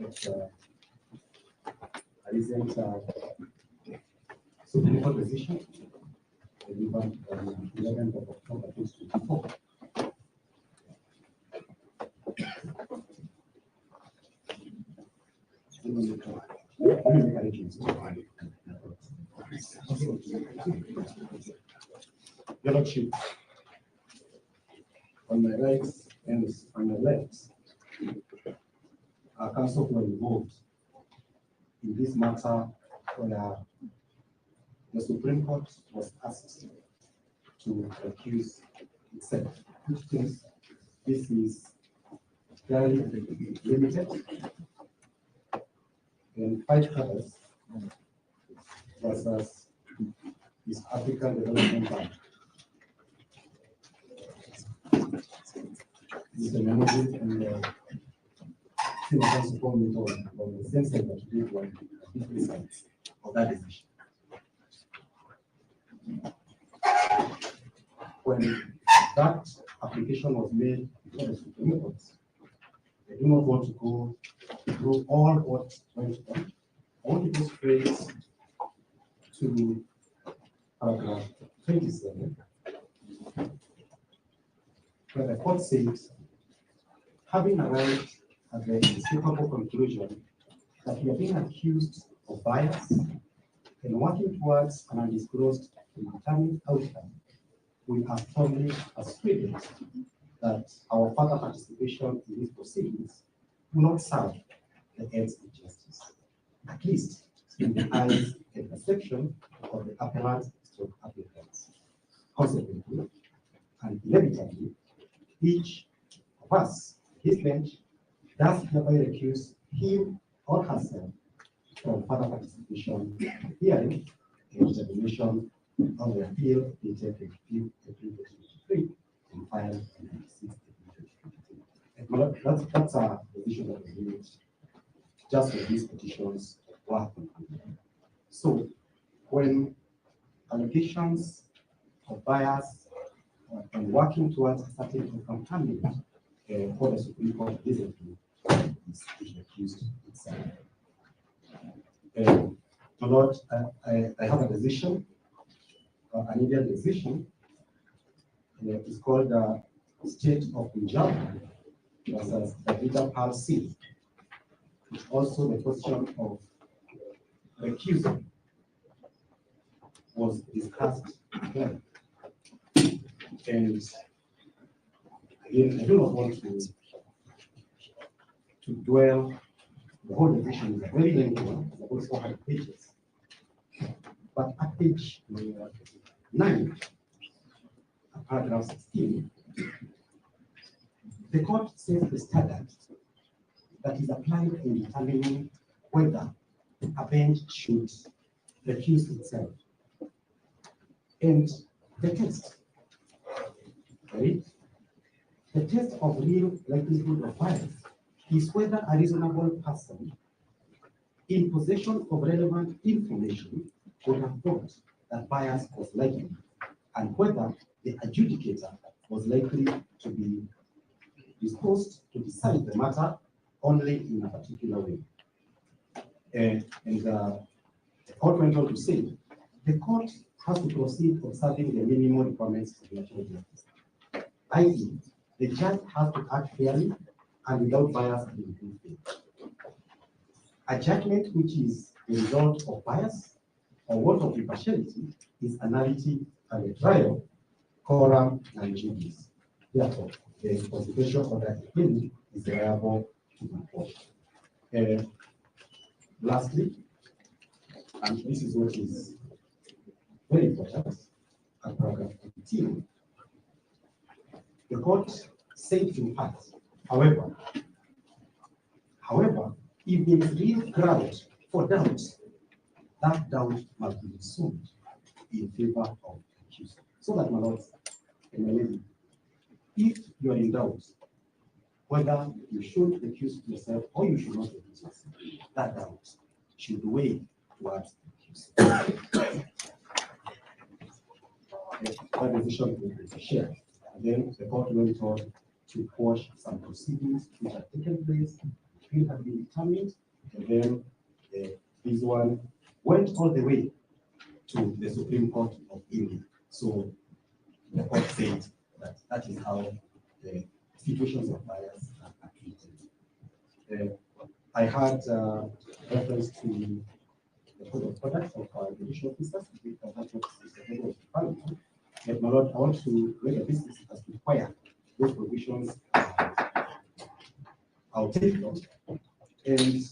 but a recent Supreme Court decision delivered on 11th of October 2024. Your Lordship, on my right and on my left, our counsel were involved in this matter where the Supreme Court was asked to recuse itself, which means this is fairly limited, and 5 others versus East African Development Bank. This is a management and Senator support on the same side that we did on different sides of that decision. When that application was made before the Supreme Court, I do not want to go through all what went on. I want to go straight to paragraph 27, where the court says, having arrived at the inescapable conclusion that we are being accused of bias and working towards an undisclosed and determined outcome, we are firmly persuaded that our further participation in these proceedings will not serve the ends of justice, at least in the eyes and perception of the appellant or applicants. Consequently, and inevitably, each of us, his bench, does hereby recuse him or herself from further participation in hearing and determination of the appeal dated 15 April 2023 and filed on 96 April 2023. That's our position that we need just for these petitions were concluded. So when allegations of bias and working towards a certain outcome for the Supreme Court recently is accused itself. My Lord, I have a decision, an Indian decision. It's called the State of Punjab versus the Vita Pal C. It's also the question of recusal was discussed there. And again, I do not want to dwell. The whole decision is a very lengthy one, it's about 400 pages. But at page 9, paragraph 16, the court says the standard that is applied in determining whether a bench should recuse itself. And the test, right? The test of real likelihood of bias is whether a reasonable person in possession of relevant information would have thought that bias was likely, and whether the adjudicator was likely to be disposed to decide the matter only in a particular way. And the court went on to say, the court has to proceed observing the minimum requirements of natural justice, i.e., the judge has to act fairly and without bias and in good faith. A judgment which is the result of bias or want of impartiality is a nullity and a trial, quorum and judice. Therefore, the constitution of that opinion is liable to the court. Lastly, and this is what is very important, at paragraph 18, the court said in part, however, if there is real ground for doubt, that doubt must be resolved in favor of the accused. So that, my lords and my lady, if you are in doubt whether you should accuse yourself or you should not accuse yourself, that doubt should weigh towards the accused. That decision will be shared. And then the court went on to quash some proceedings which had taken place, appeal had been determined, and then this one went all the way to the Supreme Court of India. So the court said that that is how the situations of bias are treated. I had reference to the code of conduct of our judicial officers. I think that what is the head of the parliament. But my lord, I want to make a business as to require those provisions I'll take them. And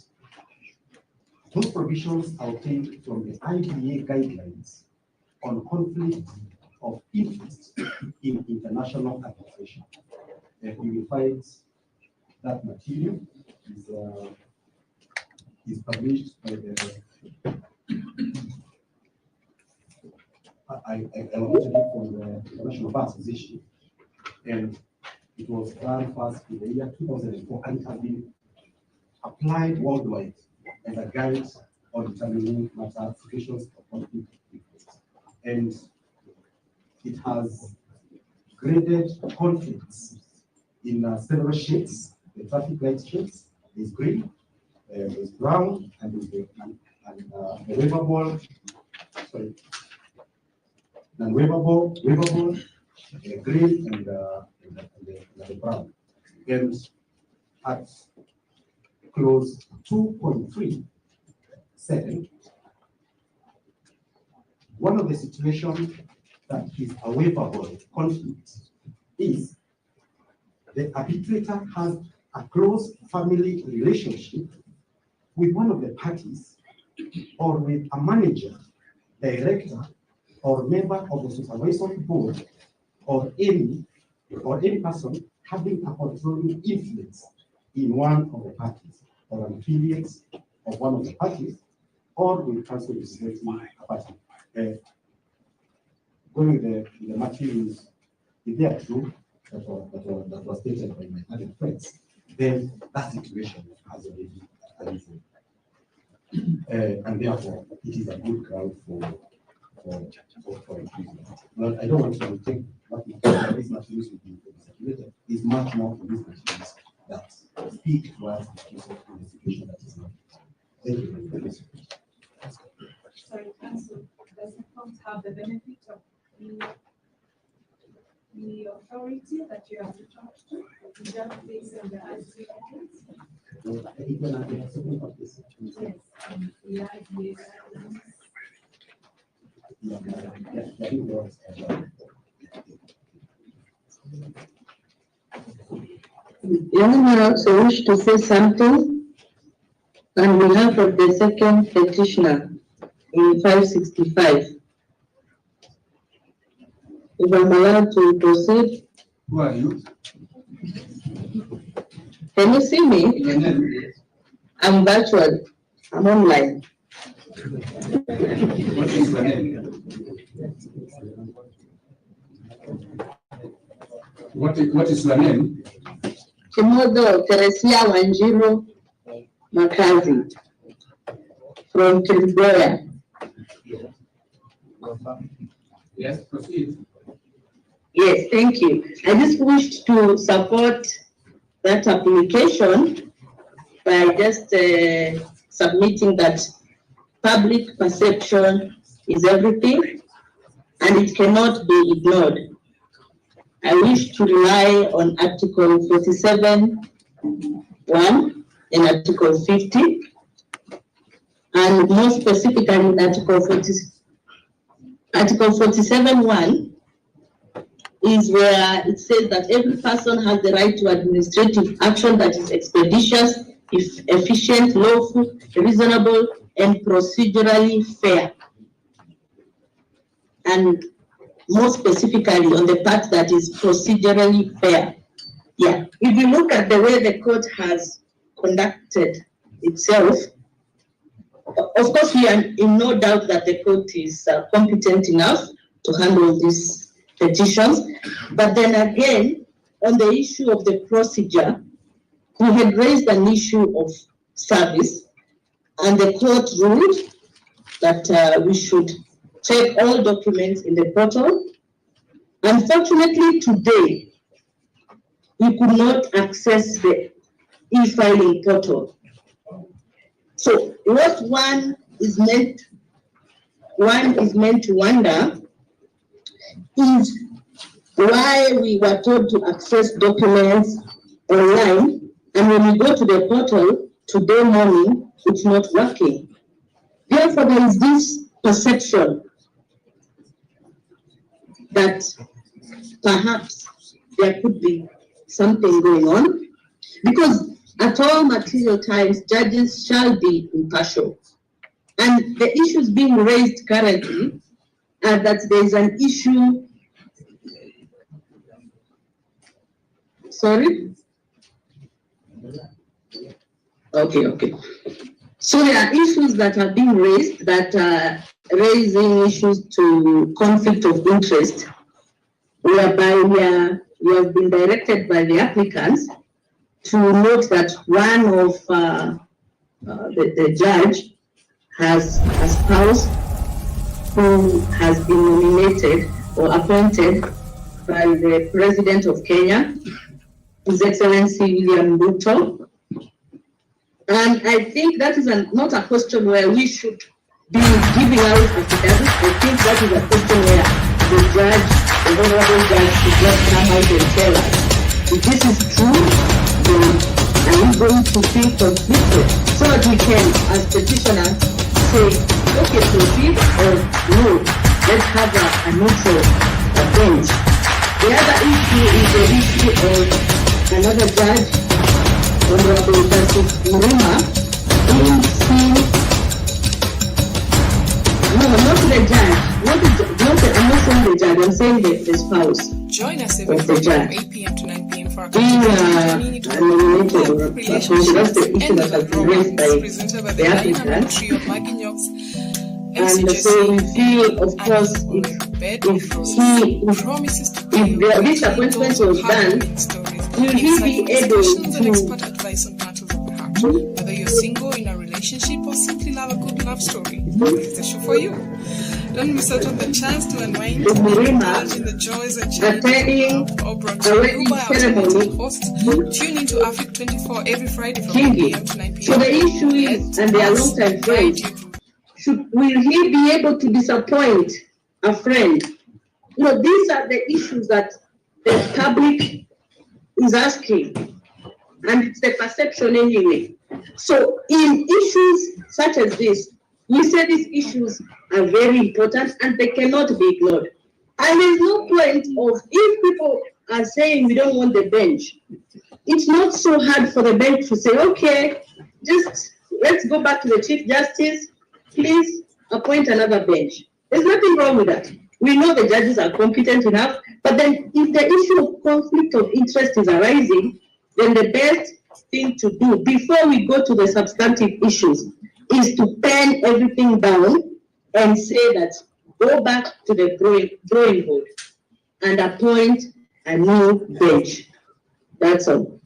those provisions are obtained from the IBA guidelines on conflict of interest in international arbitration. You will find that material is published by the I wanted it from the International Bar Association, and it was done first in the year 2004, and it has been applied worldwide as a guide on determining matter situations of conflict of interest. And it has graded conflicts in several shades. The traffic light shades is green, is brown, and is the waivable, sorry, non-waivable, waivable, green, and the brown. And at clause 2.37, one of the situations that is a waivable conflict is the arbitrator has a close family relationship with one of the parties or with a manager, director, or member of the supervisory board, or any person having a controlling influence in one of the parties, or an affiliate of one of the parties, or with counsel representing a party. Going with the materials, if they are true, that was stated by my other friends, then that situation has already arisen. And therefore, it is a good ground for imprisonment. Well, I don't want to take what these materials will be circulated. It's much more for these materials that speak towards the case of the situation that is not. Thank you very much. Sorry, Council, does the court have the benefit of the authority that you have to talk to? The judge based on the ICA case? Yes, the ICA. Anyone else wish to say something on behalf of the second petitioner in 565? If I'm allowed to proceed. Who are you? Can you see me? I'm virtual. I'm online. What is your name? What is your name? Kimodo Teresia Wanjiro Makazi from Kilgoya. Yes, proceed. Yes, thank you. I just wished to support that application by just submitting that public perception is everything and it cannot be ignored. I wish to rely on Article 47(1) and Article 50, and more specifically Article 47(1) is where it says that every person has the right to administrative action that is expeditious, efficient, lawful, reasonable, and procedurally fair. And more specifically on the part that is procedurally fair. Yeah, if you look at the way the court has conducted itself, of course, we are in no doubt that the court is competent enough to handle these petitions. But then again, on the issue of the procedure, we had raised an issue of service, and the court ruled that we should check all documents in the portal. Unfortunately, today, we could not access the e-filing portal. So what one is meant to wonder is why we were told to access documents online, and when we go to the portal today morning, it's not working. Therefore, there is this perception that perhaps there could be something going on, because at all material times, judges shall be impartial. And the issues being raised currently are that there is an issue. Sorry? Okay. So there are issues that are being raised that are raising issues to conflict of interest, whereby we have been directed by the applicants to note that one of the judge has a spouse who has been nominated or appointed by the President of Kenya, His Excellency William Ruto. And I think that is not a question where we should be giving out affidavits. I think that is a question where the judge, the honorable judge, should just come out and tell us if this is true, then are you going to feel conflicted, so that we can, as petitioners, say, okay, proceed, or no, let's have a neutral bench. The other issue is the issue of another judge, Honorable Justice Murima, being seen. No, not the judge. I'm not saying the judge, I'm saying the spouse. Join us every Friday from 8 p.m. to 9 p.m. for a nominated or that's the issue that has been raised by the applicant. And so we feel, of course, if this appointment was done, will he be able to, whether you're single, in a relationship, or simply love a good love story, this is the show for you. Don't miss out on the chance to unwind and indulge in the joys and challenges of all brought to you by our talented hosts. Tune into Africa 24 every Friday from 8 p.m. to 9 p.m. So the issue is, and they are long-time friends, will he be able to disappoint a friend? You know, these are the issues that the public is asking, and it's the perception anyway. So in issues such as this, we say these issues are very important and they cannot be ignored. And there's no point of, if people are saying we don't want the bench, it's not so hard for the bench to say, okay, just let's go back to the Chief Justice, please appoint another bench. There's nothing wrong with that. We know the judges are competent enough, but then if the issue of conflict of interest is arising, then the best thing to do before we go to the substantive issues is to pen everything down and say that go back to the drawing board and appoint a new bench. That's all.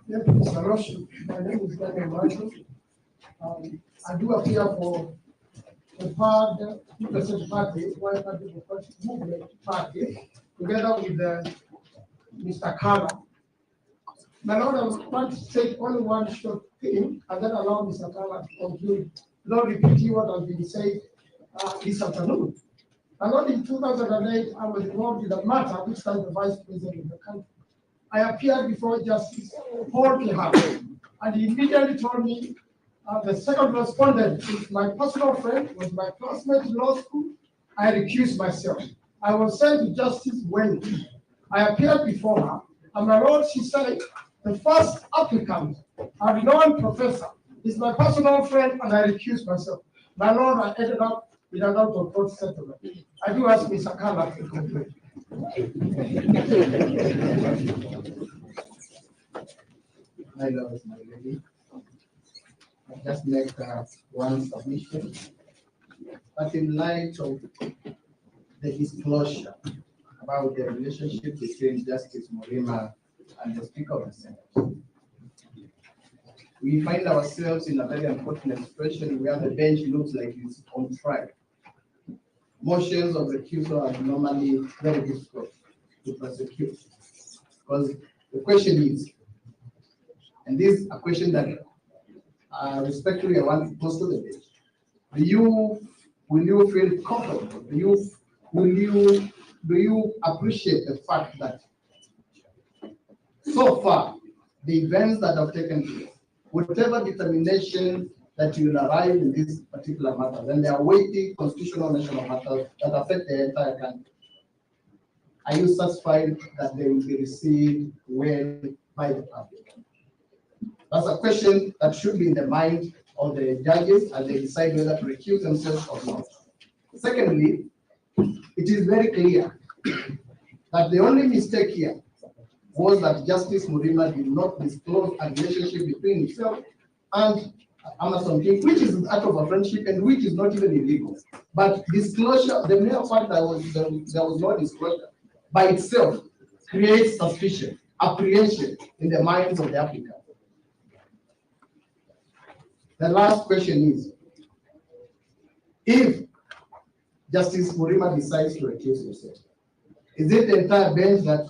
Yeah, Mr. Rosh, my name is Daniel Marshall. I do appear for the Third Party, White Party Movement Party, together with Mr. Kala. My Lord, I want to say only one short thing and then allow Mr. Kala to conclude, not repeating what has been said this afternoon. My Lord, in 2008, I was involved in a matter which was the Vice President of the country. I appeared before Justice Paul Kihara, and he immediately told me the second respondent is my personal friend, was my classmate in law school. I recused myself. I was sent to Justice Wendy. I appeared before her, and my Lord, she said, the first applicant, a renowned professor, is my personal friend, and I recused myself. My Lord, I ended up with an out-of-court settlement. I do ask Mr. Kala to conclude. My Lord, my lady, just make one submission. But in light of the disclosure about the relationship between Justice Murima and the Speaker of the Senate, we find ourselves in a very unfortunate situation where the bench looks like it's on trial. Motions of recusal are normally very difficult to prosecute, because the question is, and this is a question that respectfully I want to pose to the bench, will you feel comfortable? Do you appreciate the fact that so far the events that have taken place, whatever determination that you will arrive in this particular matter, then they are weighty constitutional national matters that affect the entire country, are you satisfied that they will be received well by the public? That's a question that should be in the mind of the judges as they decide whether to recuse themselves or not. Secondly, it is very clear that the only mistake here was that Justice Murima did not disclose a relationship between himself and Amason King, which is out of a friendship and which is not even illegal. But disclosure, the mere fact that there was no disclosure by itself creates suspicion, apprehension in the minds of the applicant. The last question is, if Justice Murima decides to recuse himself, is it the entire bench that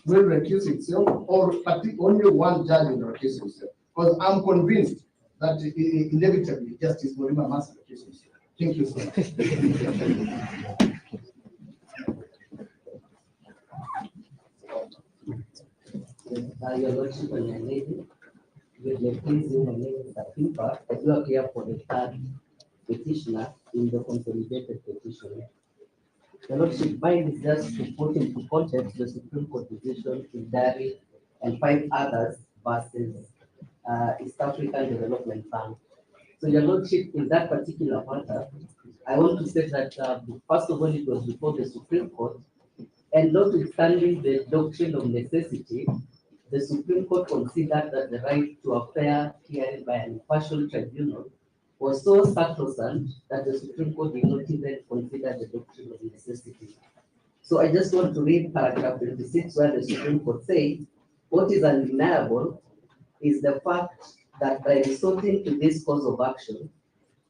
will recuse itself, or only one judge will recuse himself? Because I'm convinced that inevitably Justice Murima must recuse himself. Thank you so much. Your Lordship and your lady, with the pleasing and name of Pipa, I do appear for the third petitioner in the consolidated petition. Your Lordship, mine is just to put into context the Supreme Court decision in Dari and 5 others versus East African Development Bank. So, Your Lordship, in that particular matter, I want to say that first of all, it was before the Supreme Court, and notwithstanding the doctrine of necessity, the Supreme Court considered that the right to a fair hearing by an impartial tribunal was so sacrosanct that the Supreme Court did not even consider the doctrine of necessity. So I just want to read paragraph 26, where the Supreme Court says, what is undeniable is the fact that by resorting to this course of action,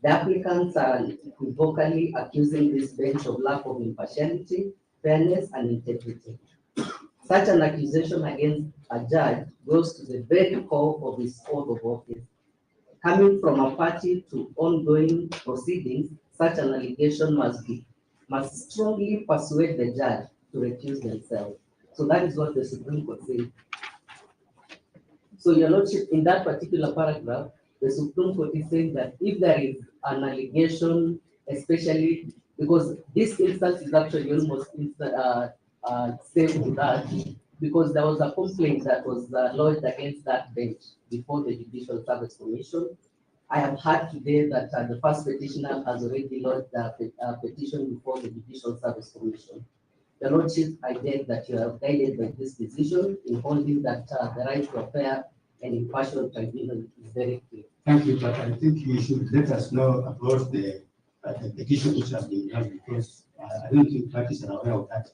the applicants are unequivocally accusing this bench of lack of impartiality, fairness, and integrity. Such an accusation against a judge goes to the very core of his oath of office. Coming from a party to ongoing proceedings, such an allegation must strongly persuade the judge to recuse themselves. So that is what the Supreme Court said. So, Your Lordship, in that particular paragraph, the Supreme Court is saying that if there is an allegation, especially because this instance is actually almost same to that, because there was a complaint that was lodged against that bench before the Judicial Service Commission. I have heard today that the first petitioner has already lodged a petition before the Judicial Service Commission. Your Lordship, I beg that you are guided by this decision in holding that the right to a fair and impartial tribunal is very clear. Thank you, but I think you should let us know about the petition which has been done, because I don't think parties are aware of that.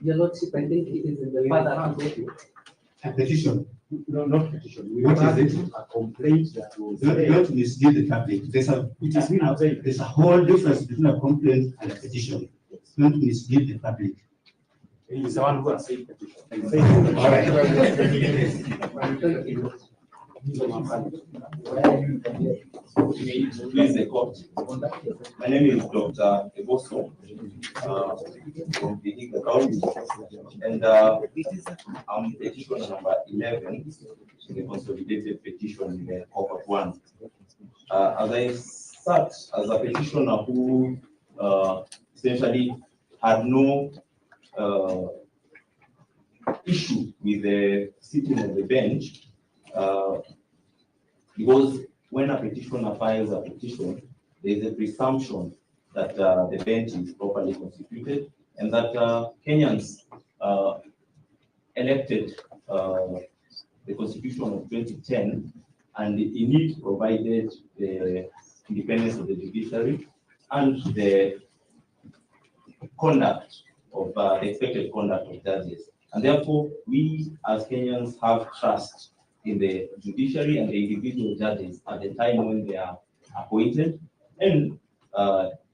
Your Lordship, I think it is in the further a petition. No, not petition. What is it? A complaint that was don't mislead the public. There's a whole difference between a complaint and a petition. Don't mislead the public. He's the one who has said petition. All right. Please, the court. My name is Dr. Eboso from the Higa County, and I'm petition number 11 in the consolidated petition in the Cohort 1. As I sat as a petitioner who essentially had no issue with the sitting of the bench, because when a petitioner files a petition, there is a presumption that the bench is properly constituted, and that Kenyans elected the Constitution of 2010 and in it provided the independence of the judiciary and the conduct of the expected conduct of judges. And therefore, we as Kenyans have trust in the judiciary and the individual judges at the time when they are appointed and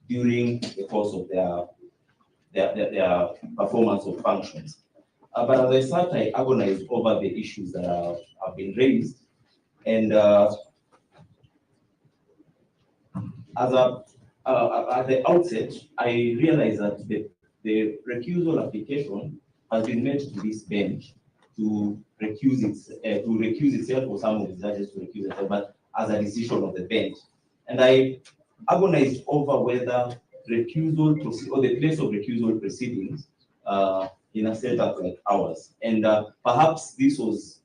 during the course of their performance of functions. But as I sat, I agonized over the issues that have been raised. And at the outset, I realized that the recusal application has been made to this bench to recuse itself, or some of the judges to recuse itself, but as a decision of the bench. And I agonized over whether recusal or the place of recusal proceedings in a setup like ours. And perhaps this was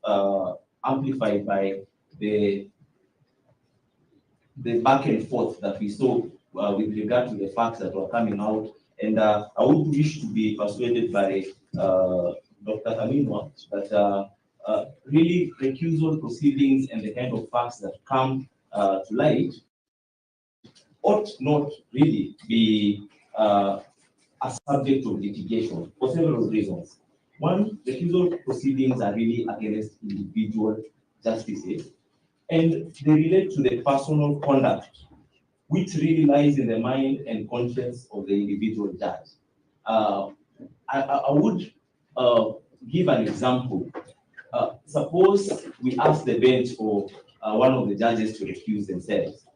amplified by the back and forth that we saw with regard to the facts that were coming out. And I would wish to be persuaded by Dr. Kaminwa that really recusal proceedings and the kind of facts that come to light ought not really be a subject of litigation for several reasons. One, recusal proceedings are really against individual justices, and they relate to the personal conduct, which really lies in the mind and conscience of the individual judge. I would give an example. Suppose we ask the bench or one of the judges to recuse themselves,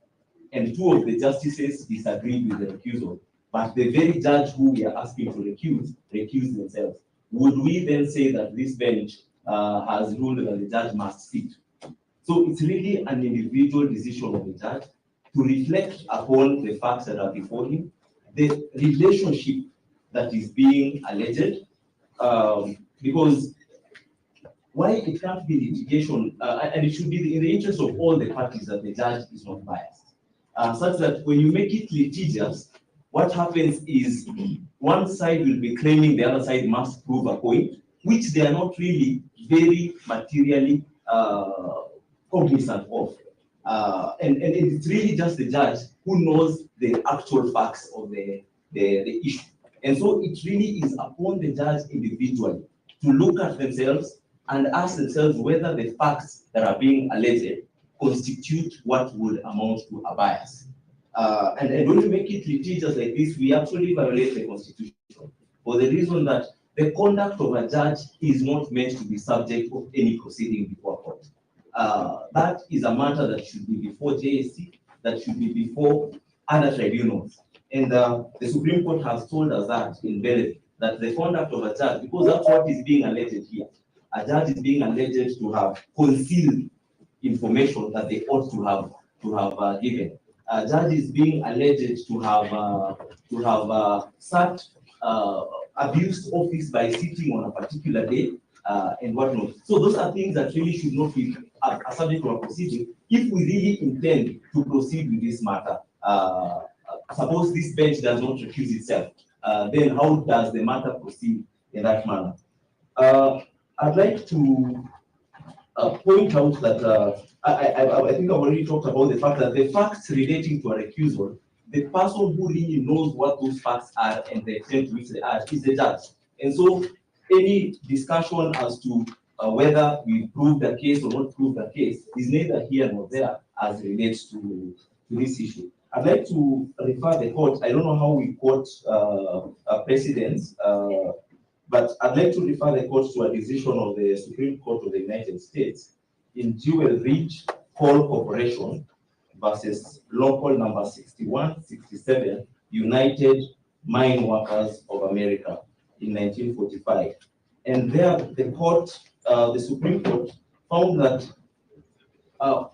and two of the justices disagreed with the recusal, but the very judge who we are asking to recuse themselves. Would we then say that this bench has ruled that the judge must sit? So it's really an individual decision of the judge to reflect upon the facts that are before him, the relationship that is being alleged, because why it can't be litigation, and it should be in the interest of all the parties that the judge is not biased. Such that when you make it litigious, what happens is one side will be claiming the other side must prove a point, which they are not really very materially cognizant of. And it's really just the judge who knows the actual facts of the issue. And so it really is upon the judge individually to look at themselves and ask themselves whether the facts that are being alleged constitute what would amount to a bias. And when we make it litigious like this, we actually violate the Constitution for the reason that the conduct of a judge is not meant to be subject of any proceeding before court. That is a matter that should be before JSC, that should be before other tribunals. And the Supreme Court has told us that in Bellevue, that the conduct of a judge, because that's what is being alleged here, a judge is being alleged to have concealed information that they ought to have given. A judge is being alleged to have abused office by sitting on a particular day and whatnot. So those are things that really should not be a subject of a proceeding if we really intend to proceed with this matter. Suppose this bench does not recuse itself, then how does the matter proceed in that manner? I'd like to point out that I think I've already talked about the fact that the facts relating to a recusal, the person who really knows what those facts are and the extent to which they are is the judge. And so any discussion as to whether we prove the case or not prove the case is neither here nor there as relates to this issue. I'd like to refer the court. I don't know how we quote precedents, but I'd like to refer the court to a decision of the Supreme Court of the United States in Jewel Ridge Coal Corporation versus local number 6167, United Mine Workers of America in 1945. And there the court, the Supreme Court found that I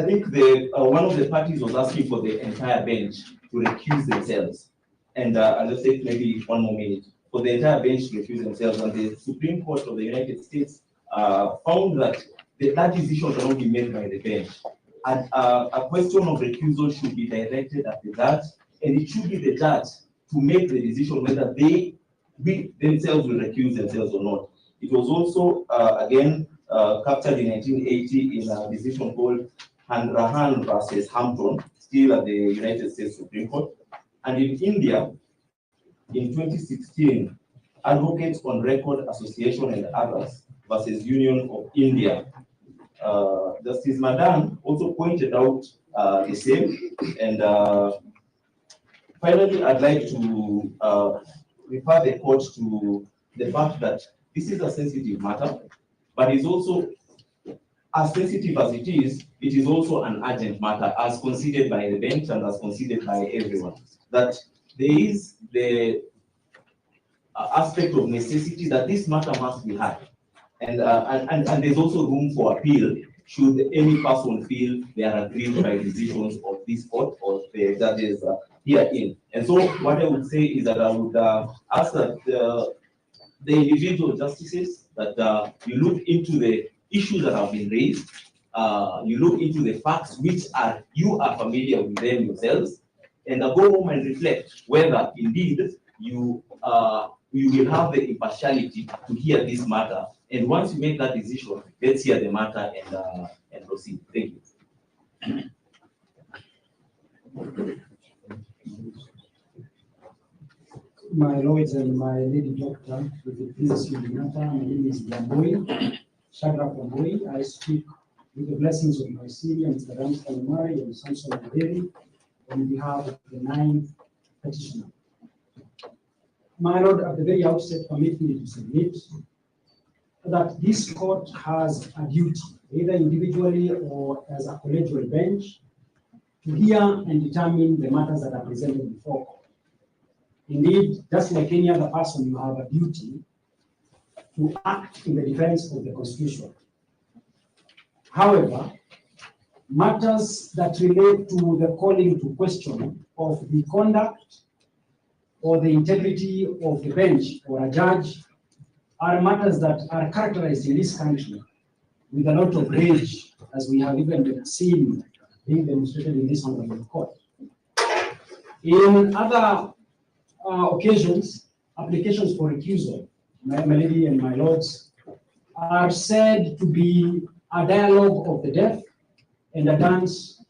think one of the parties was asking for the entire bench to recuse themselves. And I'll just take maybe one more minute for the entire bench to recuse themselves. And the Supreme Court of the United States found that that decision cannot be made by the bench. And a question of recusal should be directed at the judge, and it should be the judge to make the decision whether they themselves will recuse themselves or not. It was also, again, captured in 1980 in a decision called Hanrahan versus Hampton, still at the United States Supreme Court. And in India, in 2016, Advocates on Record Association and others versus Union of India. Justice Madan also pointed out the same. And finally, I'd like to refer the court to the fact that this is a sensitive matter, but it's also as sensitive as it is also an urgent matter, as considered by the bench and as considered by everyone. That there is the aspect of necessity that this matter must be heard, and there's also room for appeal should any person feel they are aggrieved by decisions of this court or the judges herein. And so, what I would say is that I would ask that the individual justices that you look into the issues that have been raised, you look into the facts which you are familiar with them yourselves, and go home and reflect whether indeed you will have the impartiality to hear this matter. And once you make that decision, let's hear the matter and proceed. Thank you. My lords and my lady doctor, with the please with the matter, my name is Wambui, Shadrach Wambui. I speak with the blessings of my senior, Mr. Ramstan Mari and Samson Aderi, on behalf of the 9th petitioner. My lord, at the very outset, permit me to submit that this court has a duty, either individually or as a collegial bench, to hear and determine the matters that are presented before court. Indeed, just like any other person, you have a duty to act in the defense of the Constitution. However, matters that relate to the calling to question of the conduct or the integrity of the bench or a judge are matters that are characterized in this country with a lot of rage, as we have even seen being demonstrated in this honorable court. In other occasions, applications for recusal, my lady and my lords, are said to be a dialogue of the deaf and a dance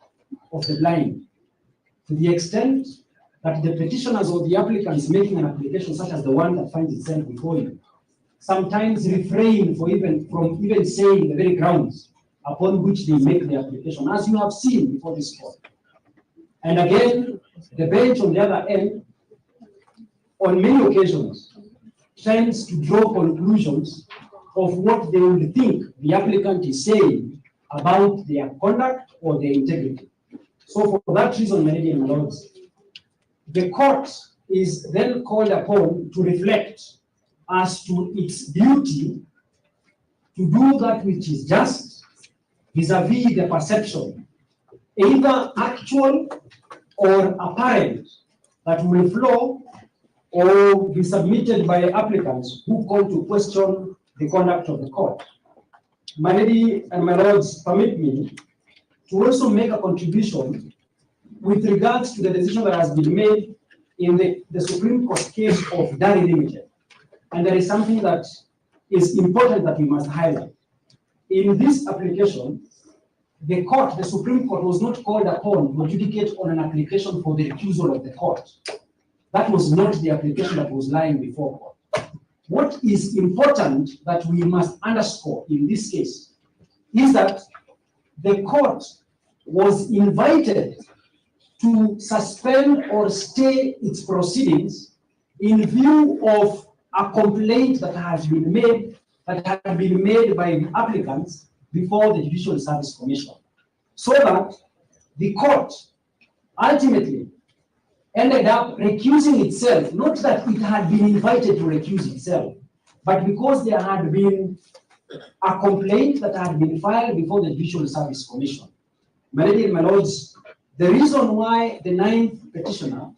of the blind, to the extent that the petitioners or the applicants making an application such as the one that finds itself before you sometimes refrain from even saying the very grounds upon which they make the application, as you have seen before this court. And again, the bench on the other end, on many occasions, tends to draw conclusions of what they would think the applicant is saying about their conduct or their integrity. So for that reason, my lady and my lords, the court is then called upon to reflect as to its duty to do that which is just vis-a-vis the perception, either actual or apparent, that will flow or be submitted by applicants who call to question the conduct of the court. My lady and my lords, permit me to also make a contribution with regards to the decision that has been made in the Supreme Court case of Dari Limited. And there is something that is important that we must highlight. In this application, the Supreme Court was not called upon to adjudicate on an application for the recusal of the court. That was not the application that was lying before court. What is important that we must underscore in this case is that the court was invited to suspend or stay its proceedings in view of a complaint that had been made by the applicants before the Judicial Service Commission, so that the court ultimately ended up recusing itself, not that it had been invited to recuse itself, but because there had been a complaint that had been filed before the Judicial Service Commission. My lady and my lords, the reason why the 9th petitioner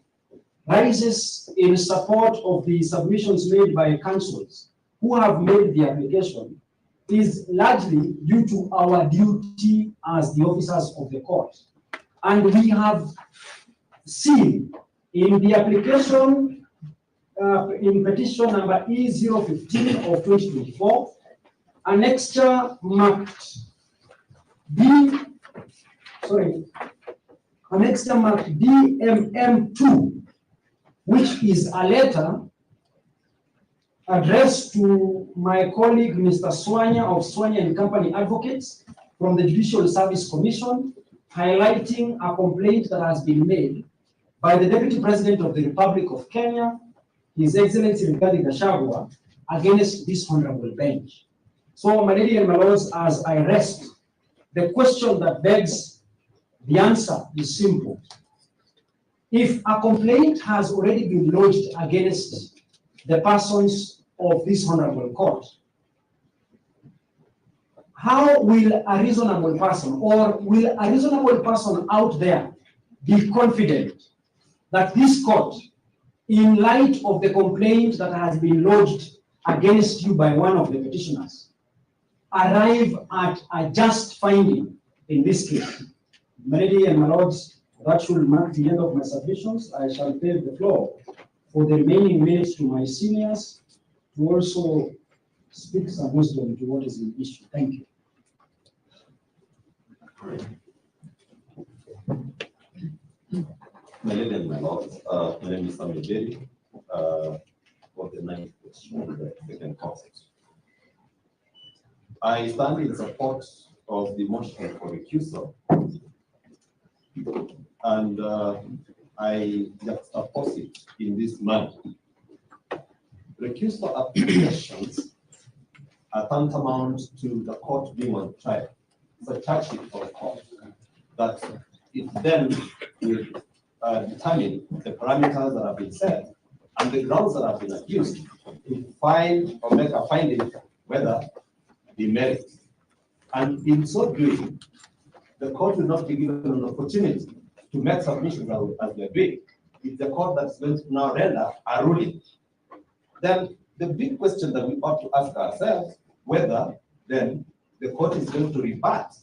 rises in support of the submissions made by counsels who have made the application is largely due to our duty as the officers of the court. And we have seen in the application in petition number E015 of 2024, annexure marked DMM2, which is a letter addressed to my colleague, Mr. Swanya of Swanya and Company Advocates from the Judicial Service Commission, highlighting a complaint that has been made by the Deputy President of the Republic of Kenya, His Excellency Rigathi Gachagua, against this honorable bench. So, my lady and my lords, as I rest, the question that begs the answer is simple. If a complaint has already been lodged against the persons of this honorable court, how will a reasonable person, or will a reasonable person out there be confident that this court, in light of the complaint that has been lodged against you by one of the petitioners, arrive at a just finding in this case? My lady and my lords, that should mark the end of my submissions. I shall pave the floor for the remaining minutes to my seniors to also speak some wisdom to what is in issue. Thank you. My lady and my lords, my name is Samuel Jerry, for the ninth question of the second concept. I stand in support of the motion for recusal, and I juxtapose it in this manner. Recusal applications are tantamount to the court being on trial. It's a charge sheet for the court that it then will determine the parameters that have been set and the grounds that have been abused to find or make a finding whether they merit. And in so doing, the court will not be given an opportunity to make submissions as they are doing. It's the court that's going to now render a ruling. Then the big question that we ought to ask ourselves, whether then the court is going to rebut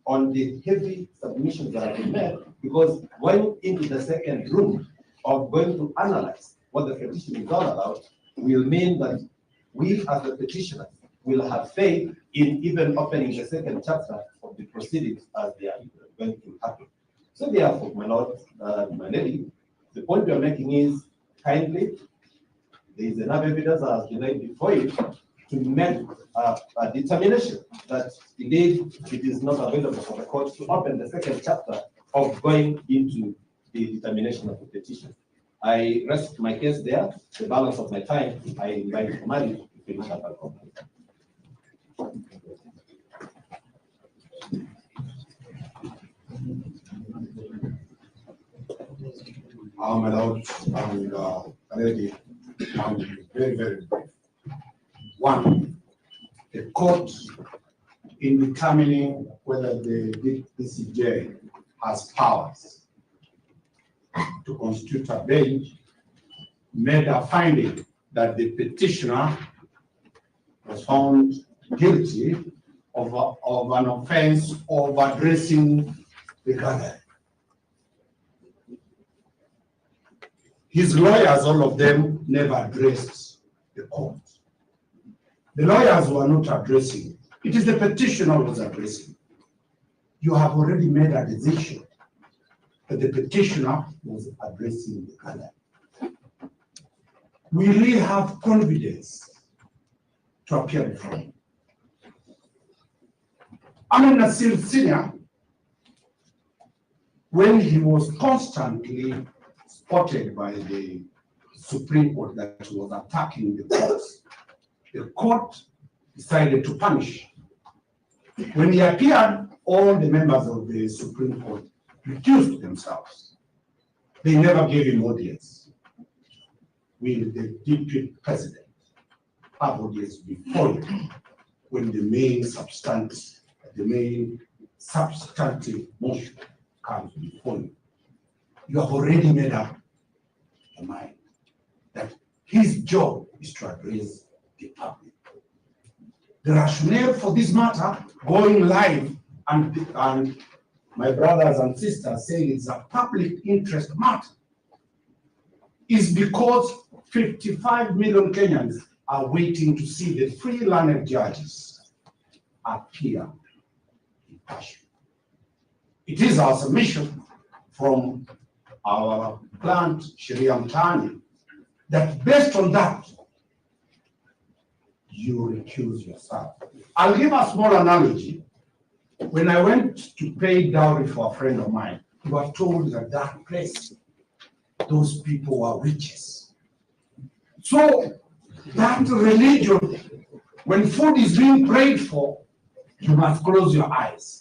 on the heavy submissions that have been made, because going into the second room of going to analyze what the petition is all about will mean that we as the petitioners will have faith in even opening the second chapter of the proceedings as they are going to happen. So therefore, my lord, my lady, the point we are making is kindly, there is enough evidence that has been laid before you to make a determination that indeed it is not available for the court to open the second chapter of going into the determination of the petition. I rest my case there. The balance of my time, I invite Mali to finish up our comment. My lord, and lady, I'm very, very brief. One, the court, in determining whether the DCJ has powers to constitute a bench, made a finding that the petitioner was found guilty of an offense of addressing the gathering. His lawyers, all of them, never addressed the court. The lawyers were not addressing. It is the petitioner who was addressing. You have already made a decision that the petitioner was addressing the gathering. We really have confidence to appear before him. Amin Nasir Senior, when he was constantly spotted by the Supreme Court that was attacking the court decided to punish. When he appeared, all the members of the Supreme Court recused themselves. They never gave him audience. Will the deputy president have audience before him when the main substantive motion comes before you? You have already made up your mind that his job is to address the public. The rationale for this matter, going live and my brothers and sisters saying it's a public interest matter, is because 55 million Kenyans are waiting to see the free learned judges appear impartial. It is our submission from our client, Sharia Mtani, that based on that, you recuse yourself. I'll give a small analogy. When I went to pay dowry for a friend of mine, we were told that that place, those people were witches. So that religion, when food is being prayed for, you must close your eyes.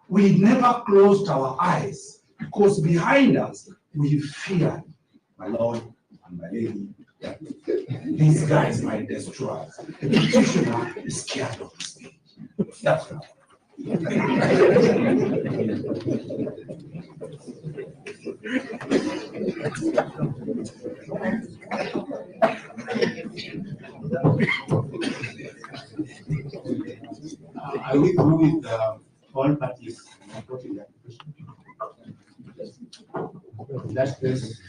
We never closed our eyes because behind us, we feared, my Lord and my lady, that these guys might destroy us. The petitioner is scared of the stage. That's right. I will agree with all parties supporting that question. In that case,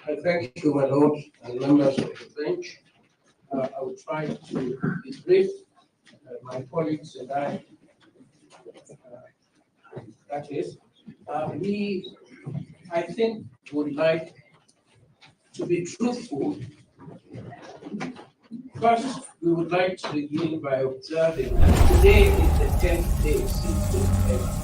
I thank you, my lord, and members of the bench. I will try to be brief. My colleagues and I, that is, I think, would like to be truthful. First, we would like to begin by observing that today is the 10th day since the